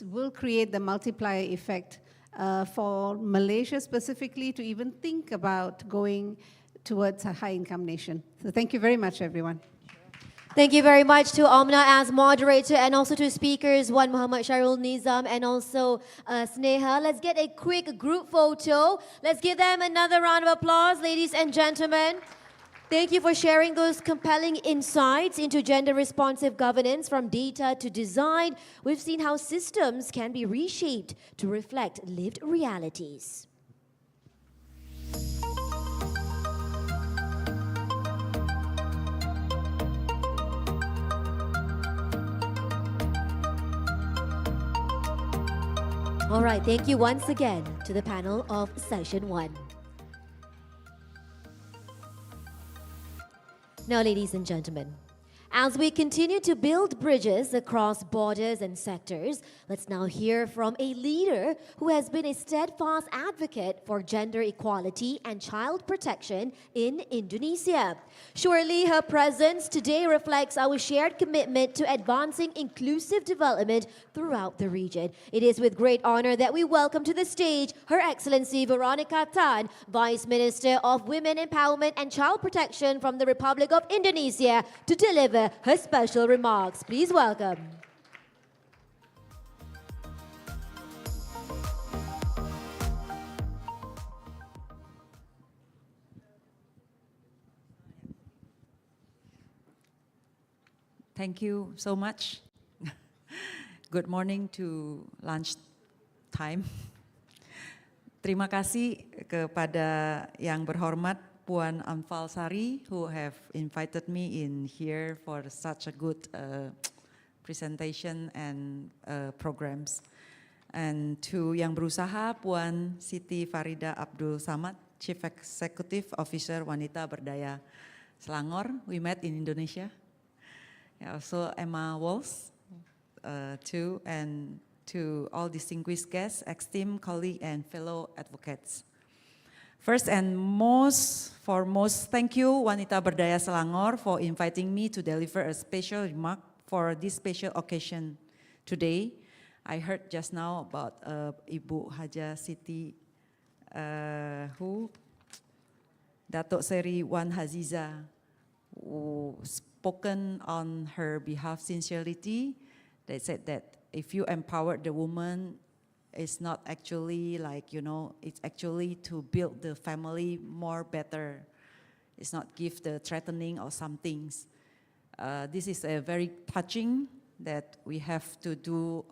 Speaker 7: will create the multiplier effect for Malaysia specifically to even think about going towards a high-income nation. So thank you very much, everyone.
Speaker 1: Thank you very much to Omna as moderator, and also to speakers, Wan Muhammad Sharul Nizam and also Sneha. Let's get a quick group photo. Let's give them another round of applause, ladies and gentlemen. Thank you for sharing those compelling insights into gender-responsive governance, from data to design. We've seen how systems can be reshaped to reflect lived realities. All right, thank you once again to the panel of Session 1. Now, ladies and gentlemen, as we continue to build bridges across borders and sectors, let's now hear from a leader who has been a steadfast advocate for gender equality and child protection in Indonesia. Surely her presence today reflects our shared commitment to advancing inclusive development throughout the region. It is with great honor that we welcome to the stage Her Excellency Veronica Tan, Vice Minister of Women Empowerment and Child Protection from the Republic of Indonesia, to deliver her special remarks. Please welcome.
Speaker 11: Thank you so much. Good morning to lunch time. Terima kasih kepada yang berhormat Puan Anfaal Saari, who have invited me in here for such a good presentation and programs. And to yang berusaha, Puan Siti Farida Abdul Samad, Chief Executive Officer Wanita Berdaya Selangor, we met in Indonesia. Also Emma Walls, too, and to all distinguished guests, esteemed colleagues and fellow advocates. First and foremost, thank you Wanita Berdaya Selangor for inviting me to deliver a special remark for this special occasion today. I heard just now about Ibu Hajah Siti, Dato Seri Azizah, who spoken on her behalf sincerity. They said that if you empower the woman, it's not actually like, it's actually to build the family more better. It's not give the threatening or some things. This is a very touching that we have to do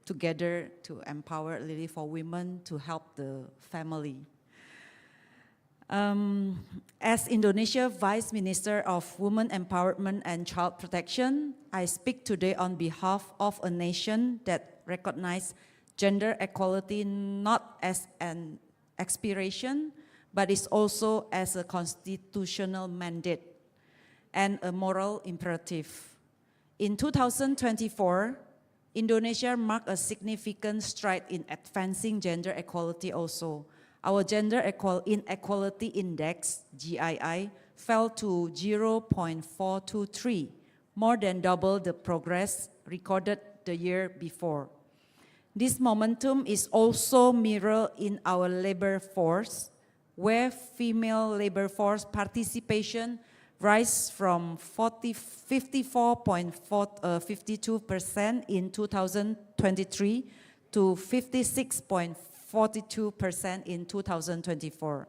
Speaker 11: together to empower really for women to help the family. As Indonesia Vice Minister of Women Empowerment and Child Protection, I speak today on behalf of a nation that recognizes gender equality not as an aspiration, but is also as a constitutional mandate and a moral imperative. In 2024, Indonesia marked a significant stride in advancing gender equality also. Our Gender Inequality Index, GII, fell to 0.423, more than double the progress recorded the year before. This momentum is also mirrored in our labor force, where female labor force participation rise from 54.52% in 2023 to 56.42% in 2024.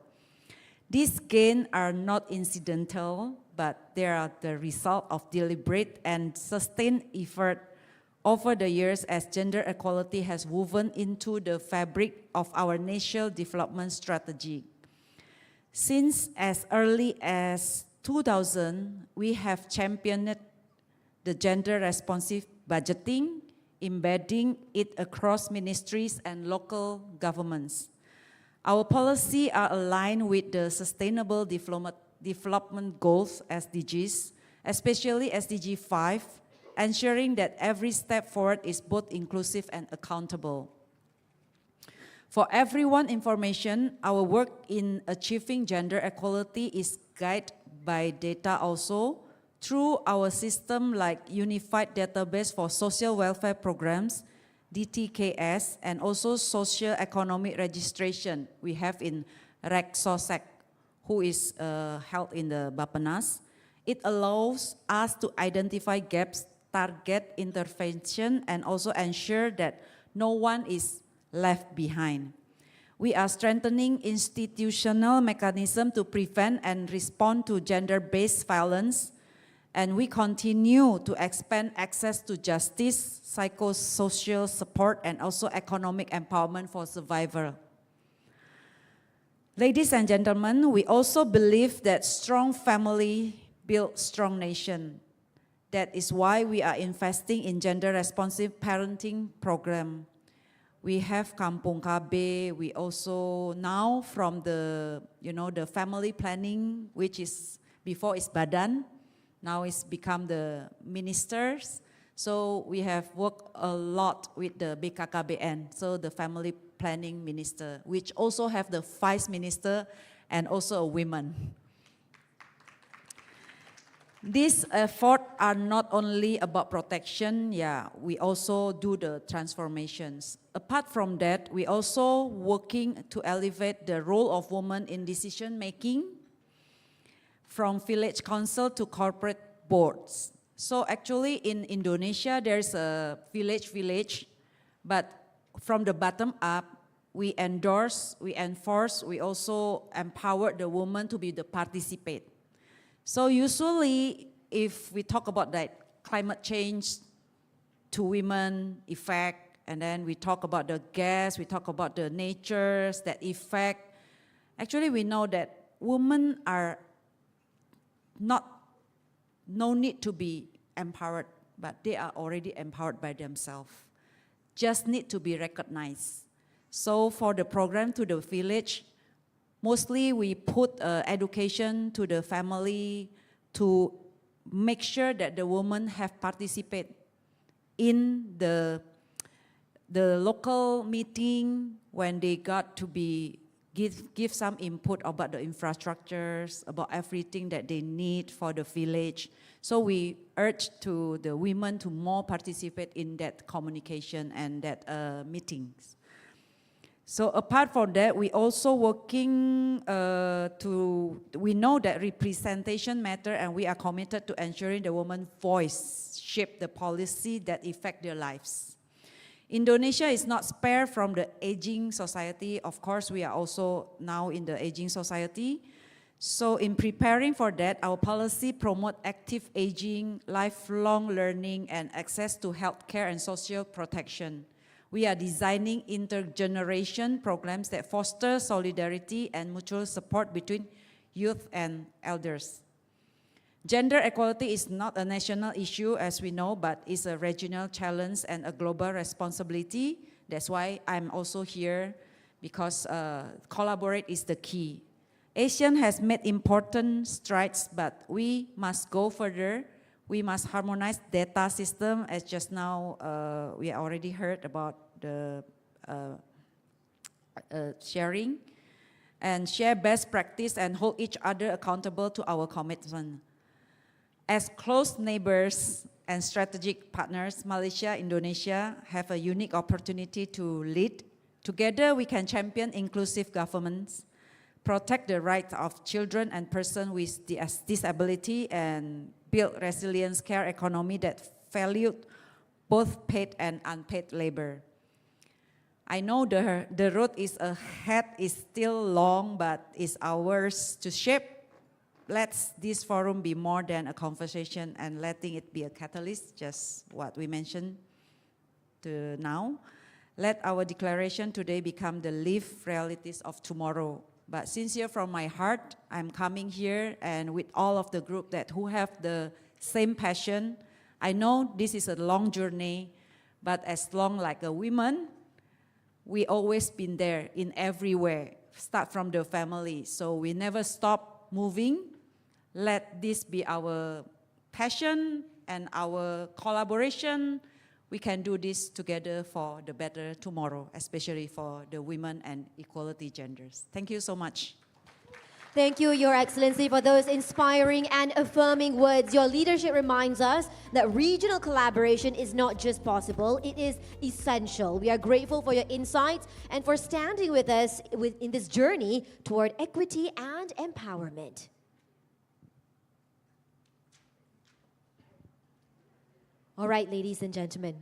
Speaker 11: These gains are not incidental, but they are the result of deliberate and sustained effort over the years as gender equality has woven into the fabric of our national development strategy. Since as early as 2000, we have championed the gender responsive budgeting, embedding it across ministries and local governments. Our policy are aligned with the Sustainable Development Goals, SDGs, especially SDG 5, ensuring that every step forward is both inclusive and accountable. For everyone's information, our work in achieving gender equality is guided by data also, through our system like Unified Database for Social Welfare Programs, DTKS, and also Social Economic Registration we have in RECSOSEC, who is held in the Bapenas. It allows us to identify gaps, target intervention, and also ensure that no one is left behind. We are strengthening institutional mechanisms to prevent and respond to gender-based violence, and we continue to expand access to justice, psychosocial support, and also economic empowerment for survivors. Ladies and gentlemen, we also believe that strong family build strong nation. That is why we are investing in gender-responsive parenting program. We have Kampung KB. We also now from the the family planning, which is before is Badan, now it's become the ministers. So we have worked a lot with the BKKBN, so the family planning minister, which also have the vice minister and also a woman. These efforts are not only about protection, we also do the transformations. Apart from that, we also working to elevate the role of women in decision making, from village council to corporate boards. So actually in Indonesia, there's a village, but from the bottom up, we endorse, we enforce, we also empower the women to be the participate. So usually, if we talk about that climate change to women effect, and then we talk about the gas, we talk about the natures that effect, actually we know that women are no need to be empowered, but they are already empowered by themselves. Just need to be recognized. So for the program to the village, mostly we put education to the family to make sure that the women have participated in the local meeting when they got to be give some input about the infrastructures, about everything that they need for the village. So we urge to the women to more participate in that communication and that meetings. So apart from that, we also working we know that representation matter, and we are committed to ensuring the woman's voice shape the policy that affect their lives. Indonesia is not spared from the aging society. Of course, we are also now in the aging society. So in preparing for that, our policy promote active aging, lifelong learning, and access to healthcare and social protection. We are designing intergeneration programs that foster solidarity and mutual support between youth and elders. Gender equality is not a national issue, as we know, but is a regional challenge and a global responsibility. That's why I'm also here, because collaborate is the key. ASEAN has made important strides, but we must go further. We must harmonize data system, as just now we already heard about the sharing, and share best practice and hold each other accountable to our commitment. As close neighbors and strategic partners, Malaysia and Indonesia have a unique opportunity to lead. Together, we can champion inclusive governments, protect the rights of children and persons with disability, and build resilient care economy that valued both paid and unpaid labor. I know the road is ahead is still long, but it's ours to shape. Let this forum be more than a conversation and letting it be a catalyst, just what we mentioned. to now. Let our declaration today become the lived realities of tomorrow. But sincere from my heart, I'm coming here and with all of the group who have the same passion. I know this is a long journey, but as long like a woman, we always been there in everywhere, start from the family. So we never stop moving. Let this be our passion and our collaboration. We can do this together for the better tomorrow, especially for the women and equality genders. Thank you so much.
Speaker 1: Thank you, Your Excellency, for those inspiring and affirming words. Your leadership reminds us that regional collaboration is not just possible, it is essential. We are grateful for your insights and for standing with us in this journey toward equity and empowerment. All right, ladies and gentlemen,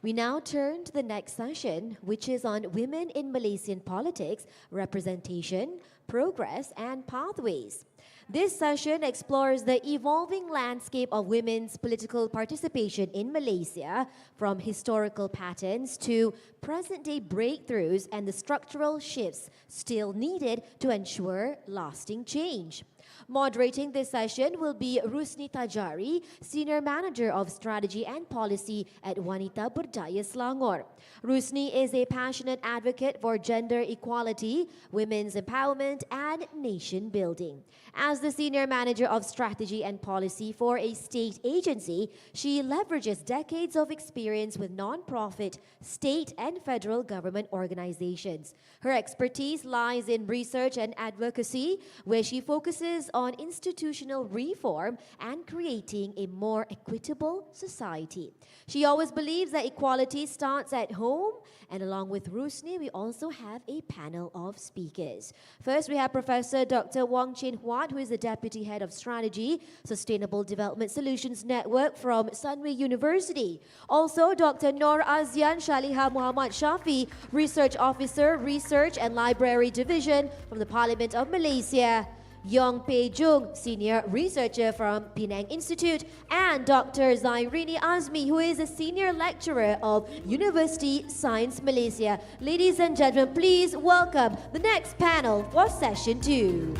Speaker 1: we now turn to the next session, which is on women in Malaysian politics, representation, progress, and pathways. This session explores the evolving landscape of women's political participation in Malaysia, from historical patterns to present-day breakthroughs and the structural shifts still needed to ensure lasting change. Moderating this session will be Rusni Tajari, Senior Manager of Strategy and Policy at Wanita Berdaya Selangor. Rusni is a passionate advocate for gender equality, women's empowerment, and nation building. As the Senior Manager of Strategy and Policy for a state agency, she leverages decades of experience with non-profit, state, and federal government organizations. Her expertise lies in research and advocacy, where she focuses on institutional reform and creating a more equitable society. She always believes that equality starts at home, and along with Rusni, we also have a panel of speakers. First, we have Professor Dr. Wong Chin Huat, who is the Deputy Head of Strategy, Sustainable Development Solutions Network from Sunway University. Also, Dr. Noor Azian Shaliha Muhammad Shafi, Research Officer, Research and Library Division from the Parliament of Malaysia. Yong Pei Jung, Senior Researcher from Penang Institute, and Dr. Zairini Azmi, who is a Senior Lecturer of University Science Malaysia. Ladies and gentlemen, please welcome the next panel for Session 2.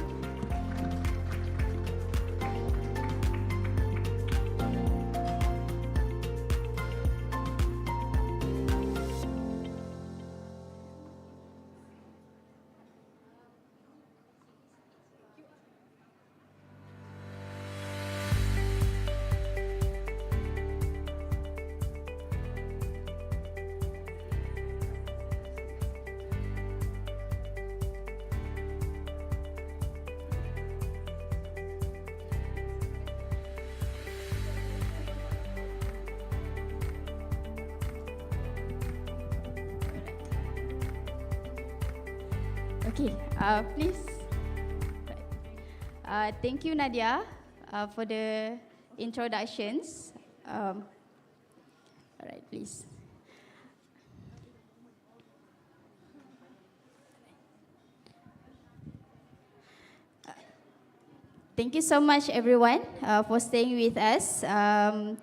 Speaker 12: Okay, please. Thank you, Nadia, for the introductions. All right, please. Thank you so much, everyone, for staying with us.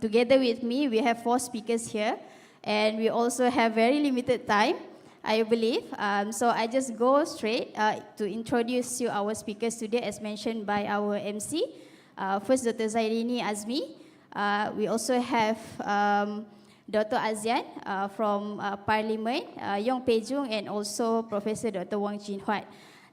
Speaker 12: Together with me, we have 4 speakers here, and we also have very limited time, I believe. So I just go straight to introduce you our speakers today, as mentioned by our MC. First, Dr. Zairini Azmi. We also have Dr. Azian from Parliament, Yong Pei Jung, and also Professor Dr. Wong Chin Huat.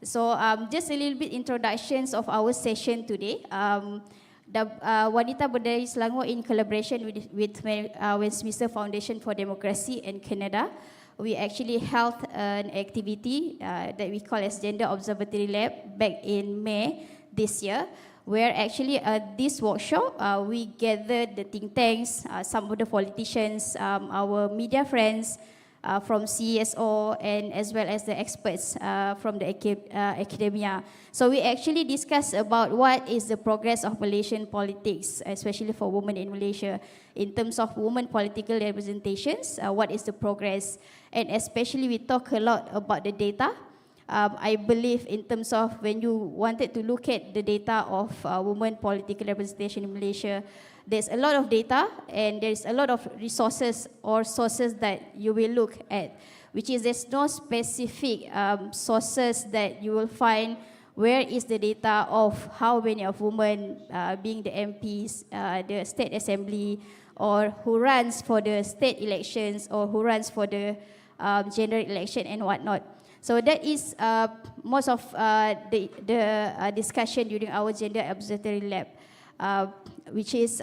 Speaker 12: So just a little bit introductions of our session today. The Wanita Berdaya Selangor, in collaboration with Westminster Foundation for Democracy and Canada, we actually held an activity that we call as Gender Observatory Lab back in May this year, where actually this workshop, we gathered the think tanks, some of the politicians, our media friends from CSO, and as well as the experts from the academia. So we actually discussed about what is the progress of Malaysian politics, especially for women in Malaysia, in terms of women political representations, what is the progress, and especially we talk a lot about the data, I believe in terms of when you wanted to look at the data of women political representation in Malaysia, there's a lot of data and there's a lot of resources or sources that you will look at, which is there's no specific sources that you will find where is the data of how many of women being the MPs, the state assembly, or who runs for the state elections, or who runs for the general election and whatnot. So that is most of the discussion during our Gender Observatory Lab, which is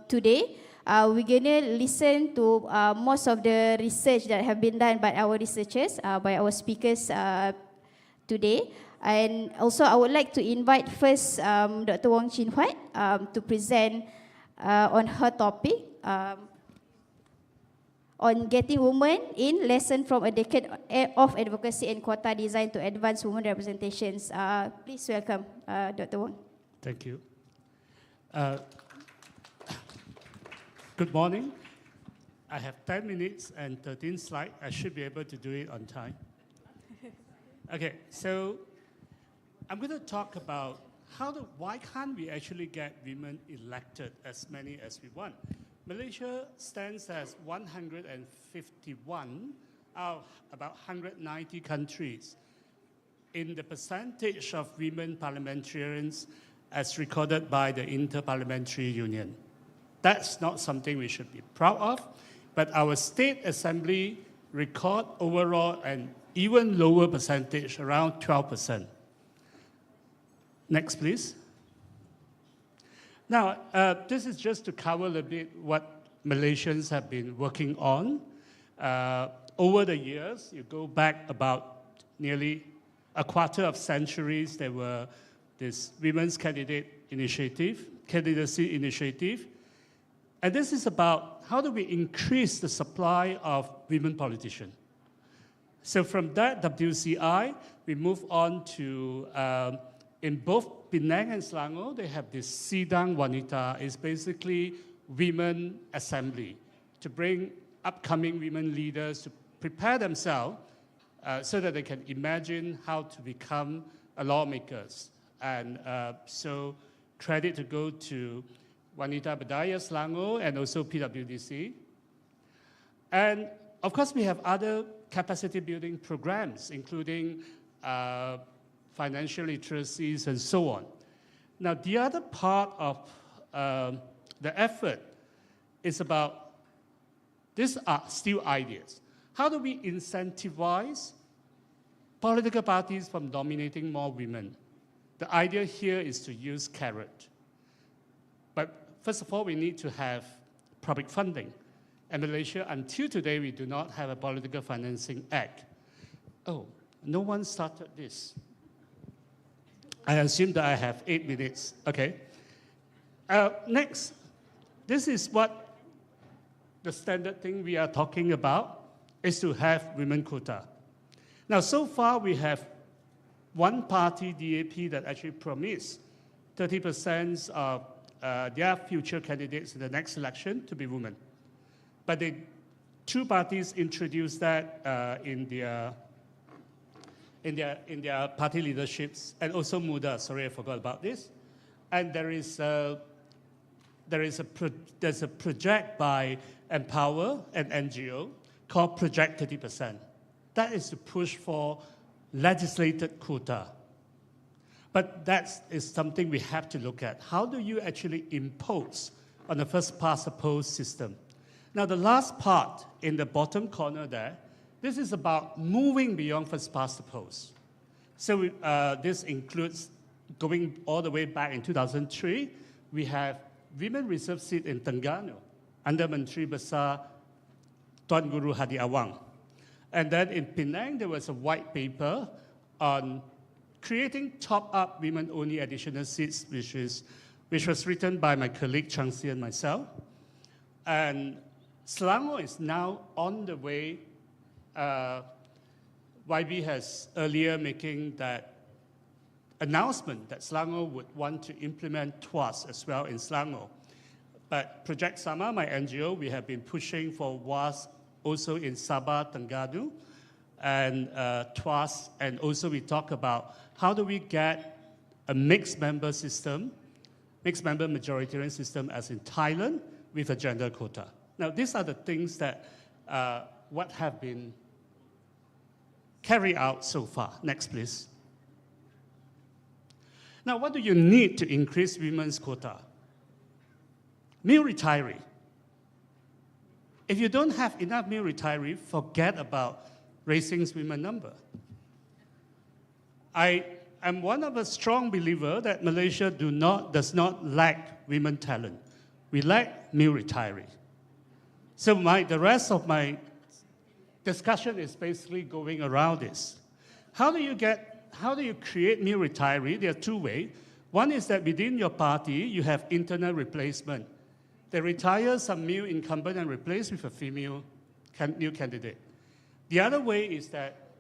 Speaker 12: today. We're going to listen to most of the research that have been done by our researchers, by our speakers today. And also I would like to invite first Dr. Wong Chin Huat to present on her topic, on getting women in, lesson from a decade of advocacy and quota design to advance women representations. Please welcome Dr. Wong.
Speaker 13: Thank you. Good morning. I have 10 minutes and 13 slides. I should be able to do it on time. Okay, so I'm going to talk about why can't we actually get women elected as many as we want. Malaysia stands as 151 out of about 190 countries in the percentage of women parliamentarians as recorded by the Inter-Parliamentary Union. That's not something we should be proud of, but our state assembly record overall an even lower percentage, around 12%. Next, please. Now, this is just to cover a little bit what Malaysians have been working on. Over the years, you go back about nearly a quarter of centuries, there were this women's candidacy initiative. And this is about how do we increase the supply of women politicians. So from that WCI, we move on to, in both Penang and Selangor, they have this Sidang Wanita. It's basically women assembly to bring upcoming women leaders to prepare themselves so that they can imagine how to become lawmakers. And so credit to go to Wanita Berdaya Selangor and also PWDC. And of course, we have other capacity building programs, including financial literacies and so on. Now, the other part of the effort is about, these are still ideas. How do we incentivize political parties from nominating more women? The idea here is to use carrot. But first of all, we need to have public funding. In Malaysia, until today, we do not have a political financing act. Oh, no one started this. I assume that I have 8 minutes. Okay. Next, this is what the standard thing we are talking about, is to have women quota. Now, so far, we have one party, DAP, that actually promised 30% of their future candidates in the next election to be women. But the two parties introduced that in their party leaderships, and also Muda. Sorry, I forgot about this. And there's a project by Empower, an NGO, called Project 30%. That is to push for legislated quota. But that is something we have to look at. How do you actually impose on the first past the post system? Now, the last part in the bottom corner there, this is about moving beyond first past the post. So this includes going all the way back in 2003, we have women reserve seat in Terengganu under Menteri Besar Tuan Guru Hadi Awang. And then in Penang, there was a white paper on creating top-up women-only additional seats, which was written by my colleague Chang Si and myself. And Selangor is now on the way. YB has earlier making that announcement that Selangor would want to implement TWAS as well in Selangor. But Project Sama, my NGO, we have been pushing for WAS also in Sabah, Terengganu, and trust, and also we talk about how do we get a mixed member system, mixed member majoritarian system as in Thailand with a gender quota. Now these are the things that what have been carried out so far. Next please. Now what do you need to increase women's quota? Male retiree. If you don't have enough male retiree, forget about raising women number. I am one of a strong believer that Malaysia does not lack women talent. We lack male retiree. So the rest of my discussion is basically going around this. How do you create male retiree? There are two ways. One is that within your party, you have internal replacement. They retire some male incumbent and replace with a female new candidate. The other way is that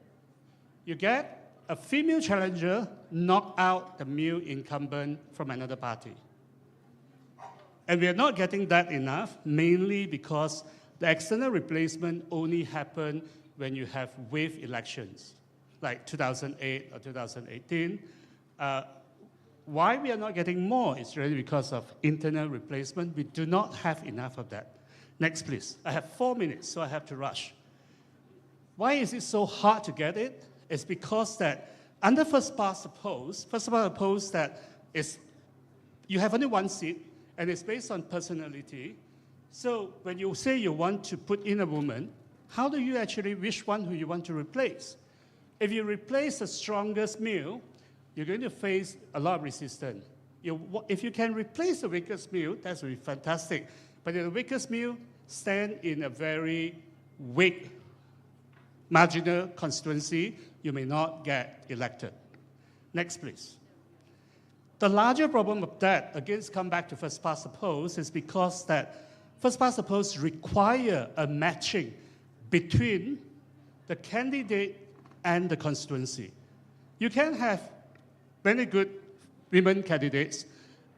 Speaker 13: you get a female challenger knock out the male incumbent from another party. And we are not getting that enough, mainly because the external replacement only happen when you have wave elections, like 2008 or 2018. Why we are not getting more is really because of internal replacement. We do not have enough of that. Next, please. I have 4 minutes, so I have to rush. Why is it so hard to get it? It's because that under first past the post that is, you have only one seat, and it's based on personality. So when you say you want to put in a woman, how do you actually, which one who you want to replace? If you replace the strongest male, you're going to face a lot of resistance. If you can replace the weakest male, that's really fantastic. But if the weakest male stand in a very weak, marginal constituency, you may not get elected. Next, please. The larger problem of that, again, come back to first past the post, is because that first past the post require a matching between the candidate and the constituency. You can have very good women candidates,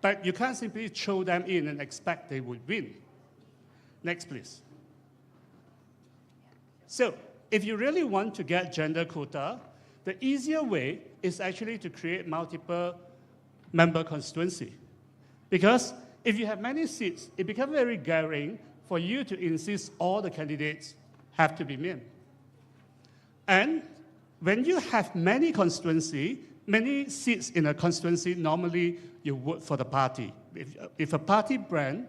Speaker 13: but you can't simply throw them in and expect they would win. Next, please. So, if you really want to get gender quota, the easier way is actually to create multiple member constituency. Because if you have many seats, it becomes very glaring for you to insist all the candidates have to be men. And when you have many seats in a constituency, normally you vote for the party. If a party brand,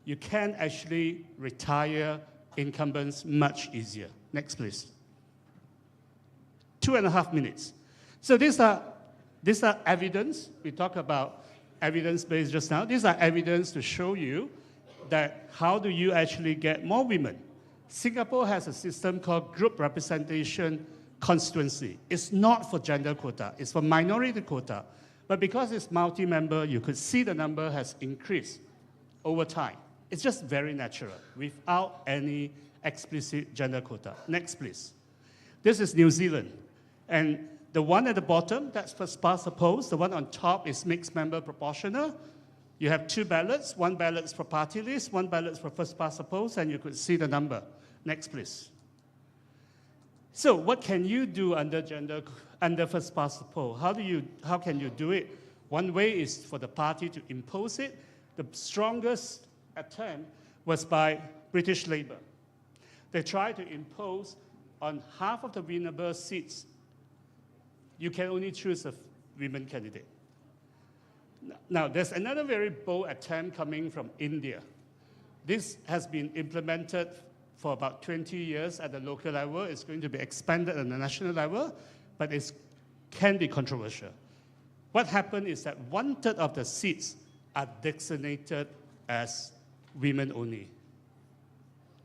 Speaker 13: you can actually retire incumbents much easier. Next, please. 2.5 minutes. So these are evidence. We talk about evidence-based just now. These are evidence to show you that how do you actually get more women. Singapore has a system called group representation constituency. It's not for gender quota, it's for minority quota. But because it's multi-member, you could see the number has increased over time. It's just very natural, without any explicit gender quota. Next, please. This is New Zealand. And the one at the bottom, that's first past the post. The one on top is mixed member proportional. You have 2 ballots, 1 ballot for party list, 1 ballot for first past the post, and you could see the number. Next, please. So what can you do under first past the post? How can you do it? One way is for the party to impose it. The strongest attempt was by British Labour. They tried to impose on half of the winnable seats, you can only choose a women candidate. Now, there's another very bold attempt coming from India. This has been implemented for about 20 years at the local level. It's going to be expanded at the national level, but it can be controversial. What happened is that 1/3 of the seats are designated as women only.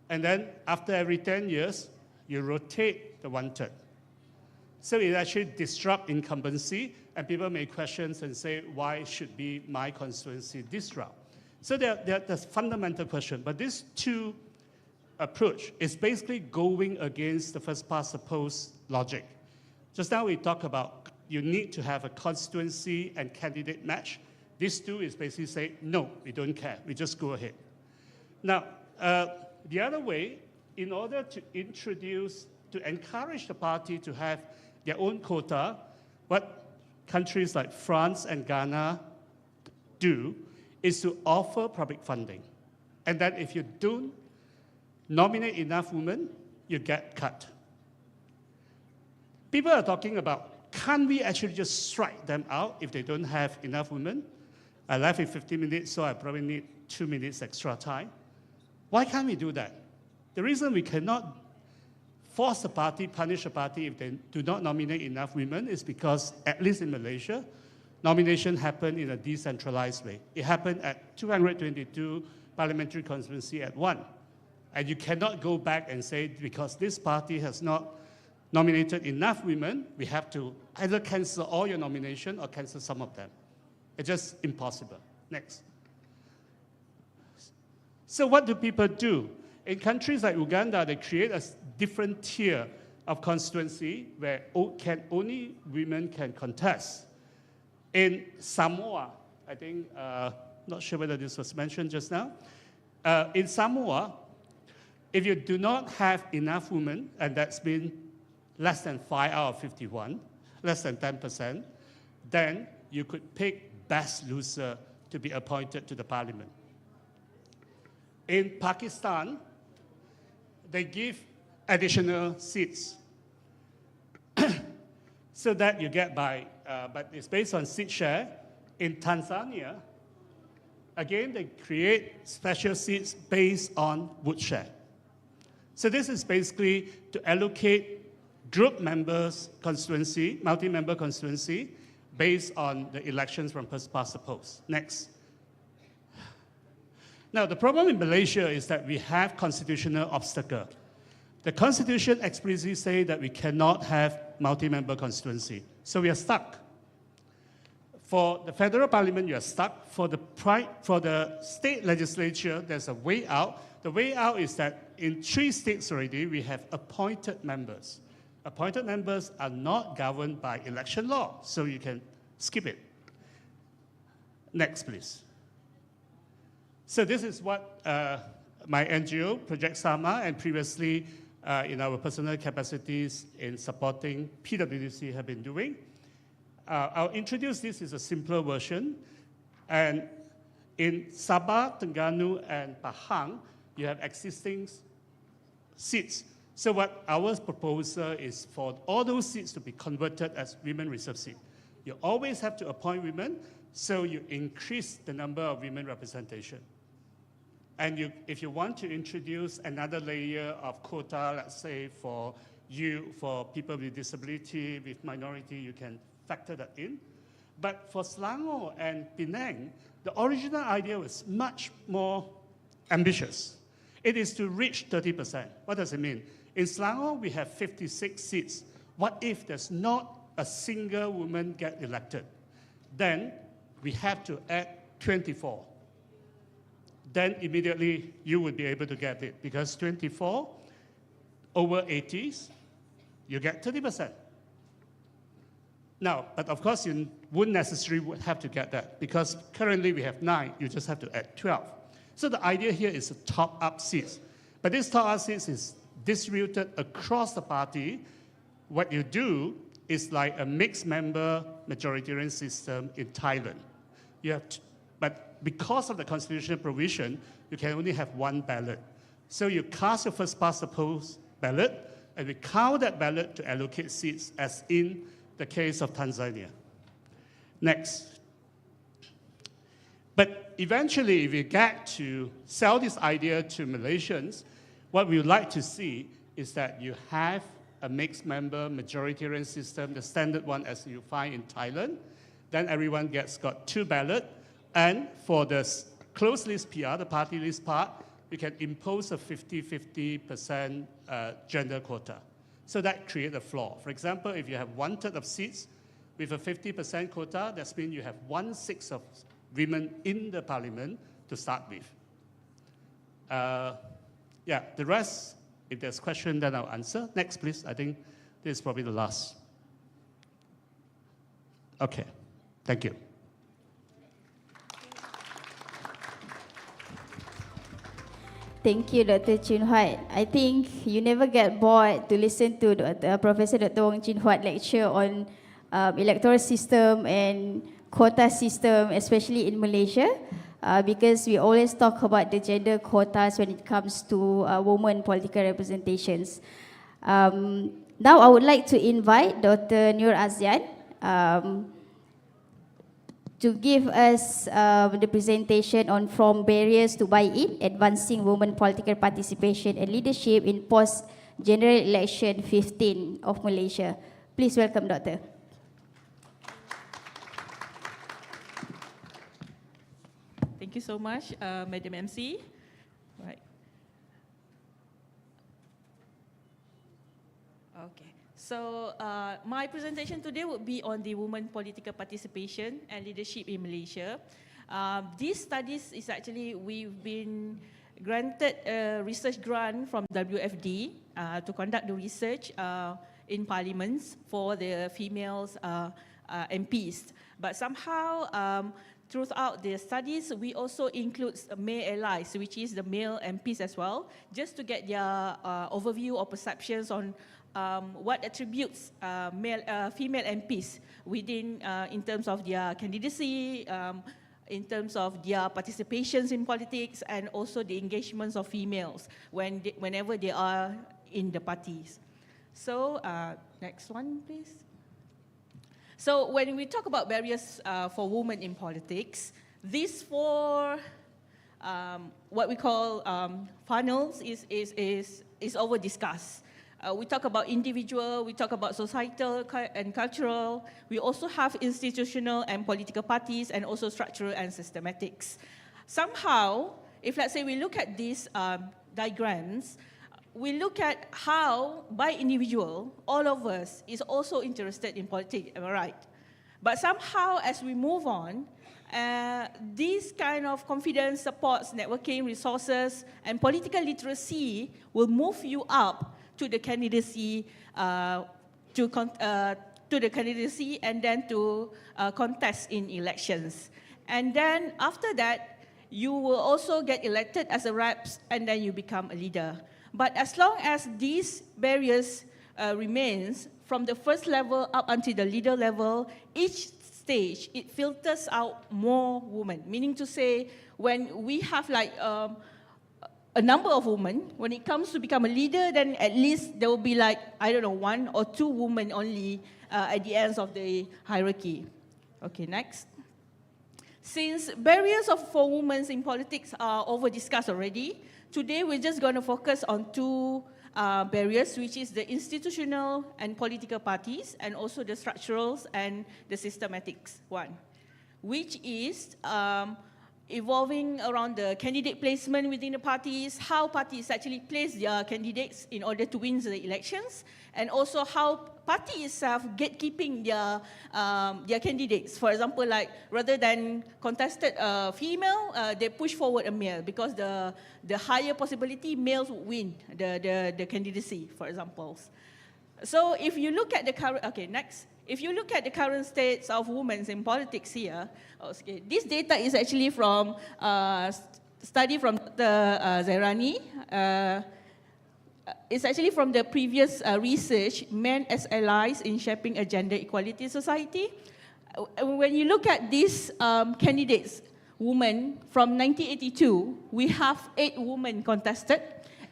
Speaker 13: And then after every 10 years, you rotate the 1/3. So it actually disrupts incumbency, and people may question and say, why should be my constituency disrupt? So there's fundamental question, but these two approach is basically going against the first past the post logic. Just now we talked about you need to have a constituency and candidate match. These two is basically say, no, we don't care, we just go ahead. Now, the other way, in order to introduce to encourage the party to have their own quota, what countries like France and Ghana do is to offer public funding. And then if you don't nominate enough women, you get cut. People are talking about, can't we actually just strike them out if they don't have enough women? I left in 15 minutes, so I probably need 2 minutes extra time. Why can't we do that? The reason we cannot force a party, punish a party if they do not nominate enough women is because, at least in Malaysia, nomination happened in a decentralized way. It happened at 222 parliamentary constituency at one. And you cannot go back and say, because this party has not nominated enough women, we have to either cancel all your nomination or cancel some of them. It's just impossible. Next. So what do people do? In countries like Uganda, they create a different tier of constituency where only women can contest. In Samoa, I think, not sure whether this was mentioned just now. In Samoa, if you do not have enough women, and that's been less than 5 out of 51, less than 10%, then you could pick best loser to be appointed to the parliament. In Pakistan, they give additional seats so that you get by, but it's based on seat share. In Tanzania, again, they create special seats based on vote share. So this is basically to allocate group members constituency, multi-member constituency, based on the elections from first past the post. Next. Now, the problem in Malaysia is that we have constitutional obstacle. The Constitution explicitly says that we cannot have multi-member constituency. So we are stuck. For the federal parliament, you are stuck. For the state legislature, there's a way out. The way out is that in 3 states already, we have appointed members. Appointed members are not governed by election law, so you can skip it. Next, please. So this is what my NGO, Project Sama, and previously in our personal capacities in supporting PWDC have been doing. I'll introduce this as a simpler version. And in Sabah, Terengganu, and Pahang, you have existing seats. So what our proposal is for all those seats to be converted as women reserve seats. You always have to appoint women, so you increase the number of women representation. And if you want to introduce another layer of quota, let's say for people with disability, with minority, you can factor that in. But for Selangor and Penang, the original idea was much more ambitious. It is to reach 30%. What does it mean? In Selangor, we have 56 seats. What if there's not a single woman get elected? Then we have to add 24. Then immediately you would be able to get it, because 24 over 80s, you get 30%. Now, but of course, you wouldn't necessarily have to get that, because currently we have 9, you just have to add 12. So the idea here is a top-up seats. But this top-up seats is distributed across the party. What you do is like a mixed member majoritarian system in Thailand. You have but because of the constitutional provision, you can only have 1 ballot. So you cast your first past the post ballot, and we count that ballot to allocate seats, as in the case of Tanzania. Next. But eventually, if we get to sell this idea to Malaysians, what we would like to see is that you have a mixed member majoritarian system, the standard one as you find in Thailand. Then everyone got 2 ballots. And for the closed list PR, the party list part, we can impose a 50-50% gender quota. So that creates a flaw. For example, if you have 1/3 of seats with a 50% quota, that means you have 1/6 of women in the parliament to start with. Yeah, the rest, if there's question, then I'll answer. Next, please. I think this is probably the last. Okay, thank you.
Speaker 12: Thank you, Dr. Chin Huat. I think you never get bored to listen to Professor Dr. Wong Chin Huat lecture on electoral system and quota system, especially in Malaysia, because we always talk about the gender quotas when it comes to women political representations. Now I would like to invite Dr. Nur Azian to give us the presentation on From Barriers to Buy-in, Advancing Women Political Participation and Leadership in Post-General Election 15 of Malaysia. Please welcome, Doctor.
Speaker 14: Thank you so much, Madam MC. Right. Okay. So my presentation today would be on the women political participation and leadership in Malaysia. These studies is actually, we've been granted a research grant from WFD to conduct the research in parliaments for the females MPs. But somehow, throughout the studies, we also include male allies, which is the male MPs as well, just to get their overview or perceptions on what attributes female MPs within, in terms of their candidacy, in terms of their participations in politics, and also the engagements of females whenever they are in the parties. So, next one, please. So when we talk about barriers for women in politics, these four, what we call funnels is over-discussed. We talk about individual, we talk about societal and cultural, we also have institutional and political parties, and also structural and systematics. Somehow, if let's say we look at these diagrams, we look at how, by individual, all of us is also interested in politics, am I right? But somehow, as we move on, this kind of confidence, supports, networking, resources, and political literacy will move you up to the candidacy, to the candidacy, and then to contest in elections. And then after that, you will also get elected as a rep, and then you become a leader. But as long as these barriers remains, from the first level up until the leader level, each stage, it filters out more women. Meaning to say, when we have like a number of women, when it comes to become a leader, then at least there will be like, I don't know, 1 or 2 women only at the ends of the hierarchy. Okay, next. Since barriers for women in politics are over-discussed already, today we're just going to focus on 2 barriers, which is the institutional and political parties, and also the structurals and the systematics one, which is evolving around the candidate placement within the parties, how parties actually place their candidates in order to win the elections, and also how party itself gatekeeping their candidates. For example, like rather than contested female, they push forward a male because the higher possibility males would win the candidacy, for example. So if you look at the current, okay, next. If you look at the current states of women in politics here, okay, this data is actually from study from the Zairani. It's actually from the previous research, Men as Allies in Shaping a Gender Equality Society. When you look at these candidates, women, from 1982, we have 8 women contested,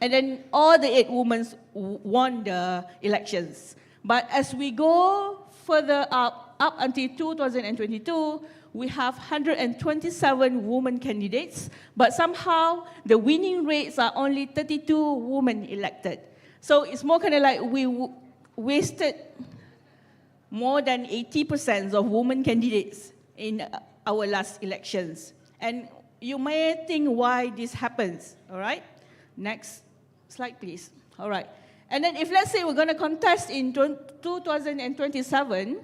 Speaker 14: and then all the 8 women won the elections. But as we go further up until 2022, we have 127 women candidates, but somehow the winning rates are only 32 women elected. So it's more kind of like we wasted more than 80% of women candidates in our last elections. And you may think why this happens, all right? Next slide, please. All right. And then if let's say we're going to contest in 2027,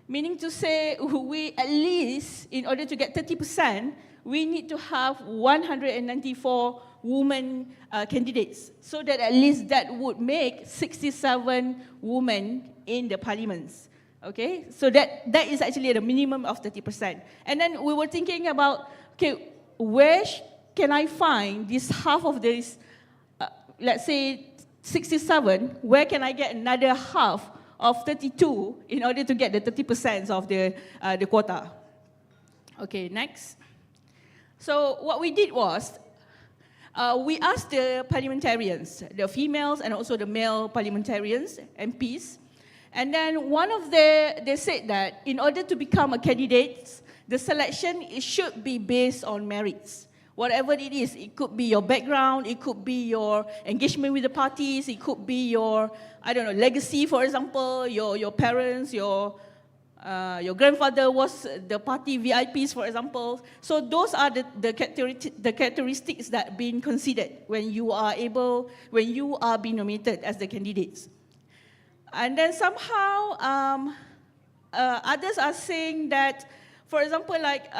Speaker 14: meaning to say we at least, in order to get 30%, we need to have 194 women candidates, so that at least that would make 67 women in the parliaments. Okay, so that is actually the minimum of 30%. And then we were thinking about, okay, where can I find this half of this let's say, 67, where can I get another half of 32 in order to get the 30% of the quota? Okay, next. So what we did was, we asked the parliamentarians, the females and also the male parliamentarians, MPs, and then they said that in order to become a candidate, the selection it should be based on merits. Whatever it is, it could be your background, it could be your engagement with the parties, it could be your, I don't know, legacy, for example, your parents, your grandfather was the party VIPs, for example. So those are the characteristics that being considered when you are being nominated as the candidates. And then somehow others are saying that, for example, like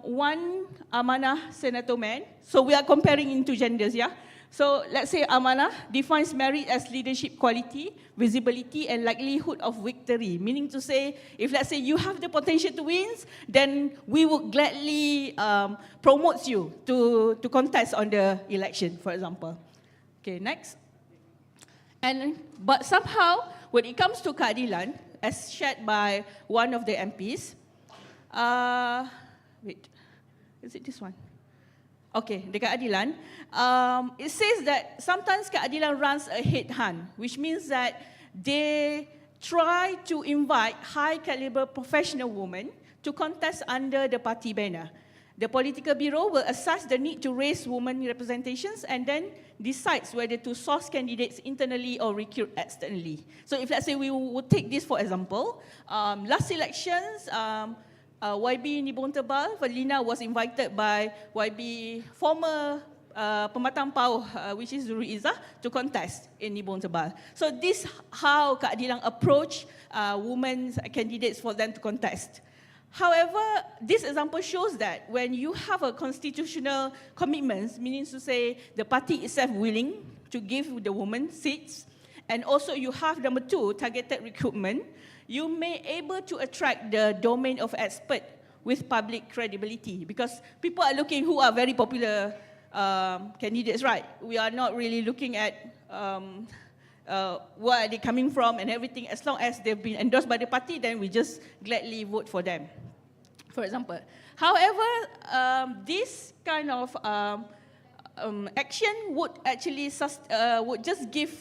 Speaker 14: one Amanah senator man, so we are comparing into genders, yeah? So let's say Amanah defines merit as leadership quality, visibility, and likelihood of victory. Meaning to say, if let's say you have the potential to win, then we would gladly promote you to contest on the election, for example. Okay, next. But somehow, when it comes to keadilan, as shared by one of the MPs, wait, is it this one? Okay, the keadilan, it says that sometimes keadilan runs a headhunt, which means that they try to invite high caliber professional women to contest under the party banner. The political bureau will assess the need to raise women representations and then decides whether to source candidates internally or recruit externally. So if let's say we would take this for example, last elections, YB Nibong Tebal, Felina was invited by YB former Pematang Pauh, which is Zuri Izzah, to contest in Nibong Tebal. So this how keadilan approach women candidates for them to contest. However, this example shows that when you have a constitutional commitment, meaning to say the party itself willing to give the women seats, and also you have number two, targeted recruitment, you may able to attract the domain of expert with public credibility, because people are looking who are very popular candidates, right? We are not really looking at where are they coming from and everything. As long as they've been endorsed by the party, then we just gladly vote for them, for example. However, this kind of action would actually would just give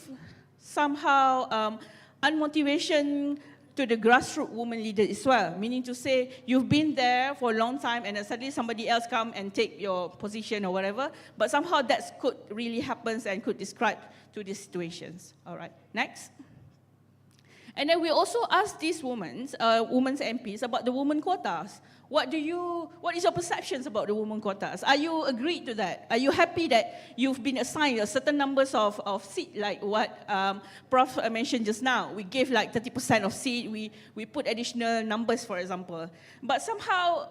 Speaker 14: somehow unmotivation to the grassroots women leaders as well, meaning to say you've been there for a long time and then suddenly somebody else come and take your position or whatever, but somehow that could really happen and could describe to these situations. All right, next. And then we also asked these women's MPs about the women quotas. What is your perceptions about the women quotas? Are you agreed to that? Are you happy that you've been assigned a certain numbers of seats, like what Prof mentioned just now? We gave like 30% of seat, we put additional numbers, for example. But somehow,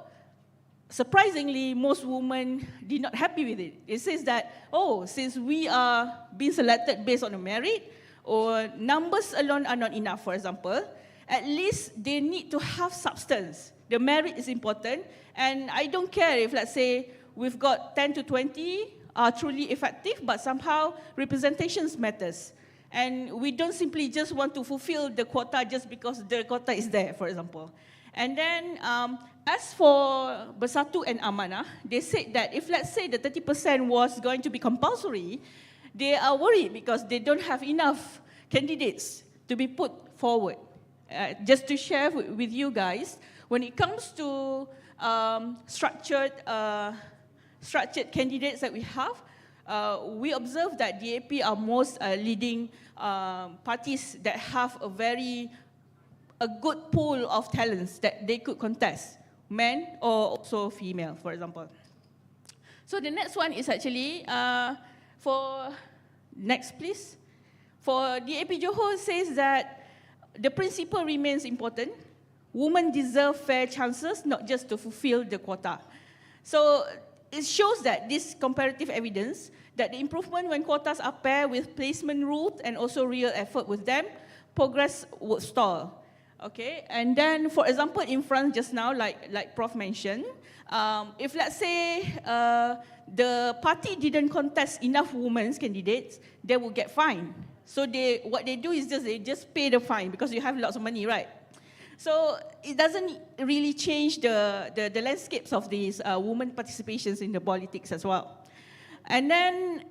Speaker 14: surprisingly, most women did not happy with it. It says that, oh, since we are being selected based on a merit, or numbers alone are not enough, for example, at least they need to have substance. The merit is important, and I don't care if, let's say, we've got 10 to 20 are truly effective, but somehow representations matters. And we don't simply just want to fulfill the quota just because the quota is there, for example. And then, as for Bersatu and Amanah, they said that if, let's say, the 30% was going to be compulsory, they are worried because they don't have enough candidates to be put forward. Just to share with you guys, when it comes to structured candidates that we have, we observe that DAP are most leading parties that have a good pool of talents that they could contest, men or also female, for example. So the next one is actually next please. For DAP Johor says that the principle remains important. Women deserve fair chances, not just to fulfill the quota. So it shows that this comparative evidence that the improvement when quotas are paired with placement rules and also real effort with them, progress would stall. Okay, and then, for example, in France just now, like Prof mentioned, if let's say the party didn't contest enough women's candidates, they will get fined. So what they do is they just pay the fine because you have lots of money, right? So it doesn't really change the landscapes of these women participations in the politics as well. And then,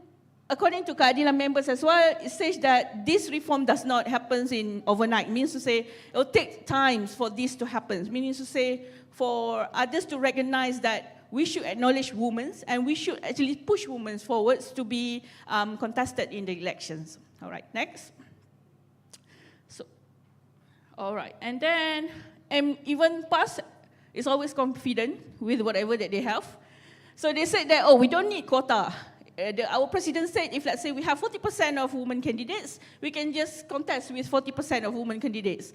Speaker 14: according to Keadilan members as well, it says that this reform does not happen in overnight. Means to say, it will take time for this to happen. Meaning to say, for others to recognize that we should acknowledge women and we should actually push women forwards to be contested in the elections. All right, next. So, all right, and then even PAS is always confident with whatever that they have. So they said that, oh, we don't need quota. Our president said, if let's say we have 40% of women candidates, we can just contest with 40% of women candidates.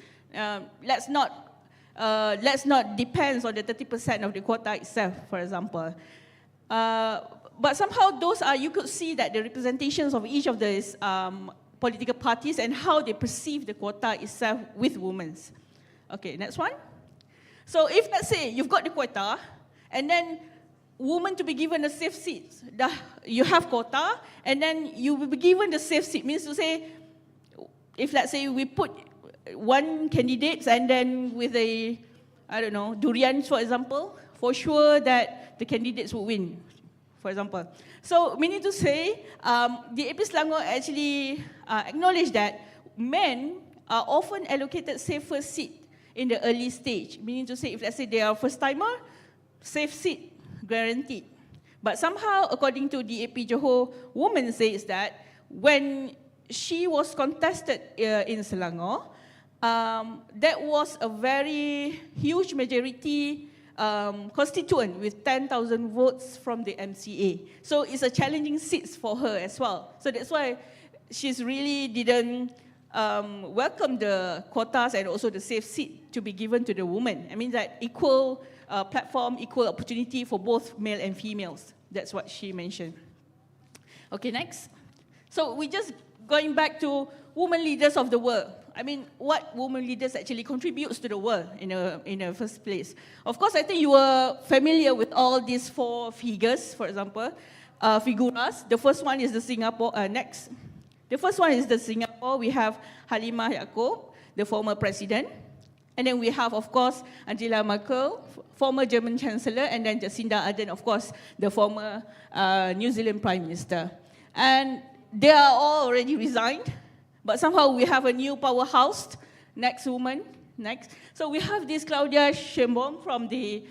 Speaker 14: Let's not depend on the 30% of the quota itself, for example. But somehow those are, you could see that the representations of each of these political parties and how they perceive the quota itself with women. Okay, next one. So if let's say you've got the quota, and then women to be given a safe seat, you have quota, and then you will be given the safe seat. Means to say, if let's say we put one candidate and then with a, I don't know, durian, for example, for sure that the candidates will win, for example. So meaning to say, the AP Selangor actually acknowledged that men are often allocated safer seat in the early stage. Meaning to say, if let's say they are first timer, safe seat guaranteed. But somehow, according to the AP Johor, woman says that when she was contested in Selangor, that was a very huge majority constituent with 10,000 votes from the MCA. So it's a challenging seat for her as well. So that's why she's really didn't welcome the quotas and also the safe seat to be given to the women. I mean that equal platform, equal opportunity for both male and females. That's what she mentioned. Okay, next. So we're just going back to women leaders of the world. I mean, what women leaders actually contributes to the world in the first place. Of course, I think you are familiar with all these four figures, for example, figuras. The first one is the Singapore, next. The first one is the Singapore. We have Halimah Yacob, the former president. And then we have, of course, Angela Merkel, former German Chancellor, and then Jacinda Ardern, of course, the former New Zealand Prime Minister. And they are all already resigned, but somehow we have a new powerhouse, next woman, next. So we have this Claudia Sheinbaum from the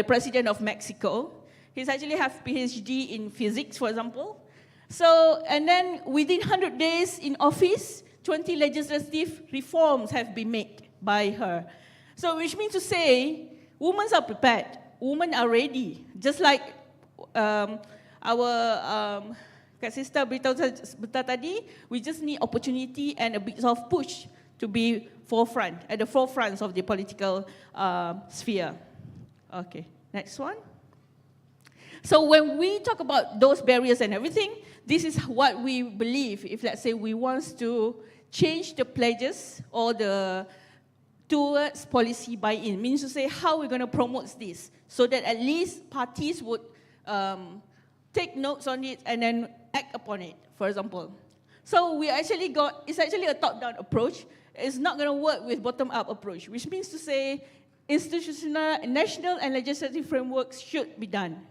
Speaker 14: President of Mexico. He's actually have PhD in physics, for example. So, and then within 100 days in office, 20 legislative reforms have been made by her. So which means to say, women are prepared, women are ready. Just like our sister beritahu tadi, we just need opportunity and a bit of push to be forefront, at the forefront of the political sphere. Okay, next one. So when we talk about those barriers and everything, this is what we believe if, let's say, we want to change the pledges or the towards policy buy-in. Means to say how we're going to promote this so that at least parties would take notes on it and then act upon it, for example. So we actually it's actually a top-down approach. It's not going to work with bottom-up approach, which means to say institutional, national and legislative frameworks should be done.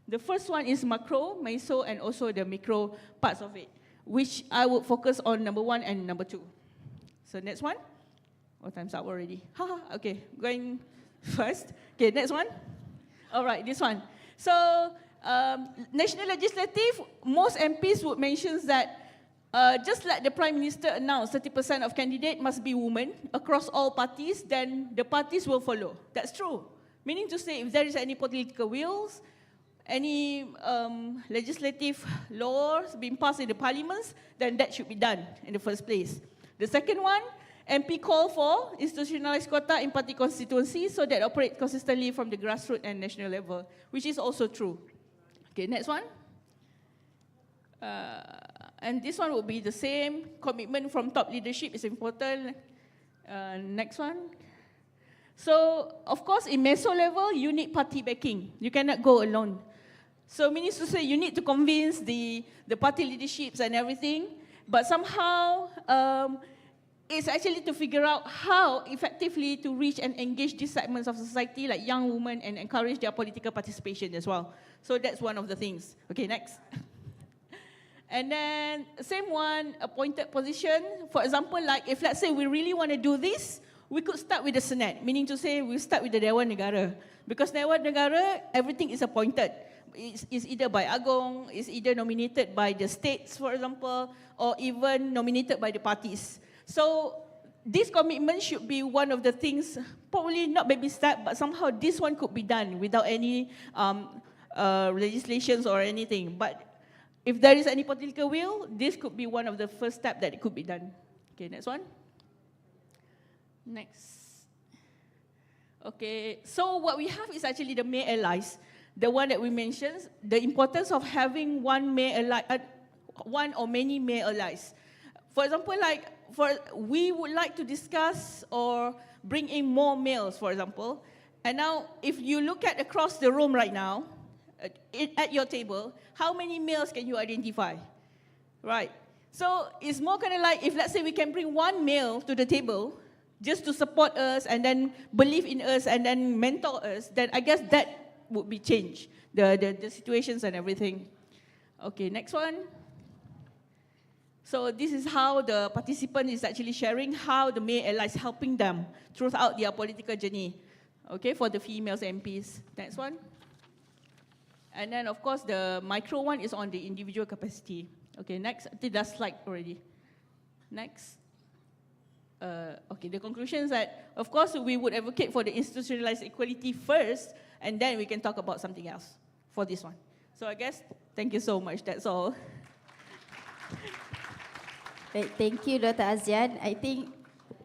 Speaker 14: The first one is macro, meso, and also the micro parts of it, which I would focus on number 1 and number 2. So next one. Oh, time's up already. Okay, going first. Okay, next one. All right, this one. So, national legislative, most MPs would mention that just like the Prime Minister announced 30% of candidates must be women across all parties, then the parties will follow. That's true. Meaning to say, if there is any political wills, any legislative laws being passed in the parliaments, then that should be done in the first place. The second one, MP call for institutionalized quota in party constituencies so that operate consistently from the grassroots and national level, which is also true. Okay, next one. And this one will be the same. Commitment from top leadership is important. Next one. So, of course, in meso level, you need party backing. You cannot go alone. So, meaning to say, you need to convince the party leaderships and everything, but somehow it's actually to figure out how effectively to reach and engage these segments of society, like young women, and encourage their political participation as well. So that's one of the things. Okay, next. And then, same one, appointed position. For example, like if let's say we really want to do this, we could start with the Senate, meaning to say we start with the Dewan Negara. Because Dewan Negara, everything is appointed. It's either by Agong, it's either nominated by the states, for example, or even nominated by the parties. So this commitment should be one of the things, probably not baby step, but somehow this one could be done without any legislations or anything. But if there is any political will, this could be one of the first steps that it could be done. Okay, next one. Next. Okay, so what we have is actually the male allies, the one that we mentioned, the importance of having one or many male allies. For example, like we would like to discuss or bring in more males, for example. And now, if you look at across the room right now, at your table, how many males can you identify? Right. So it's more kind of like if let's say we can bring one male to the table just to support us and then believe in us and then mentor us, then I guess that would be changed, the situations and everything. Okay, next one. So this is how the participant is actually sharing how the male allies helping them throughout their political journey. Okay, for the females MPs. Next one. And then, of course, the micro one is on the individual capacity. Okay, next. I think that's slide already. Next. Okay, the conclusion is that, of course, we would advocate for the institutionalized equality first, and then we can talk about something else for this one. So I guess, thank you so much. That's all.
Speaker 12: Thank you, Dr. Azian. I think,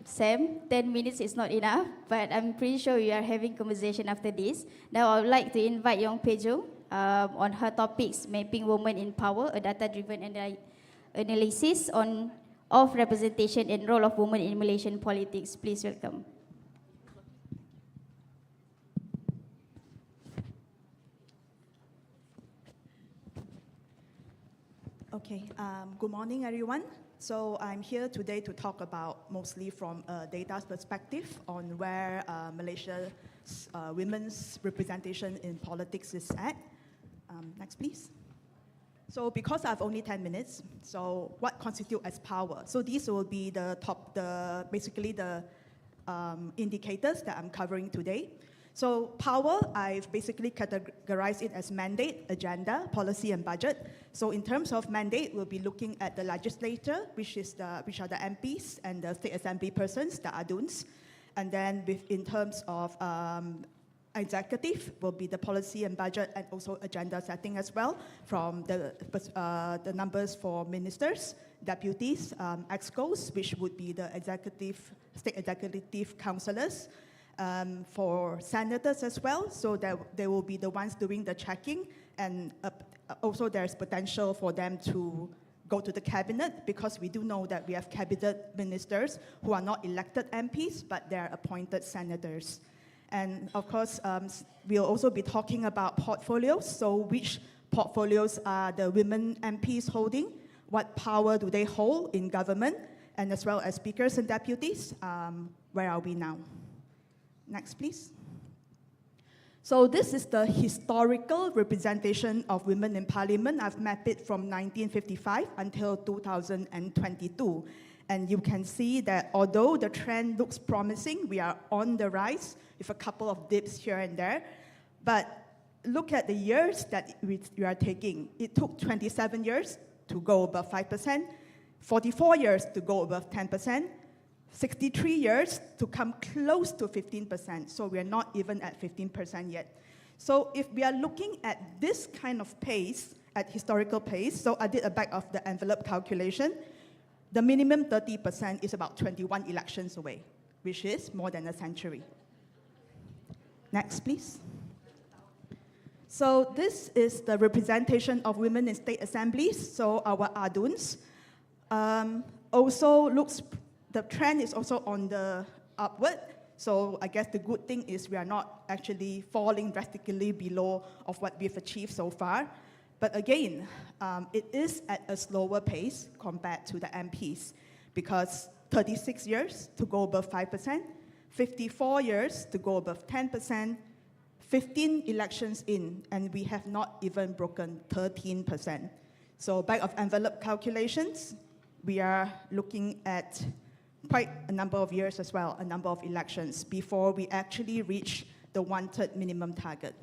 Speaker 12: Sam, 10 minutes is not enough, but I'm pretty sure we are having conversation after this. Now I would like to invite Yong Pejong on her topics, Mapping Women in Power, a data-driven analysis of representation and role of women in Malaysian politics. Please welcome.
Speaker 15: Okay, good morning, everyone. So I'm here today to talk about mostly from a data perspective on where Malaysia's women's representation in politics is at. Next, please. So because I have only 10 minutes, so what constitutes as power? So these will be basically the indicators that I'm covering today. So power, I've basically categorized it as mandate, agenda, policy, and budget. So in terms of mandate, we'll be looking at the legislature, which are the MPs and the state assembly persons, the ADUNs. And then in terms of executive, will be the policy and budget and also agenda setting as well, from the numbers for ministers, deputies, EXCOs, which would be the state executive councillors, for senators as well, so that they will be the ones doing the checking, and also there's potential for them to go to the cabinet, because we do know that we have cabinet ministers who are not elected MPs, but they're appointed senators. And of course, we'll also be talking about portfolios, so which portfolios are the women MPs holding, what power do they hold in government, and as well as speakers and deputies, where are we now? Next, please. So this is the historical representation of women in parliament. I've mapped it from 1955 until 2022. And you can see that although the trend looks promising, we are on the rise with a couple of dips here and there. But look at the years that we are taking. It took 27 years to go above 5%, 44 years to go above 10%, 63 years to come close to 15%, so we're not even at 15% yet. So if we are looking at this kind of pace, at historical pace, so I did a back of the envelope calculation, the minimum 30% is about 21 elections away, which is more than a century. Next, please. So this is the representation of women in state assemblies, so our ADUNs. Also looks, the trend is also on the upward. So I guess the good thing is we are not actually falling drastically below of what we've achieved so far. But again, it is at a slower pace compared to the MPs, because 36 years to go above 5%, 54 years to go above 10%, 15 elections in, and we have not even broken 13%. So back of envelope calculations, we are looking at quite a number of years as well, a number of elections, before we actually reach the wanted minimum target.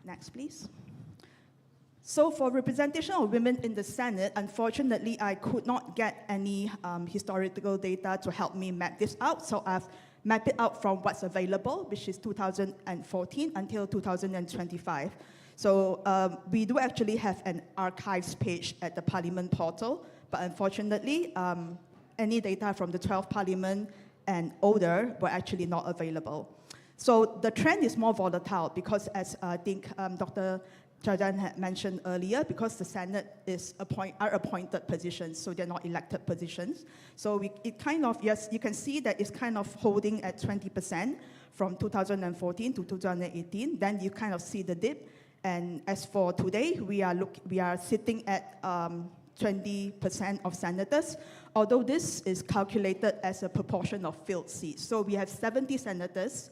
Speaker 15: Next, please. So for representation of women in the Senate, unfortunately, I could not get any historical data to help me map this out. So I've mapped it out from what's available, which is 2014 until 2025. So we do actually have an archives page at the Parliament portal, but unfortunately, any data from the 12th Parliament and older were actually not available. So the trend is more volatile because, as I think Dr. Hajah had mentioned earlier, because the Senate are appointed positions, so they're not elected positions. So it kind of, yes, you can see that it's kind of holding at 20% from 2014 to 2018. Then you kind of see the dip. And as for today, we are sitting at 20% of senators, although this is calculated as a proportion of filled seats. So we have 70 senators.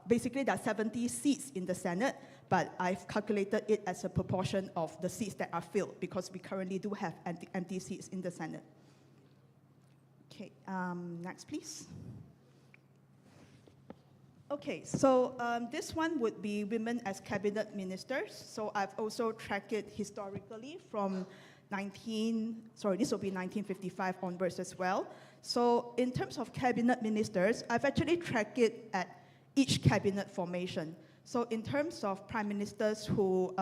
Speaker 15: Basically, there are 70 seats in the Senate, but I've calculated it as a proportion of the seats that are filled, because we currently do have empty seats in the Senate. Okay, next, please. Okay, so this one would be women as cabinet ministers. So I've also tracked it historically from this will be 1955 onwards as well. So in terms of cabinet ministers, I've actually tracked it at each cabinet formation. So in terms of prime ministers who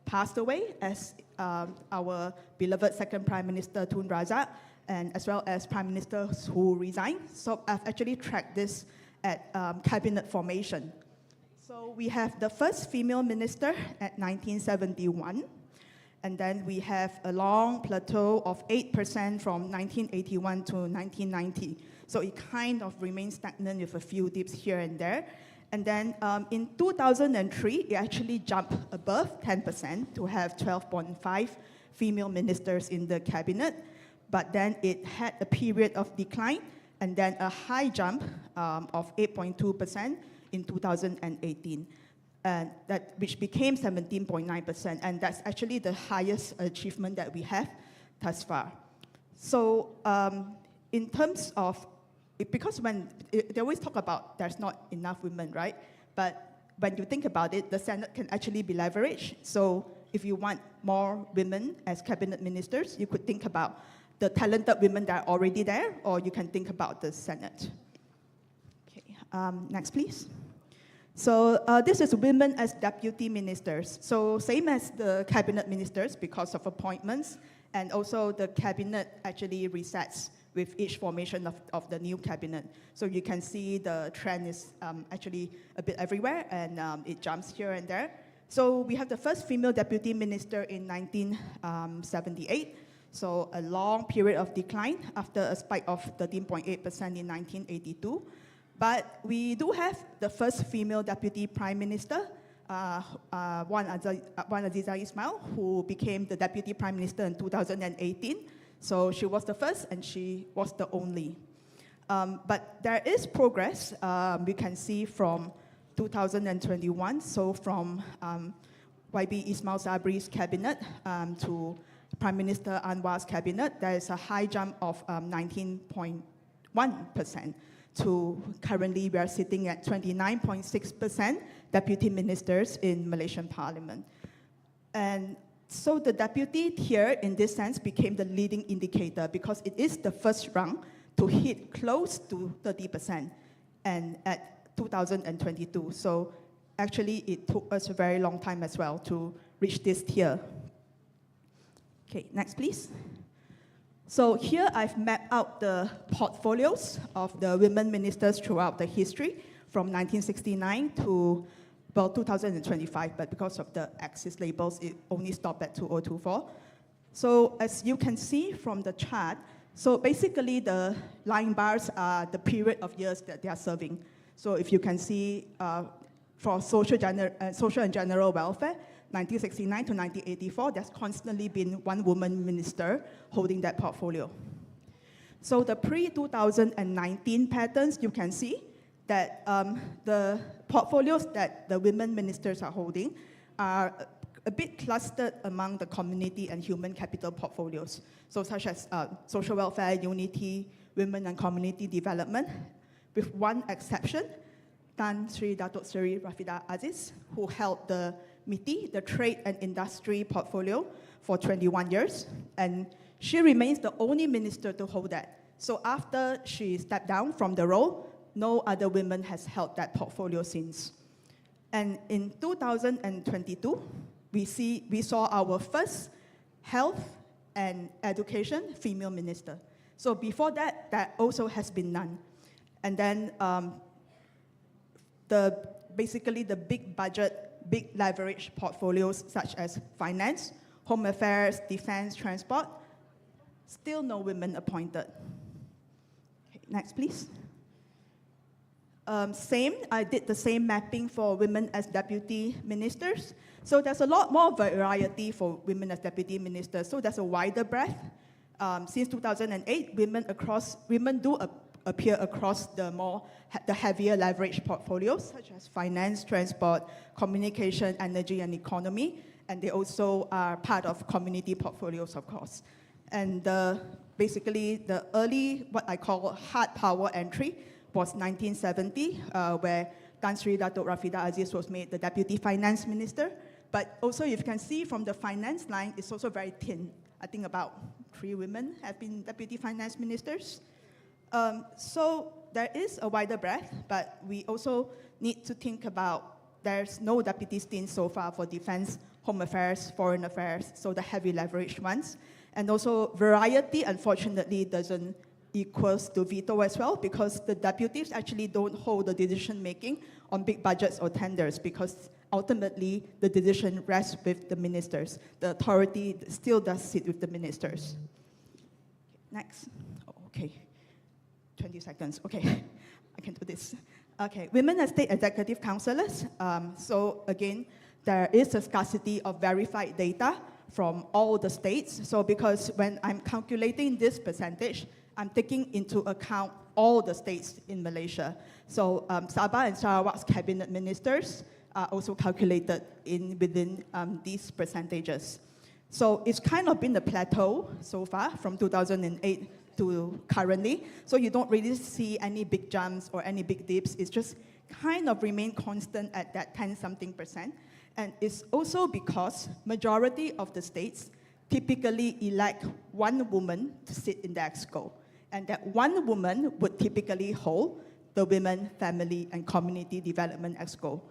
Speaker 15: passed away, as our beloved second prime minister Tun Razak, and as well as prime ministers who resigned. So I've actually tracked this at cabinet formation. So we have the first female minister at 1971. And then we have a long plateau of 8% from 1981 to 1990. So it kind of remains stagnant with a few dips here and there. And then in 2003, it actually jumped above 10% to have 12.5 female ministers in the cabinet. But then it had a period of decline, and then a high jump of 8.2% in 2018. And which became 17.9%, and that's actually the highest achievement that we have thus far. So in terms of, because when they always talk about there's not enough women, right? But when you think about it, the Senate can actually be leveraged. So if you want more women as cabinet ministers, you could think about the talented women that are already there, or you can think about the Senate. Okay, next, please. So this is women as deputy ministers. So same as the cabinet ministers because of appointments, and also the cabinet actually resets with each formation of the new cabinet. So you can see the trend is actually a bit everywhere, and it jumps here and there. So we have the first female deputy minister in 1978. So a long period of decline after a spike of 13.8% in 1982. But we do have the first female deputy prime minister, Azizah Ismail, who became the deputy prime minister in 2018. So she was the first, and she was the only. But there is progress we can see from 2021. So from YB Ismail Sabri's cabinet to Prime Minister Anwar's cabinet, there is a high jump of 19.1%. To currently we are sitting at 29.6% deputy ministers in Malaysian Parliament. And so the deputy tier in this sense became the leading indicator because it is the first rung to hit close to 30% and at 2022. So actually it took us a very long time as well to reach this tier. Okay, next please. So here I've mapped out the portfolios of the women ministers throughout the history from 1969 to, well, 2025, but because of the axis labels, it only stopped at 2024. So as you can see from the chart, So basically, the line bars are the period of years that they are serving. So if you can see, for social and general welfare, 1969 to 1984, there's constantly been one woman minister holding that portfolio. So the pre-2019 patterns, you can see that the portfolios that the women ministers are holding are a bit clustered among the community and human capital portfolios. So such as social welfare, unity, women and community development, with one exception, Tan Sri Dato Seri Rafidah Aziz, who held the MITI, the trade and industry portfolio, for 21 years. And she remains the only minister to hold that. So after she stepped down from the role, no other women has held that portfolio since. And in 2022, we saw our first health and education female minister. So before that, that also has been none. And then basically the big budget, big leverage portfolios such as finance, home affairs, defense, transport, still no women appointed. Okay, next, please. I did the same mapping for women as deputy ministers. So there's a lot more variety for women as deputy ministers. So there's a wider breadth. Since 2008, women do appear across the heavier leverage portfolios, such as finance, transport, communication, energy, and economy. And they also are part of community portfolios, of course. And basically, the early, what I call hard power entry, was 1970, where Tan Sri Dato Rafidah Aziz was made the Deputy Finance Minister. But also, if you can see from the finance line, it's also very thin. I think about 3 women have been Deputy Finance Ministers. So there is a wider breadth, but we also need to think about there's no deputy stint so far for defense, home affairs, foreign affairs, so the heavy leveraged ones. And also variety, unfortunately, doesn't equals to veto as well, because the deputies actually don't hold the decision-making on big budgets or tenders, because ultimately the decision rests with the ministers. The authority still does sit with the ministers. Next. Oh, okay. 20 seconds. Okay, I can do this. Okay, women as state executive councillors. So again, there is a scarcity of verified data from all the states. So because when I'm calculating this percentage, I'm taking into account all the states in Malaysia. So Sabah and Sarawak's cabinet ministers are also calculated within these percentages. So it's kind of been a plateau so far from 2008 to currently. So you don't really see any big jumps or any big dips. It's just kind of remained constant at that 10-something%. And it's also because majority of the states typically elect one woman to sit in the EXCO. And that one woman would typically hold the Women, Family, and Community Development EXCO.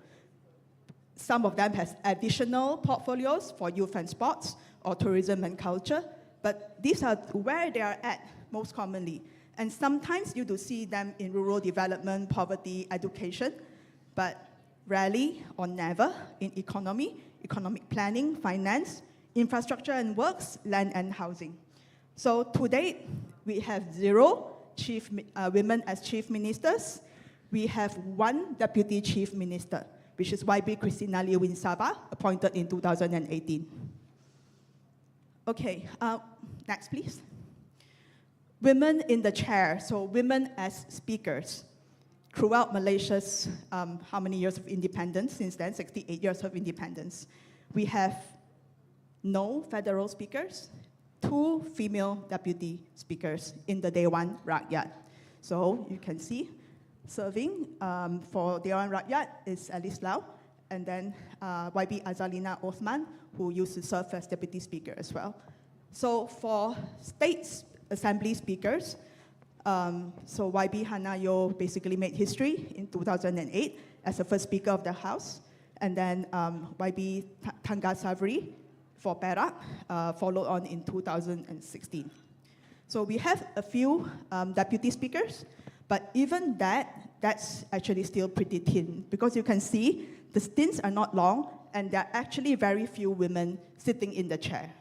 Speaker 15: Some of them has additional portfolios for youth and sports or tourism and culture, but these are where they are at most commonly. And sometimes you do see them in rural development, poverty, education, but rarely or never in economy, economic planning, finance, infrastructure and works, land and housing. So to date, we have 0 women as chief ministers. We have 1 deputy chief minister, which is YB Christina Liu in Sabah, appointed in 2018. Okay, next please. Women in the chair, so women as speakers. Throughout Malaysia's, how many years of independence since then, 68 years of independence, we have no federal speakers, 2 female deputy speakers in the Dewan Rakyat. So you can see, serving for Dewan Rakyat is Alice Lau, and then YB Azalina Othman, who used to serve as deputy speaker as well. So for state assembly speakers, so YB Hanayo basically made history in 2008 as the first speaker of the House, and then YB Tangga Savri for Perak, followed on in 2016. So we have a few deputy speakers, but even that's actually still pretty thin, because you can see the stints are not long, and there are actually very few women sitting in the chair.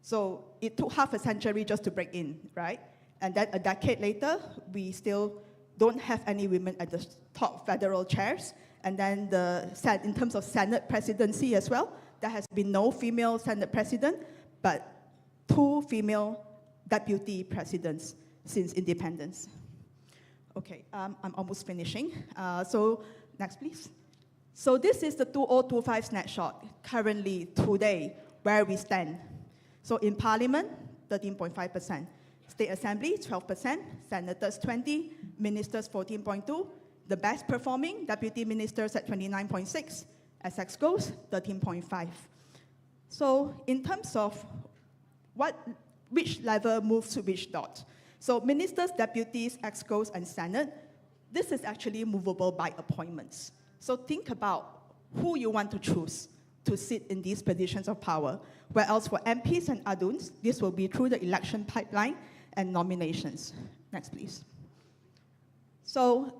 Speaker 15: So it took half a century just to break in, right? And then a decade later, we still don't have any women at the top federal chairs. And then in terms of Senate presidency as well, there has been no female Senate president, but 2 female deputy presidents since independence. Okay, I'm almost finishing. So next, please. So this is the 2025 snapshot, currently, today, where we stand. So in Parliament, 13.5%. State Assembly, 12%. Senators, 20%. Ministers, 14.2%. The best performing deputy ministers at 29.6%. As EXCOs, 13.5%. So in terms of which level moves to which dot. So ministers, deputies, EXCOs, and Senate, this is actually movable by appointments. So think about who you want to choose to sit in these positions of power. Whereas for MPs and ADUNs, this will be through the election pipeline and nominations. Next, please. So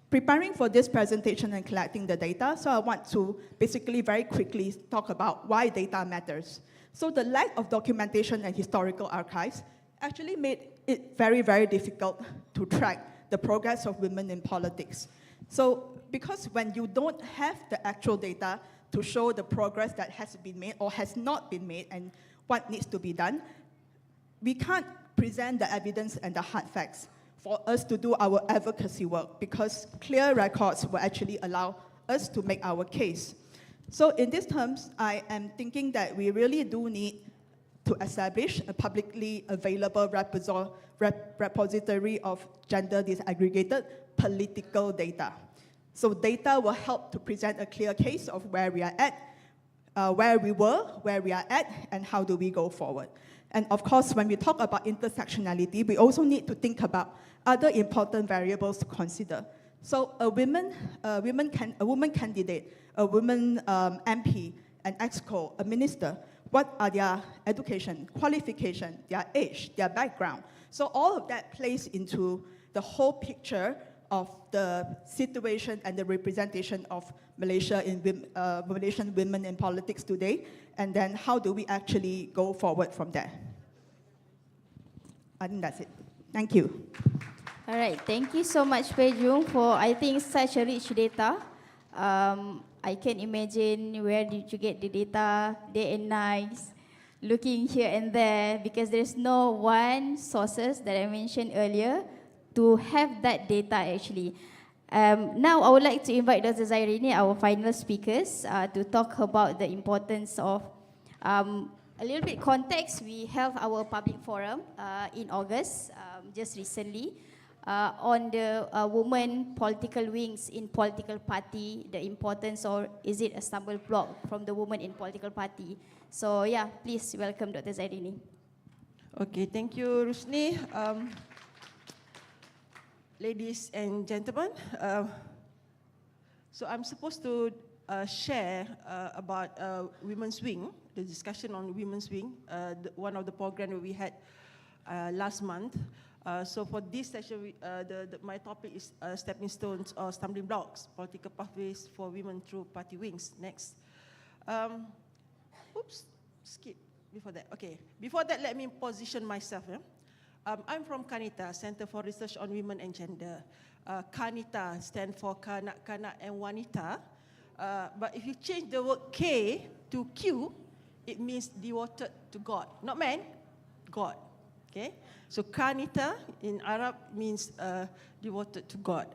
Speaker 15: preparing for this presentation and collecting the data, so I want to basically very quickly talk about why data matters. So the lack of documentation and historical archives actually made it very, very difficult to track the progress of women in politics. So because when you don't have the actual data to show the progress that has been made or has not been made and what needs to be done, we can't present the evidence and the hard facts for us to do our advocacy work, because clear records will actually allow us to make our case. So in these terms, I am thinking that we really do need to establish a publicly available repository of gender disaggregated political data. So data will help to present a clear case of where we are at, where we were, where we are at, and how do we go forward. And of course, when we talk about intersectionality, we also need to think about other important variables to consider. So a woman candidate, a woman MP, an EXCO, a minister, what are their education, qualification, their age, their background? So all of that plays into the whole picture of the situation and the representation of Malaysian women in politics today, and then how do we actually go forward from there? I think that's it. Thank you.
Speaker 12: All right, thank you so much, Pei Jung, for, I think, such a rich data. I can imagine where did you get the data, day and night, looking here and there, because there's no one sources that I mentioned earlier to have that data actually. Now I would like to invite Dr. Zairini, our final speakers, to talk about the importance of a little bit context. We held our public forum in August, just recently, on the women political wings in political party, the importance, or is it a stumble block from the women in political party? So yeah, please welcome Dr. Zairini.
Speaker 16: Okay, thank you, Rusni. Ladies and gentlemen, so I'm supposed to share about Women's Wing, the discussion on Women's Wing, one of the programs we had last month. So for this session, my topic is stepping stones or stumbling blocks, political pathways for women through party wings. Next. Oops, skip before that. Okay, before that, let me position myself. I'm from KANITA, Center for Research on Women and Gender. KANITA stands for Kanak-Kanak and Wanita. But if you change the word K to Q, it means devoted to God. Not man, God. Okay? So KANITA in Arab means devoted to God.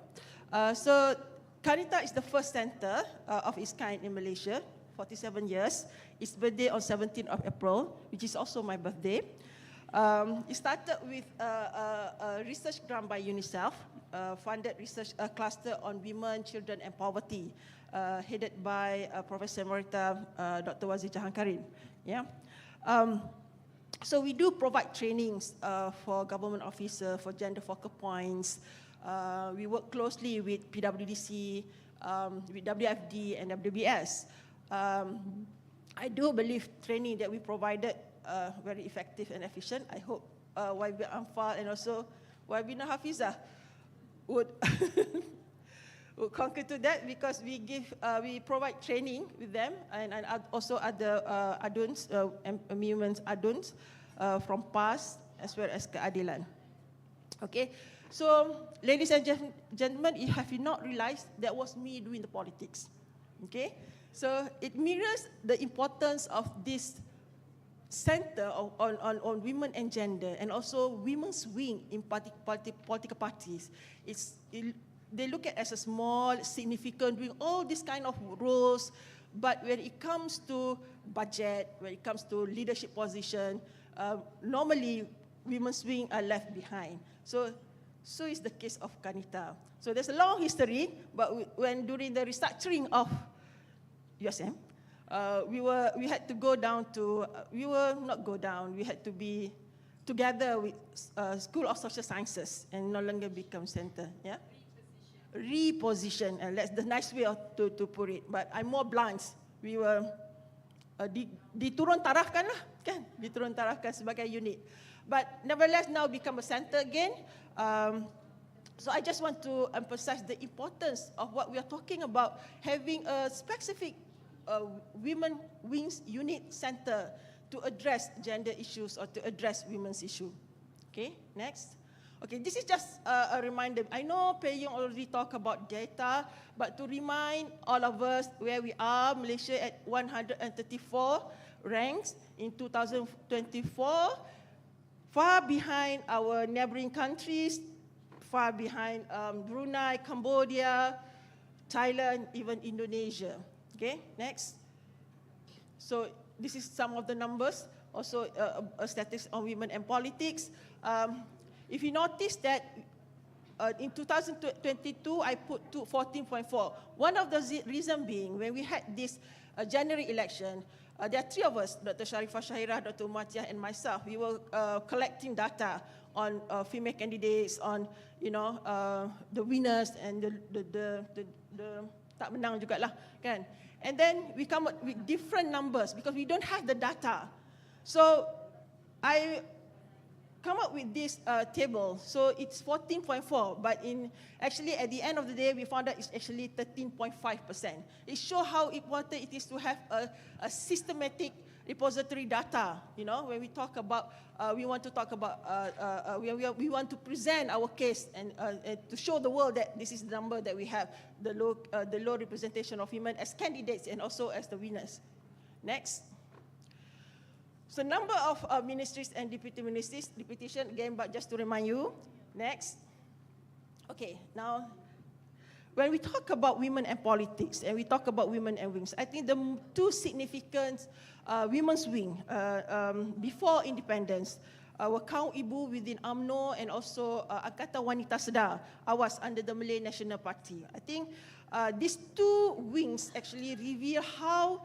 Speaker 16: So KANITA is the first center of its kind in Malaysia, 47 years. Its birthday on 17th of April, which is also my birthday. It started with a research grant by UNICEF, funded research cluster on women, children, and poverty, headed by Professor Emerita Dr. Azizah. Yeah. So we do provide trainings for government officers, for gender focal points. We work closely with PWDC, with WFD and WBS. I do believe training that we provided very effective and efficient. I hope YABhg Anfaal and also YABhg Hafizah would will conquer to that because we provide training with them and also other aduns, women's aduns from PAS as well as keadilan. Okay, so ladies and gentlemen, if have you not realized, that was me doing the politics. Okay, so it mirrors the importance of this center on women and gender, and also women's wing in political parties. They look at as a small, significant, doing all these kind of roles, but when it comes to budget, when it comes to leadership position, normally women's wing are left behind. So is the case of Wanita. So there's a long history, but when during the restructuring of USM, we had to go down to, we had to be together with School of Social Sciences and no longer become center, yeah? Reposition, and that's the nice way to put it, but I'm more blunt. We were, diturun tarafkan lah, kan? Diturun tarafkan sebagai unit. But nevertheless, now become a center again. So I just want to emphasize the importance of what we are talking about, having a specific women wings unit center to address gender issues or to address women's issue. Okay, next. Okay, this is just a reminder. I know Peyong already talked about data, but to remind all of us where we are, Malaysia at 134 ranks in 2024, far behind our neighboring countries, far behind Brunei, Cambodia, Thailand, even Indonesia. Okay, next. So this is some of the numbers, also a statistics on women and politics. If you notice that in 2022, I put 14.4. One of the reason being, when we had this January election, there are three of us, Dr. Sharifah Shahirah, Dr. Umatiyah, and myself. We were collecting data on female candidates, on the winners and the tak menang jugalah, kan? And then we come up with different numbers because we don't have the data. So I come up with this table. So it's 14.4, but actually at the end of the day, we found out it's actually 13.5%. It shows how important it is to have a systematic repository data. When we talk about, we want to talk about, we want to present our case and to show the world that this is the number that we have, the low representation of women as candidates and also as the winners. Next. So number of ministries and deputy ministries, repetition again, but just to remind you. Next. Okay, now, when we talk about women and politics, and we talk about women and wings, I think the two significant women's wing before independence were Kaum Ibu within UMNO and also Angkatan Wanita Sedar, Awas under the Malay National Party. I think these two wings actually reveal how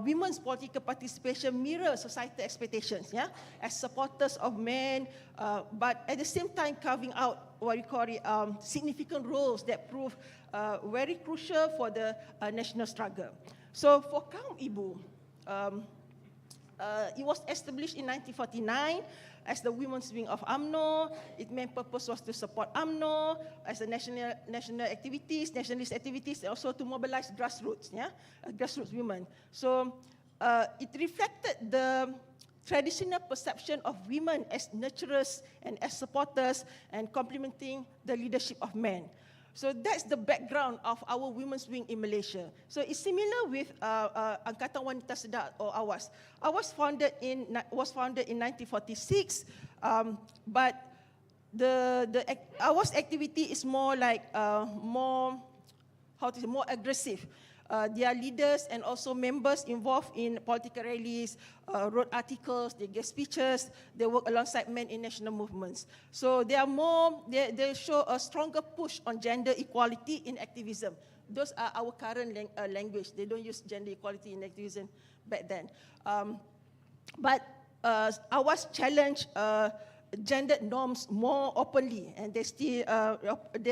Speaker 16: women's political participation mirror societal expectations, yeah, as supporters of men, but at the same time carving out what we call it, significant roles that prove very crucial for the national struggle. So for Kaum Ibu, it was established in 1949 as the women's wing of UMNO. Its main purpose was to support UMNO as a national activities, nationalist activities, and also to mobilize grassroots, yeah, grassroots women. So it reflected the traditional perception of women as nurturers and as supporters and complementing the leadership of men. So that's the background of our women's wing in Malaysia. So it's similar with Angkatan Wanita Sedar or Awas. Awas was founded in 1946, but the Awas activity is more like more aggressive. There are leaders and also members involved in political rallies, wrote articles, they give speeches, they work alongside men in national movements. So they are more, they show a stronger push on gender equality in activism. Those are our current language. They don't use gender equality in activism back then. But Awas challenge gender norms more openly, and they still,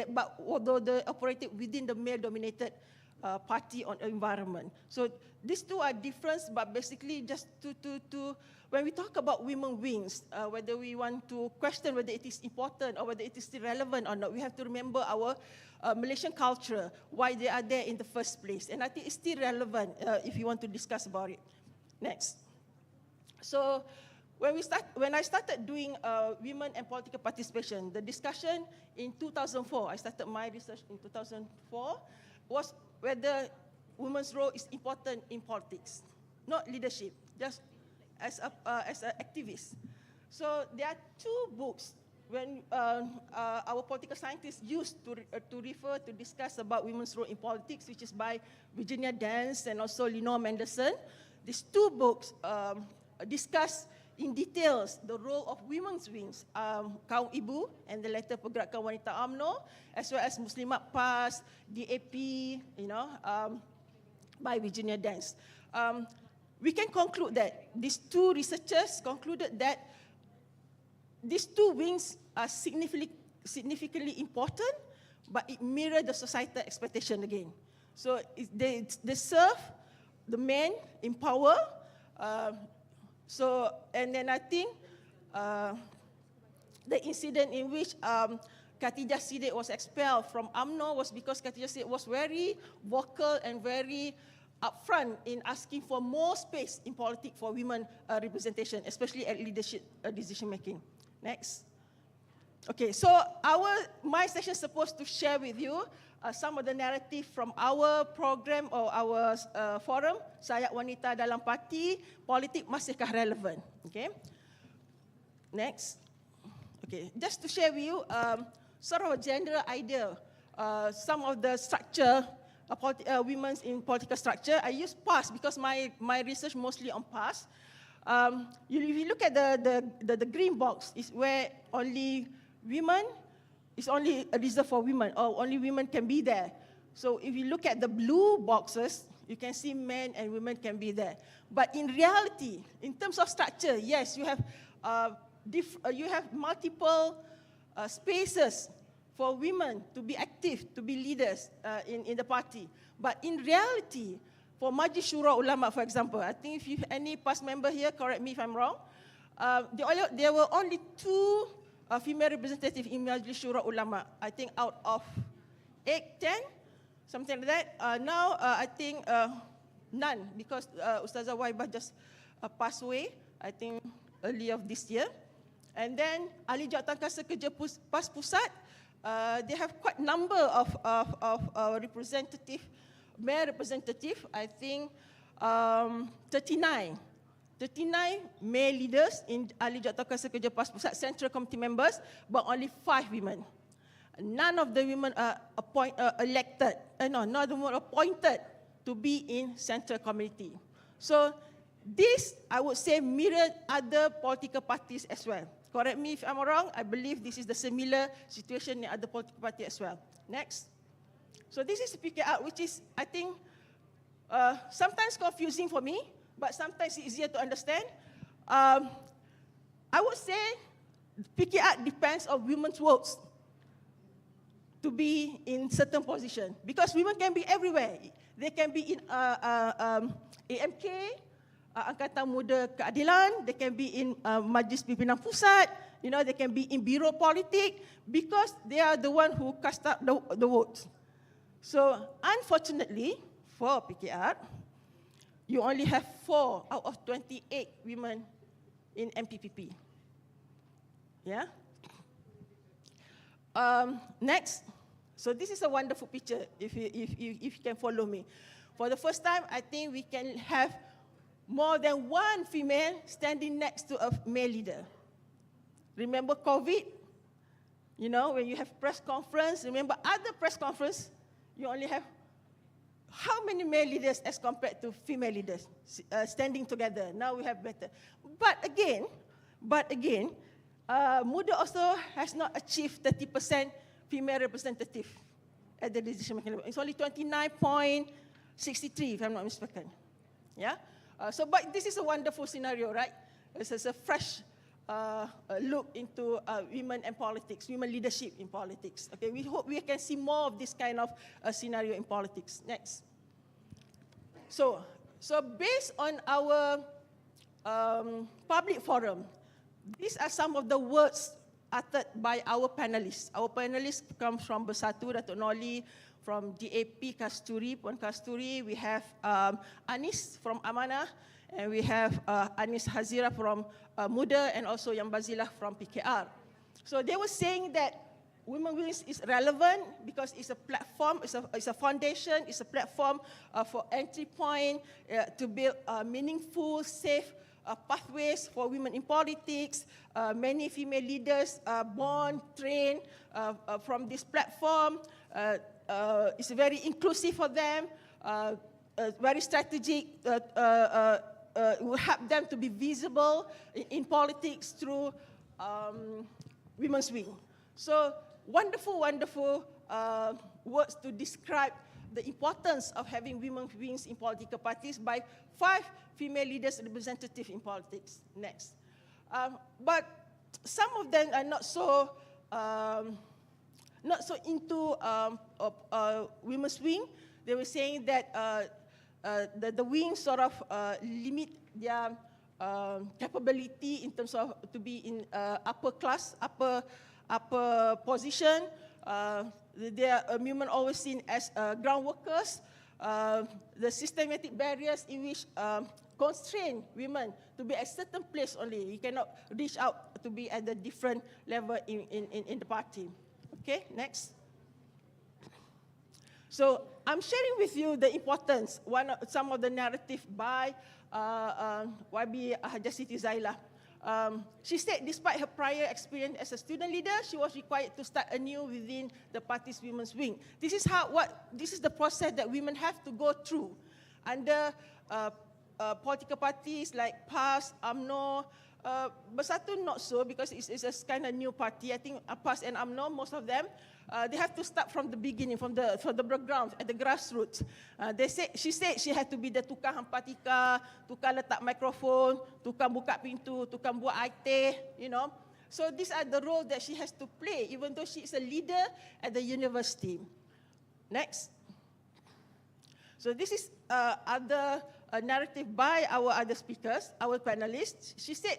Speaker 16: but although they operated within the male-dominated party on environment. So these two are different, but basically just to when we talk about women wings, whether we want to question whether it is important or whether it is still relevant or not, we have to remember our Malaysian culture, why they are there in the first place. And I think it's still relevant if you want to discuss about it. Next. So when I started doing women and political participation, the discussion in 2004, I started my research in 2004, was whether women's role is important in politics, not leadership, just as an activist. So there are two books when our political scientists used to refer to discuss about women's role in politics, which is by Virginia Dance and also Lenore Mendelsohn. These two books discuss in details the role of women's wings, Kaum Ibu and the later Pergerakan Wanita UMNO, as well as Muslimat PAS, DAP, by Virginia Dance. We can conclude that these two researchers concluded that these two wings are significantly important, but it mirrors the societal expectation again. So they serve the men in power. And then I think the incident in which Khatijah Siddiq was expelled from UMNO was because Khatijah Siddiq was very vocal and very upfront in asking for more space in politics for women representation, especially at leadership decision making. Next. Okay, so my session is supposed to share with you some of the narrative from our program or our forum, Sayap Wanita dalam Parti, Politik Masihkah Relevan? Okay. Next. Okay, just to share with you sort of a general idea, some of the structure, women's in political structure. I use PAS because my research mostly on PAS. If you look at the green box, is where only women, it's only a reserve for women, or only women can be there. So if you look at the blue boxes, you can see men and women can be there. But in reality, in terms of structure, yes, you have multiple spaces for women to be active, to be leaders in the party. But in reality, for Majlis Shura Ulama, for example, I think if you have any past member here, correct me if I'm wrong, there were only 2 female representatives in Majlis Shura Ulama, I think out of 8, 10, something like that. Now, I think none, because Ustazah YABhg just passed away, I think early of this year. And then, Ahli Jawatankuasa Kerja PAS Pusat, they have quite a number of male representative, I think 39 male leaders in Ahli Jawatankuasa Kerja PAS Pusat, Central Committee members, but only 5 women. None of the women are appointed to be in Central Committee. So this, I would say, mirrored other political parties as well. Correct me if I'm wrong, I believe this is the similar situation in other political parties as well. Next. So this is PKR, which is, I think, sometimes confusing for me, but sometimes easier to understand. I would say PKR depends on women's votes to be in certain position, because women can be everywhere. They can be in AMK, Angkatan Muda Keadilan, they can be in Majlis Pimpinan Pusat, they can be in Biro Politik, because they are the one who cast out the votes. So unfortunately, for PKR, you only have 4 out of 28 women in MPPP. Yeah? Next. So this is a wonderful picture, if you can follow me. For the first time, I think we can have more than 1 female standing next to a male leader. Remember COVID? When you have press conference, remember other press conference, you only have how many male leaders as compared to female leaders standing together? Now we have better. But again, Muda also has not achieved 30% female representative at the decision making level. It's only 29.63, if I'm not mistaken. Yeah. But this is a wonderful scenario, right? This is a fresh look into women and politics, women leadership in politics. Okay, we hope we can see more of this kind of scenario in politics. Next. So based on our public forum, these are some of the words uttered by our panelists. Our panelists come from Bersatu, Dato' Noli, from DAP, Kasturi, Puan Kasturi. We have Anis from Amanah, and we have Anis Hazira from Muda, and also Yang Bazilah from PKR. So they were saying that Women Wings is relevant because it's a platform, it's a foundation, it's a platform for entry point to build meaningful, safe pathways for women in politics. Many female leaders are born, trained from this platform. It's very inclusive for them, very strategic, will help them to be visible in politics through Women's Wing. So wonderful words to describe the importance of having women's wings in political parties by 5 female leaders representative in politics. Next. But some of them are not so into women's wing. They were saying that the wing sort of limit their capability in terms of to be in upper class, upper position. They are women always seen as ground workers. The systematic barriers in which constrain women to be at a certain place only. You cannot reach out to be at a different level in the party. Okay, next. So I'm sharing with you the importance, some of the narrative by YB Hajah Siti Zailah. She said despite her prior experience as a student leader, she was required to start anew within the party's women's wing. This is the process that women have to go through under political parties like PAS, UMNO. Bersatu not so because it's a kind of new party. I think PAS and UMNO, most of them, they have to start from the beginning, from the background, at the grassroots. She said she had to be the tukang hampatika, tukang letak microphone, tukang buka pintu, tukang buat IT, you know. So these are the roles that she has to play, even though she is a leader at the university. Next. So this is other narrative by our other speakers, our panelists. She said,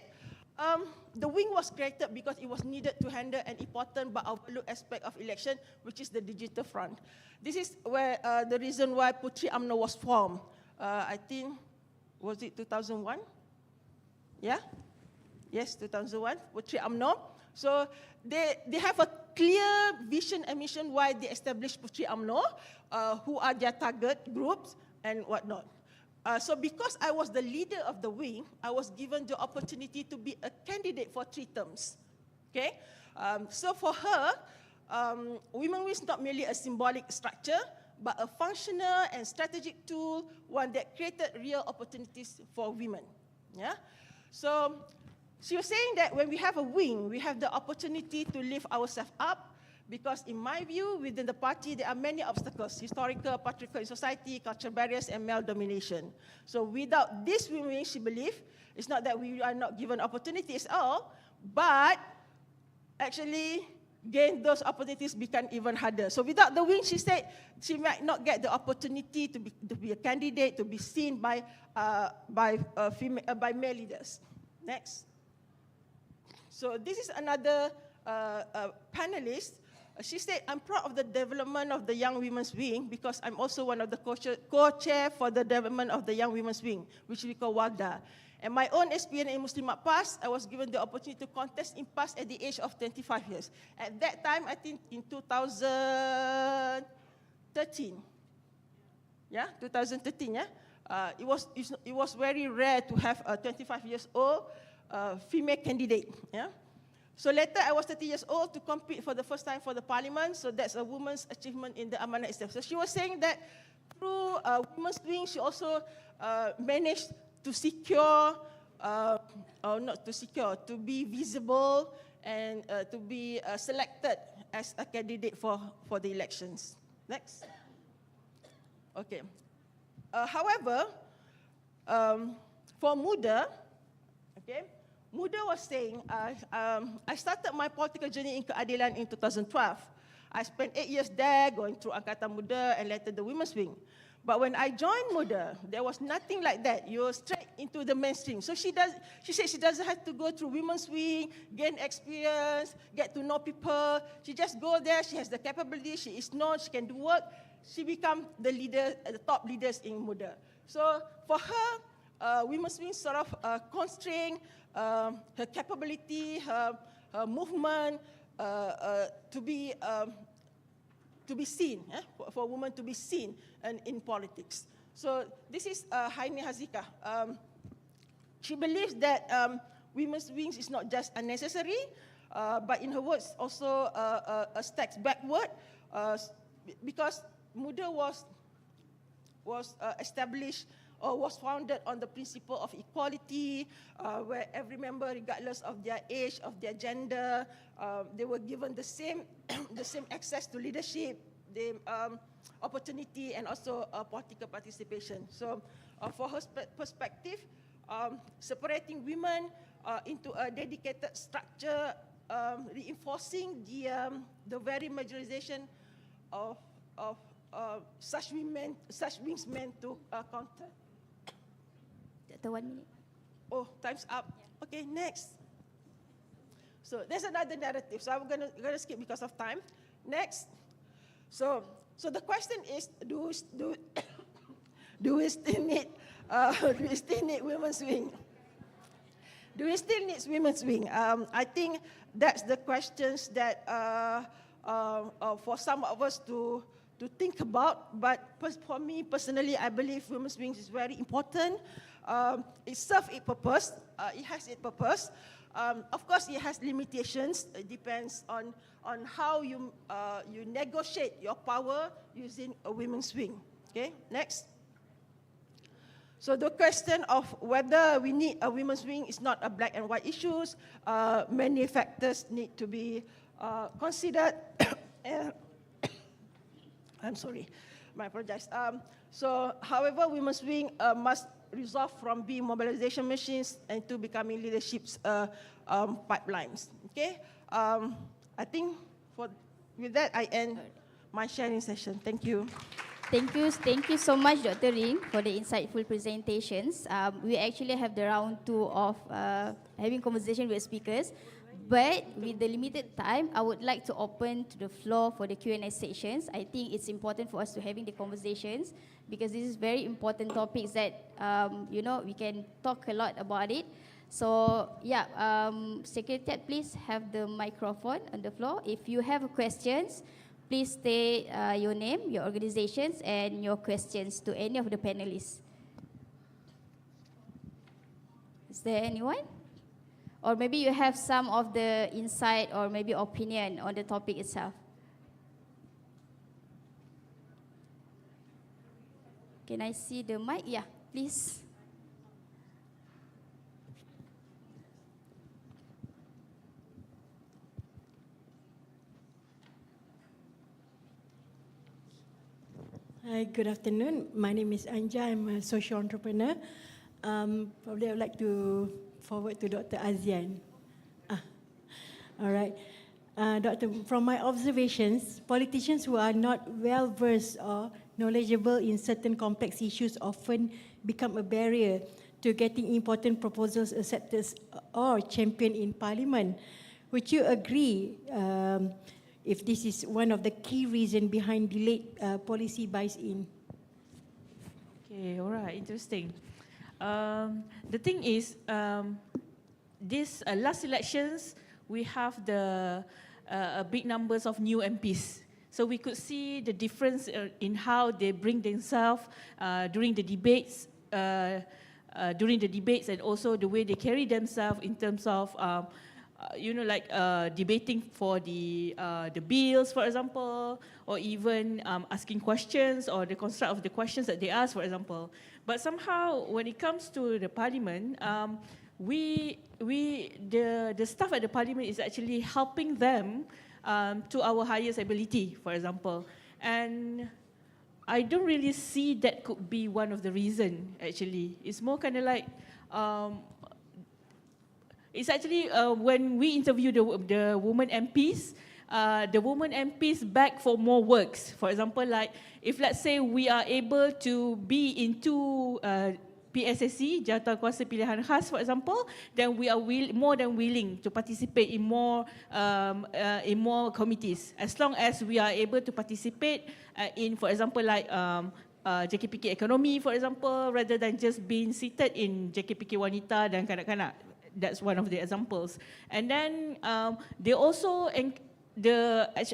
Speaker 16: the wing was created because it was needed to handle an important but overlooked aspect of election, which is the digital front. This is where the reason why Puteri UMNO was formed. I think, was it 2001? Yeah? Yes, 2001, Puteri UMNO. So they have a clear vision and mission why they established Puteri UMNO, who are their target groups and whatnot. So because I was the leader of the wing, I was given the opportunity to be a candidate for 3 terms. Okay? So for her, Women Wing is not merely a symbolic structure, but a functional and strategic tool, one that created real opportunities for women. Yeah? So she was saying that when we have a wing, we have the opportunity to lift ourselves up, because in my view, within the party, there are many obstacles: historical, patriarchal society, cultural barriers, and male domination. So without this wing, she believes, it's not that we are not given opportunities at all, but actually gain those opportunities become even harder. So without the wing, she said, she might not get the opportunity to be a candidate, to be seen by male leaders. Next. So this is another panelist. She said, I'm proud of the development of the Young Women's Wing because I'm also one of the co-chair for the development of the Young Women's Wing, which we call YABhg. And my own experience in Muslimat PAS, I was given the opportunity to contest in PAS at the age of 25 years. At that time, I think in 2013. Yeah, 2013, yeah? It was very rare to have a 25 years old female candidate, yeah? So later, I was 30 years old to compete for the first time for the parliament. So that's a woman's achievement in the Amanah itself. So she was saying that through Women's Wing, she also managed to secure, or not to secure, to be visible and to be selected as a candidate for the elections. Next. Okay. However, for Muda, okay, Muda was saying, I started my political journey in Keadilan in 2012. I spent 8 years there, going through Angkatan Muda and later the Women's Wing. But when I joined Muda, there was nothing like that. You're straight into the mainstream. So she said she doesn't have to go through women's wing, gain experience, get to know people. She just go there. She has the capability. She is known. She can do work. She become the leader, the top leaders in Muda. So for her, women's wing sort of constrain her capability, her movement to be seen, for women to be seen in politics. So this is Haini Hazika. She believes that women's wings is not just unnecessary, but in her words also a step backward, because Muda was established or was founded on the principle of equality, where every member, regardless of their age, of their gender, they were given the same access to leadership, the opportunity, and also political participation. So, for her perspective, separating women into a dedicated structure, reinforcing the very majorization of such wings meant to counter.
Speaker 12: The 1 minute.
Speaker 16: Oh, time's up. Yeah. Okay, next. So there's another narrative. So I'm gonna skip because of time. Next. So the question is, do we still need women's wing? Do we still need women's wing? I think that's the questions that for some of us to think about. But for me personally, I believe women's wings is very important. It serves its purpose. It has its purpose. Of course, it has limitations. It depends on how you negotiate your power using a women's wing. Okay, next. So the question of whether we need a women's wing is not a black and white issue. Many factors need to be considered. I'm sorry, I apologize. So, however, women's wing must resolve from being mobilization machines into becoming leadership's pipelines. Okay, I think with that I end my sharing session. Thank you.
Speaker 12: Thank you so much, Dr. Ring, for the insightful presentations. We actually have the round 2 of having conversation with speakers, but with the limited time, I would like to open to the floor for the Q&A sessions. I think it's important for us to having the conversations because this is very important topics that we can talk a lot about it. So yeah, Secretariat, please have the microphone on the floor. If you have questions, please state your name, your organizations, and your questions to any of the panelists. Is there anyone? Or maybe you have some of the insight or maybe opinion on the topic itself. Can I see the mic? Yeah, please.
Speaker 17: Hi, good afternoon. My name is Anja. I'm a social entrepreneur. Probably I would like to forward to Dr. Azian. All right. Doctor, from my observations, politicians who are not well versed or knowledgeable in certain complex issues often become a barrier to getting important proposals accepted or championed in Parliament. Would you agree if this is one of the key reasons behind delayed policy buys-in?
Speaker 14: Okay, all right, interesting. The thing is, this last elections, we have the big numbers of new MPs. So we could see the difference in how they bring themselves during the debates, and also the way they carry themselves in terms of, debating for the bills, for example, or even asking questions or the construct of the questions that they ask, for example. But somehow, when it comes to the Parliament, the staff at the Parliament is actually helping them to our highest ability, for example. And I don't really see that could be one of the reasons, actually. It's more kind of like, it's actually when we interview the women MPs, the women MPs back for more works. For example, like if let's say we are able to be into PSSC, Jawatan Kuasa Pilihan Khas, for example, then we are more than willing to participate in more committees, as long as we are able to participate in, for example, like JKPK Ekonomi, for example, rather than just being seated in JKPK Wanita dan kanak-kanak. That's one of the examples. And then they also,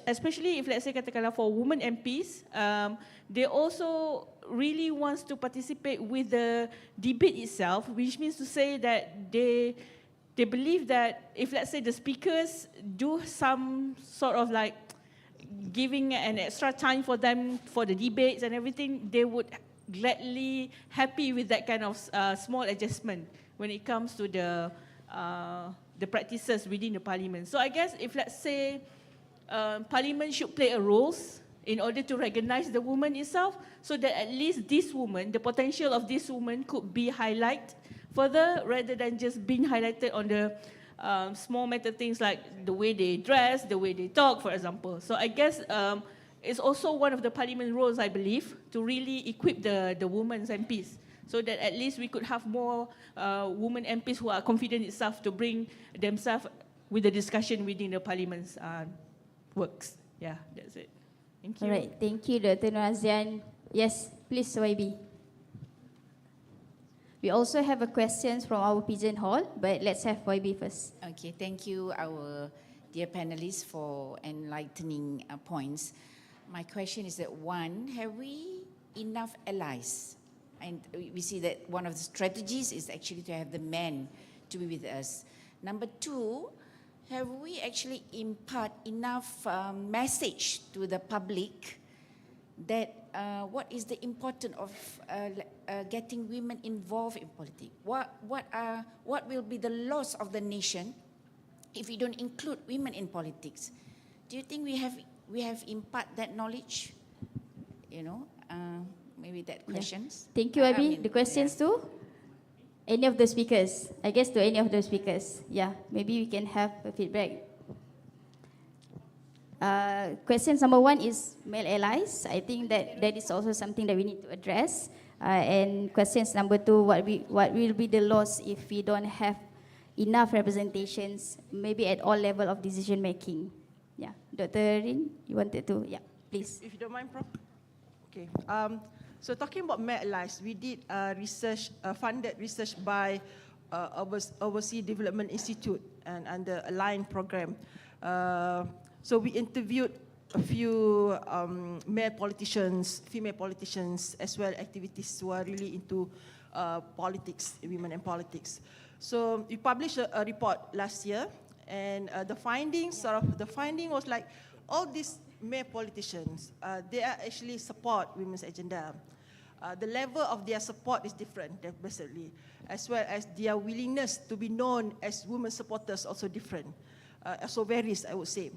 Speaker 14: especially if let's say katakanlah for women MPs, they also really wants to participate with the debate itself, which means to say that they believe that if let's say the speakers do some sort of like giving an extra time for them for the debates and everything, they would gladly happy with that kind of small adjustment when it comes to the practices within the parliament. So I guess if let's say parliament should play a role in order to recognize the woman itself, so that at least this woman, the potential of this woman could be highlighted further rather than just being highlighted on the small matter things like the way they dress, the way they talk, for example. So I guess it's also one of the parliament roles, I believe, to really equip the women's MPs, so that at least we could have more women MPs who are confident itself to bring themselves with the discussion within the parliament's works. Yeah, that's it. Thank you.
Speaker 12: All right, thank you, Dr. Nur Azian. Yes, please, YB. We also have a questions from our pigeon hall, but let's have YB first.
Speaker 10: Okay, thank you, our dear panelists, for enlightening points. My question is that one, have we enough allies? And we see that one of the strategies is actually to have the men to be with us. Number two, have we actually impart enough message to the public that what is the importance of getting women involved in politics? What will be the loss of the nation if we don't include women in politics? Do you think we have impart that knowledge? You know, maybe that questions.
Speaker 12: Yeah. Thank you, YB. The questions too? Any of the speakers? I guess to any of the speakers. Yeah, maybe we can have a feedback. Question number one is male allies. I think that is also something that we need to address. And questions number two, what will be the loss if we don't have enough representations, maybe at all level of decision making? Yeah, Dr. Rin, you wanted to? Yeah, please.
Speaker 16: If you don't mind, Prof. Okay. So talking about male allies, we did research, funded research by Overseas Development Institute and under Align program. So we interviewed a few male politicians, female politicians, as well activists who are really into politics, women and politics. So we published a report last year, and the finding was like all these male politicians, they are actually support women's agenda. The level of their support is different, basically, as well as their willingness to be known as women supporters also different, also varies, I would say.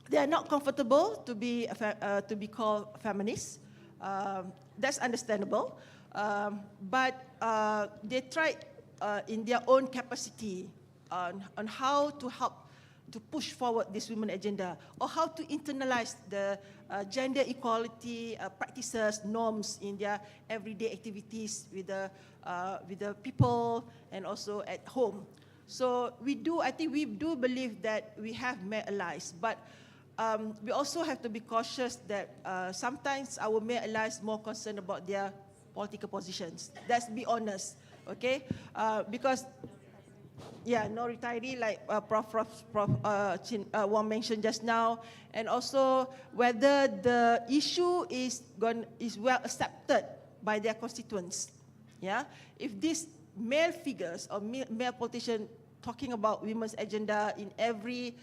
Speaker 16: They are not comfortable to be called feminists. That's understandable, but they tried in their own capacity on how to help to push forward this women agenda, or how to internalize the gender equality practices, norms in their everyday activities with the people and also at home. So I think we do believe that we have male allies, but we also have to be cautious that sometimes our male allies more concerned about their political positions. Let's be honest, okay? Because yeah, no retiree like Prof. Wong mentioned just now, and also whether the issue is well accepted by their constituents. Yeah, if these male figures or male politicians talking about women's agenda in every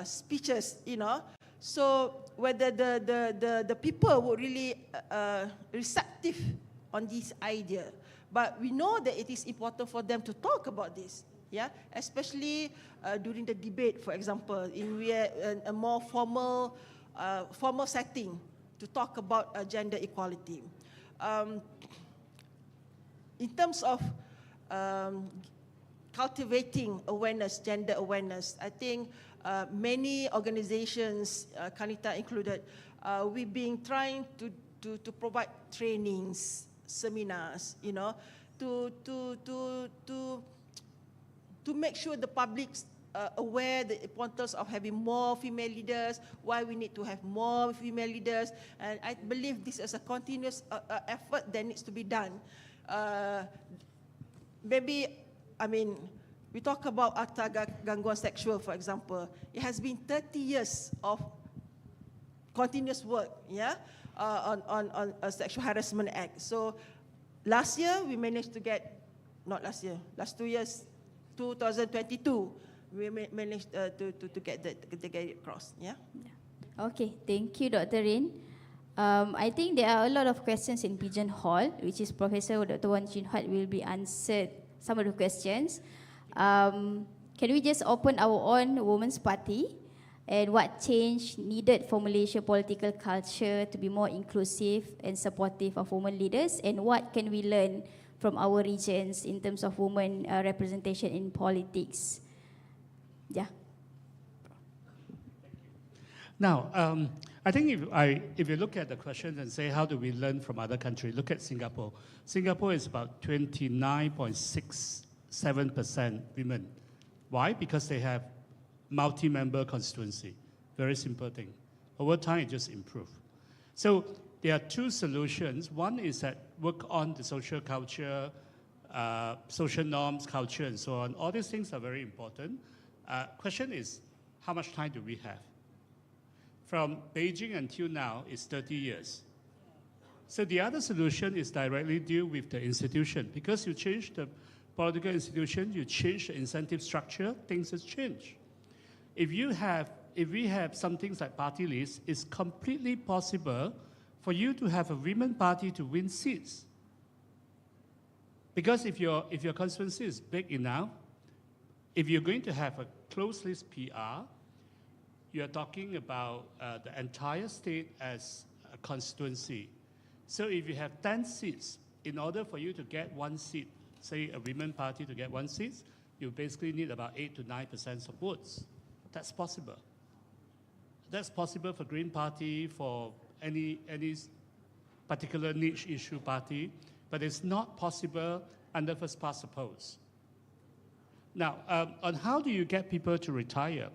Speaker 16: speeches, you know, so whether the people would really receptive on this idea. But we know that it is important for them to talk about this. Yeah, especially during the debate, for example, in a more formal setting to talk about gender equality. In terms of cultivating awareness, gender awareness. I think many organizations, Kanita included, we've been trying to provide trainings, seminars, you know, to make sure the public's aware the importance of having more female leaders, why we need to have more female leaders, and I believe this is a continuous effort that needs to be done. Maybe, I mean, we talk about akta gangguan sexual, for example. It has been 30 years of continuous work, yeah, on a sexual harassment act. So last year we managed to get, not last year, last 2 years, 2022, we managed to get it across, yeah.
Speaker 12: Okay, thank you, Dr. Rin. I think there are a lot of questions in Pigeon Hall, which is Professor Dr. Wan Chin Huat will be answered some of the questions. Can we just open our own Women's Party, and what change needed for Malaysia political culture to be more inclusive and supportive of women leaders, and what can we learn from our regions in terms of women representation in politics? Yeah.
Speaker 13: Now, I think if you look at the question and say, how do we learn from other countries, look at Singapore. Singapore is about 29.67% women. Why? Because they have multi-member constituency. Very simple thing. Over time, it just improved. So there are two solutions. One is that work on the social culture, social norms, culture, and so on. All these things are very important. Question is, how much time do we have? From Beijing until now is 30 years. So the other solution is directly deal with the institution. Because you change the political institution, you change the incentive structure, things has changed. If we have some things like party lists, it's completely possible for you to have a women party to win seats. Because if your constituency is big enough, if you're going to have a closed list PR, you are talking about the entire state as a constituency. So if you have 10 seats, in order for you to get one seat, say a women party to get one seat, you basically need about 8 to 9% of votes. That's possible. That's possible for Green Party, for any particular niche issue party, but it's not possible under first past the post. Now, on how do you get people to retire?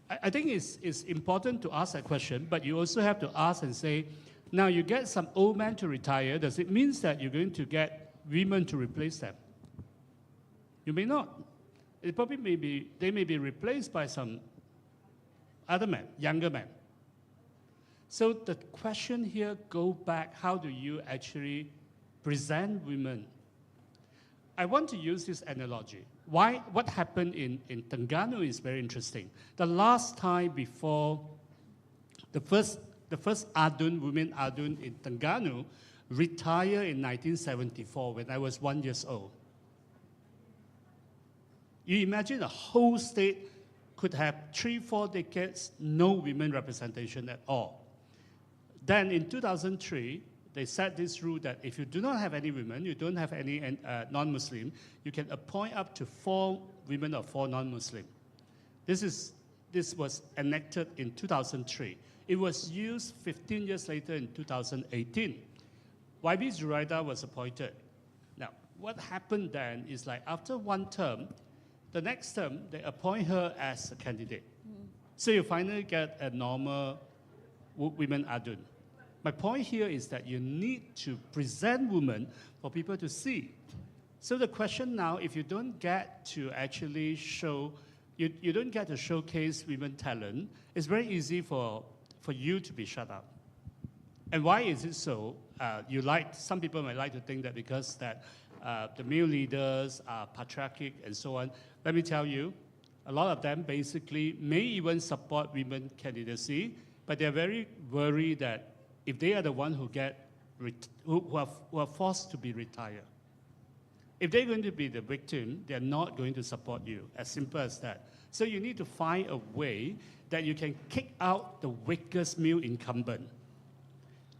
Speaker 13: I think it's important to ask that question, but you also have to ask and say, now you get some old men to retire, does it mean that you're going to get women to replace them? You may not. It probably they may be replaced by some other men, younger men. So the question here go back, how do you actually present women? I want to use this analogy. What happened in Terengganu is very interesting. The last time before the first women Adun in Terengganu retired in 1974 when I was 1 year old. You imagine a whole state could have 3-4 decades, no women representation at all. Then in 2003, they set this rule that if you do not have any women, you don't have any non-Muslim, you can appoint up to 4 women or 4 non-Muslim. This was enacted in 2003. It was used 15 years later in 2018. YB Zuraida was appointed. Now, what happened then is like after one term, the next term, they appoint her as a candidate. So you finally get a normal women Adun. My point here is that you need to present women for people to see. So the question now, if you don't get to actually show, you don't get to showcase women talent, it's very easy for you to be shut up. And why is it so? Some people might like to think that because that the male leaders are patriarchic and so on. Let me tell you, a lot of them basically may even support women candidacy, but they're very worried that if they are the one who are forced to be retired, if they're going to be the victim, they're not going to support you, as simple as that. So you need to find a way that you can kick out the weakest male incumbent.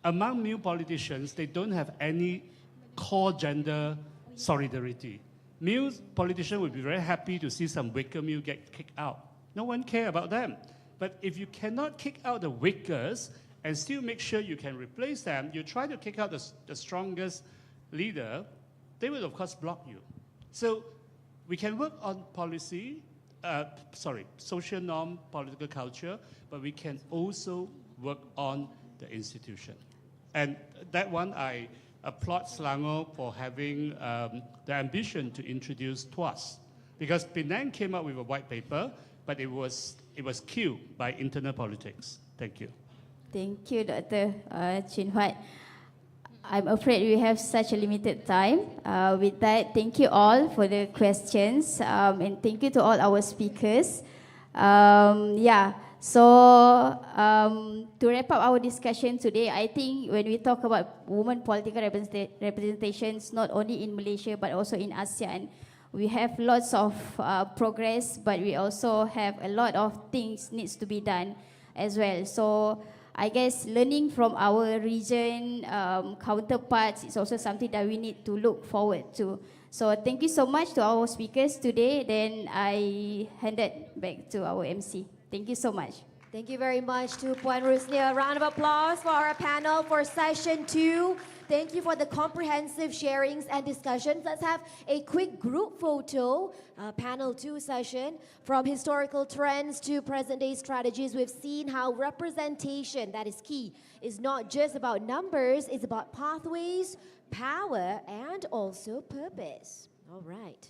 Speaker 13: Among male politicians, they don't have any core gender solidarity. Male politicians would be very happy to see some weaker male get kicked out. No one care about them. But if you cannot kick out the weakers and still make sure you can replace them, you try to kick out the strongest leader, they will of course block you. So we can work on policy, social norm, political culture, but we can also work on the institution. And that one, I applaud Selangor for having the ambition to introduce TWAS. Because Penang came up with a white paper, but it was killed by internal politics. Thank you.
Speaker 12: Thank you, Dr. Chin Huat. I'm afraid we have such a limited time. With that, thank you all for the questions, and thank you to all our speakers. To wrap up our discussion today, I think when we talk about women political representations, not only in Malaysia but also in ASEAN, we have lots of progress, but we also have a lot of things needs to be done as well. So I guess learning from our region counterparts is also something that we need to look forward to. So thank you so much to our speakers today. Then I hand it back to our MC. Thank you so much.
Speaker 1: Thank you very much to Puan Rusni. A round of applause for our panel for session 2. Thank you for the comprehensive sharings and discussions. Let's have a quick group photo, panel 2 session. From historical trends to present day strategies, we've seen how representation, that is key, is not just about numbers, it's about pathways, power, and also purpose. All right.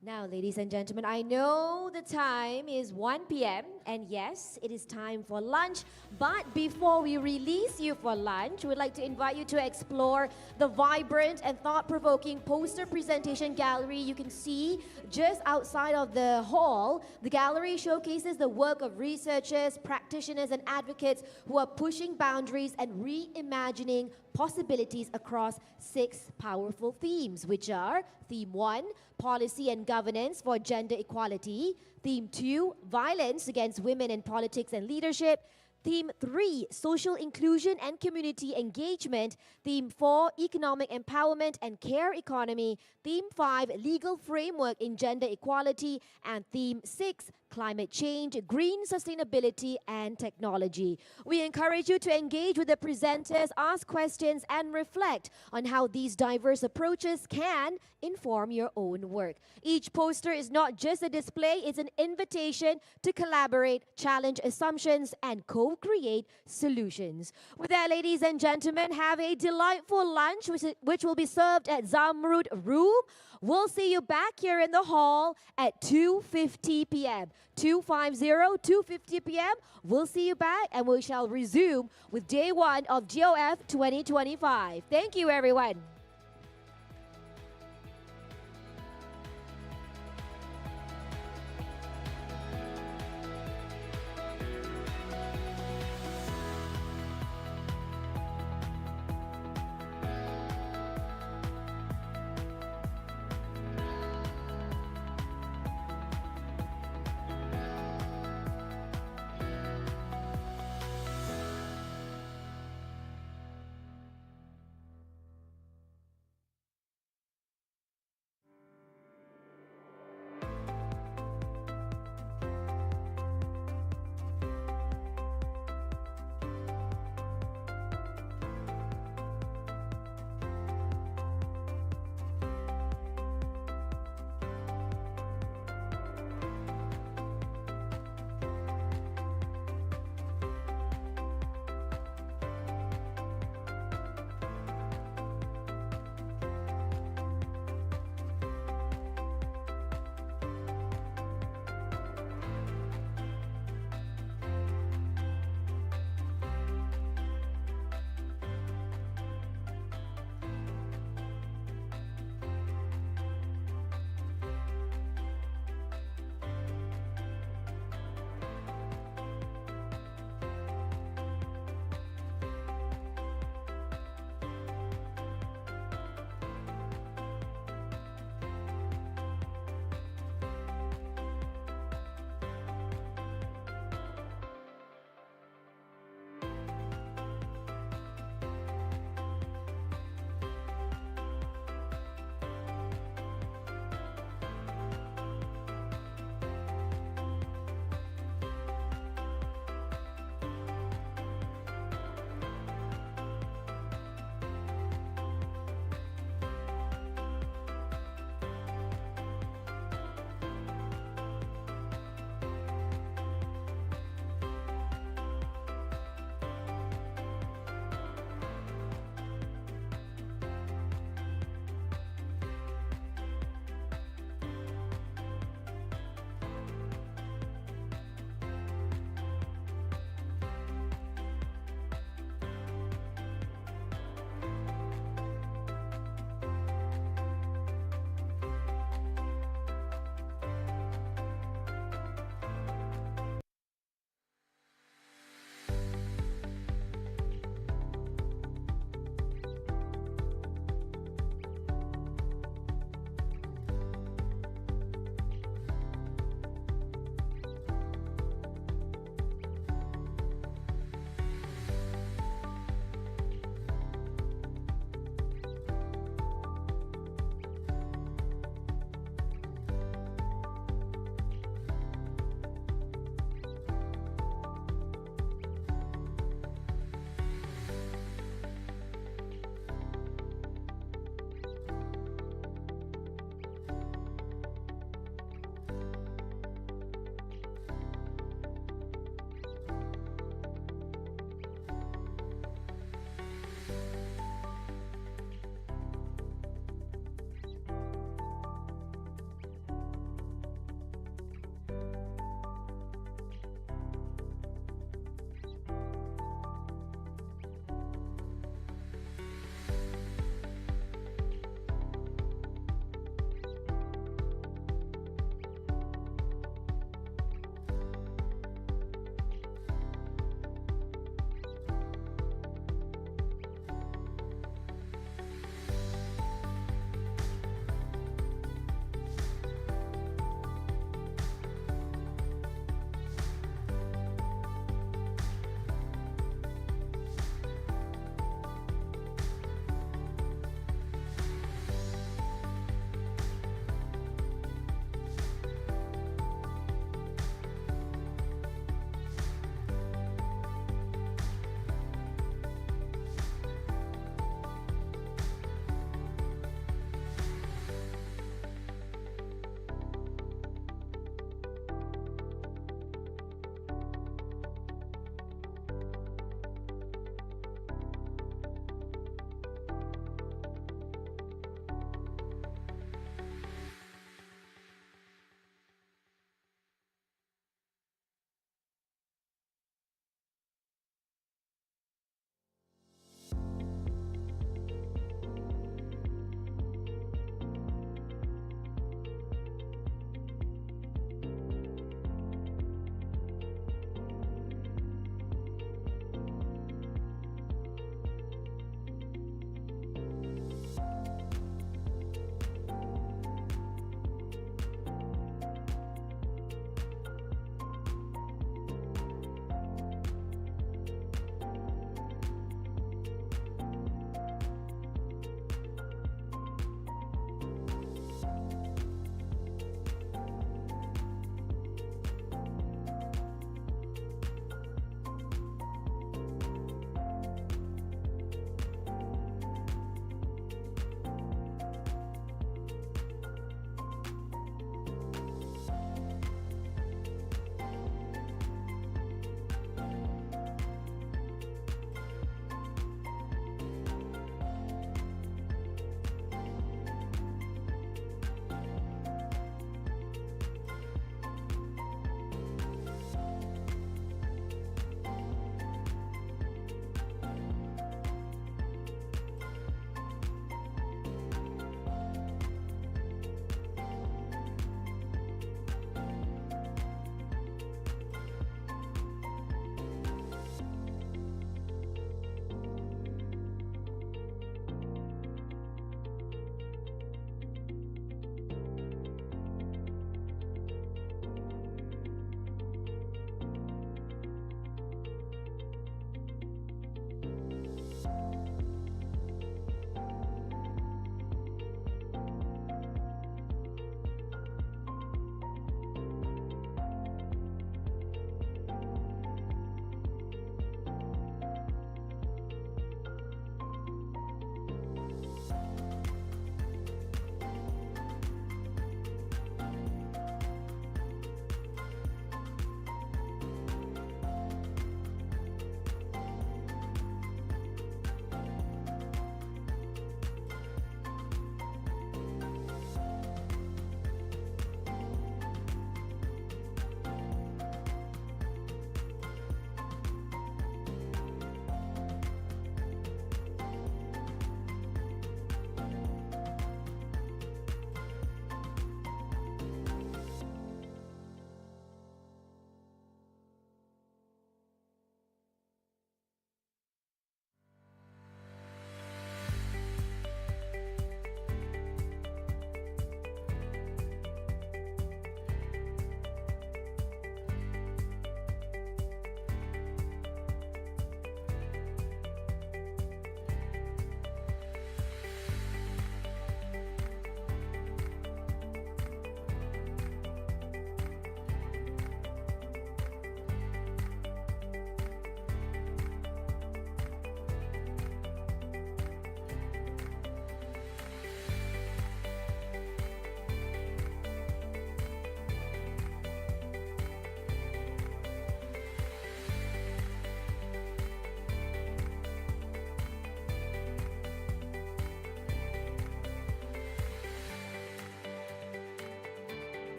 Speaker 1: Now, ladies and gentlemen, I know the time is 1 p.m. and yes, it is time for lunch. But before we release you for lunch, we'd like to invite you to explore the vibrant and thought-provoking poster presentation gallery you can see just outside of the hall. The gallery showcases the work of researchers, practitioners, and advocates who are pushing boundaries and reimagining possibilities across 6 powerful themes, which are Theme 1, Policy and Governance for Gender Equality. Theme 2, Violence Against Women in Politics and Leadership. Theme 3, Social Inclusion and Community Engagement. Theme 4, Economic Empowerment and Care Economy. Theme 5, Legal Framework in Gender Equality. And Theme 6, Climate Change, Green Sustainability and Technology. We encourage you to engage with the presenters, ask questions, and reflect on how these diverse approaches can inform your own work. Each poster is not just a display, it's an invitation to collaborate, challenge assumptions, and co-create solutions. With that, ladies and gentlemen, have a delightful lunch, which will be served at Zamrud Room. We'll see you back here in the hall at 2:50 p.m. 2:50 p.m. We'll see you back and we shall resume with day 1 of GOF 2025. Thank you, everyone.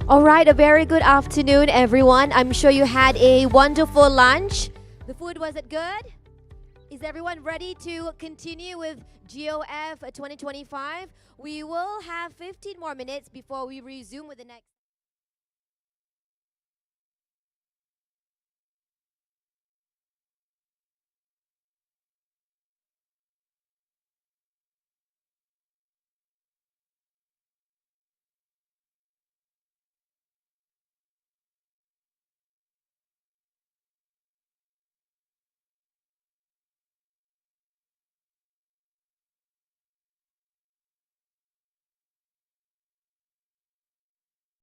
Speaker 1: All right, a very good afternoon, everyone. I'm sure you had a wonderful lunch. The food, was it good? Is everyone ready to continue with GOF 2025? We will have 15 more minutes before we resume with the next.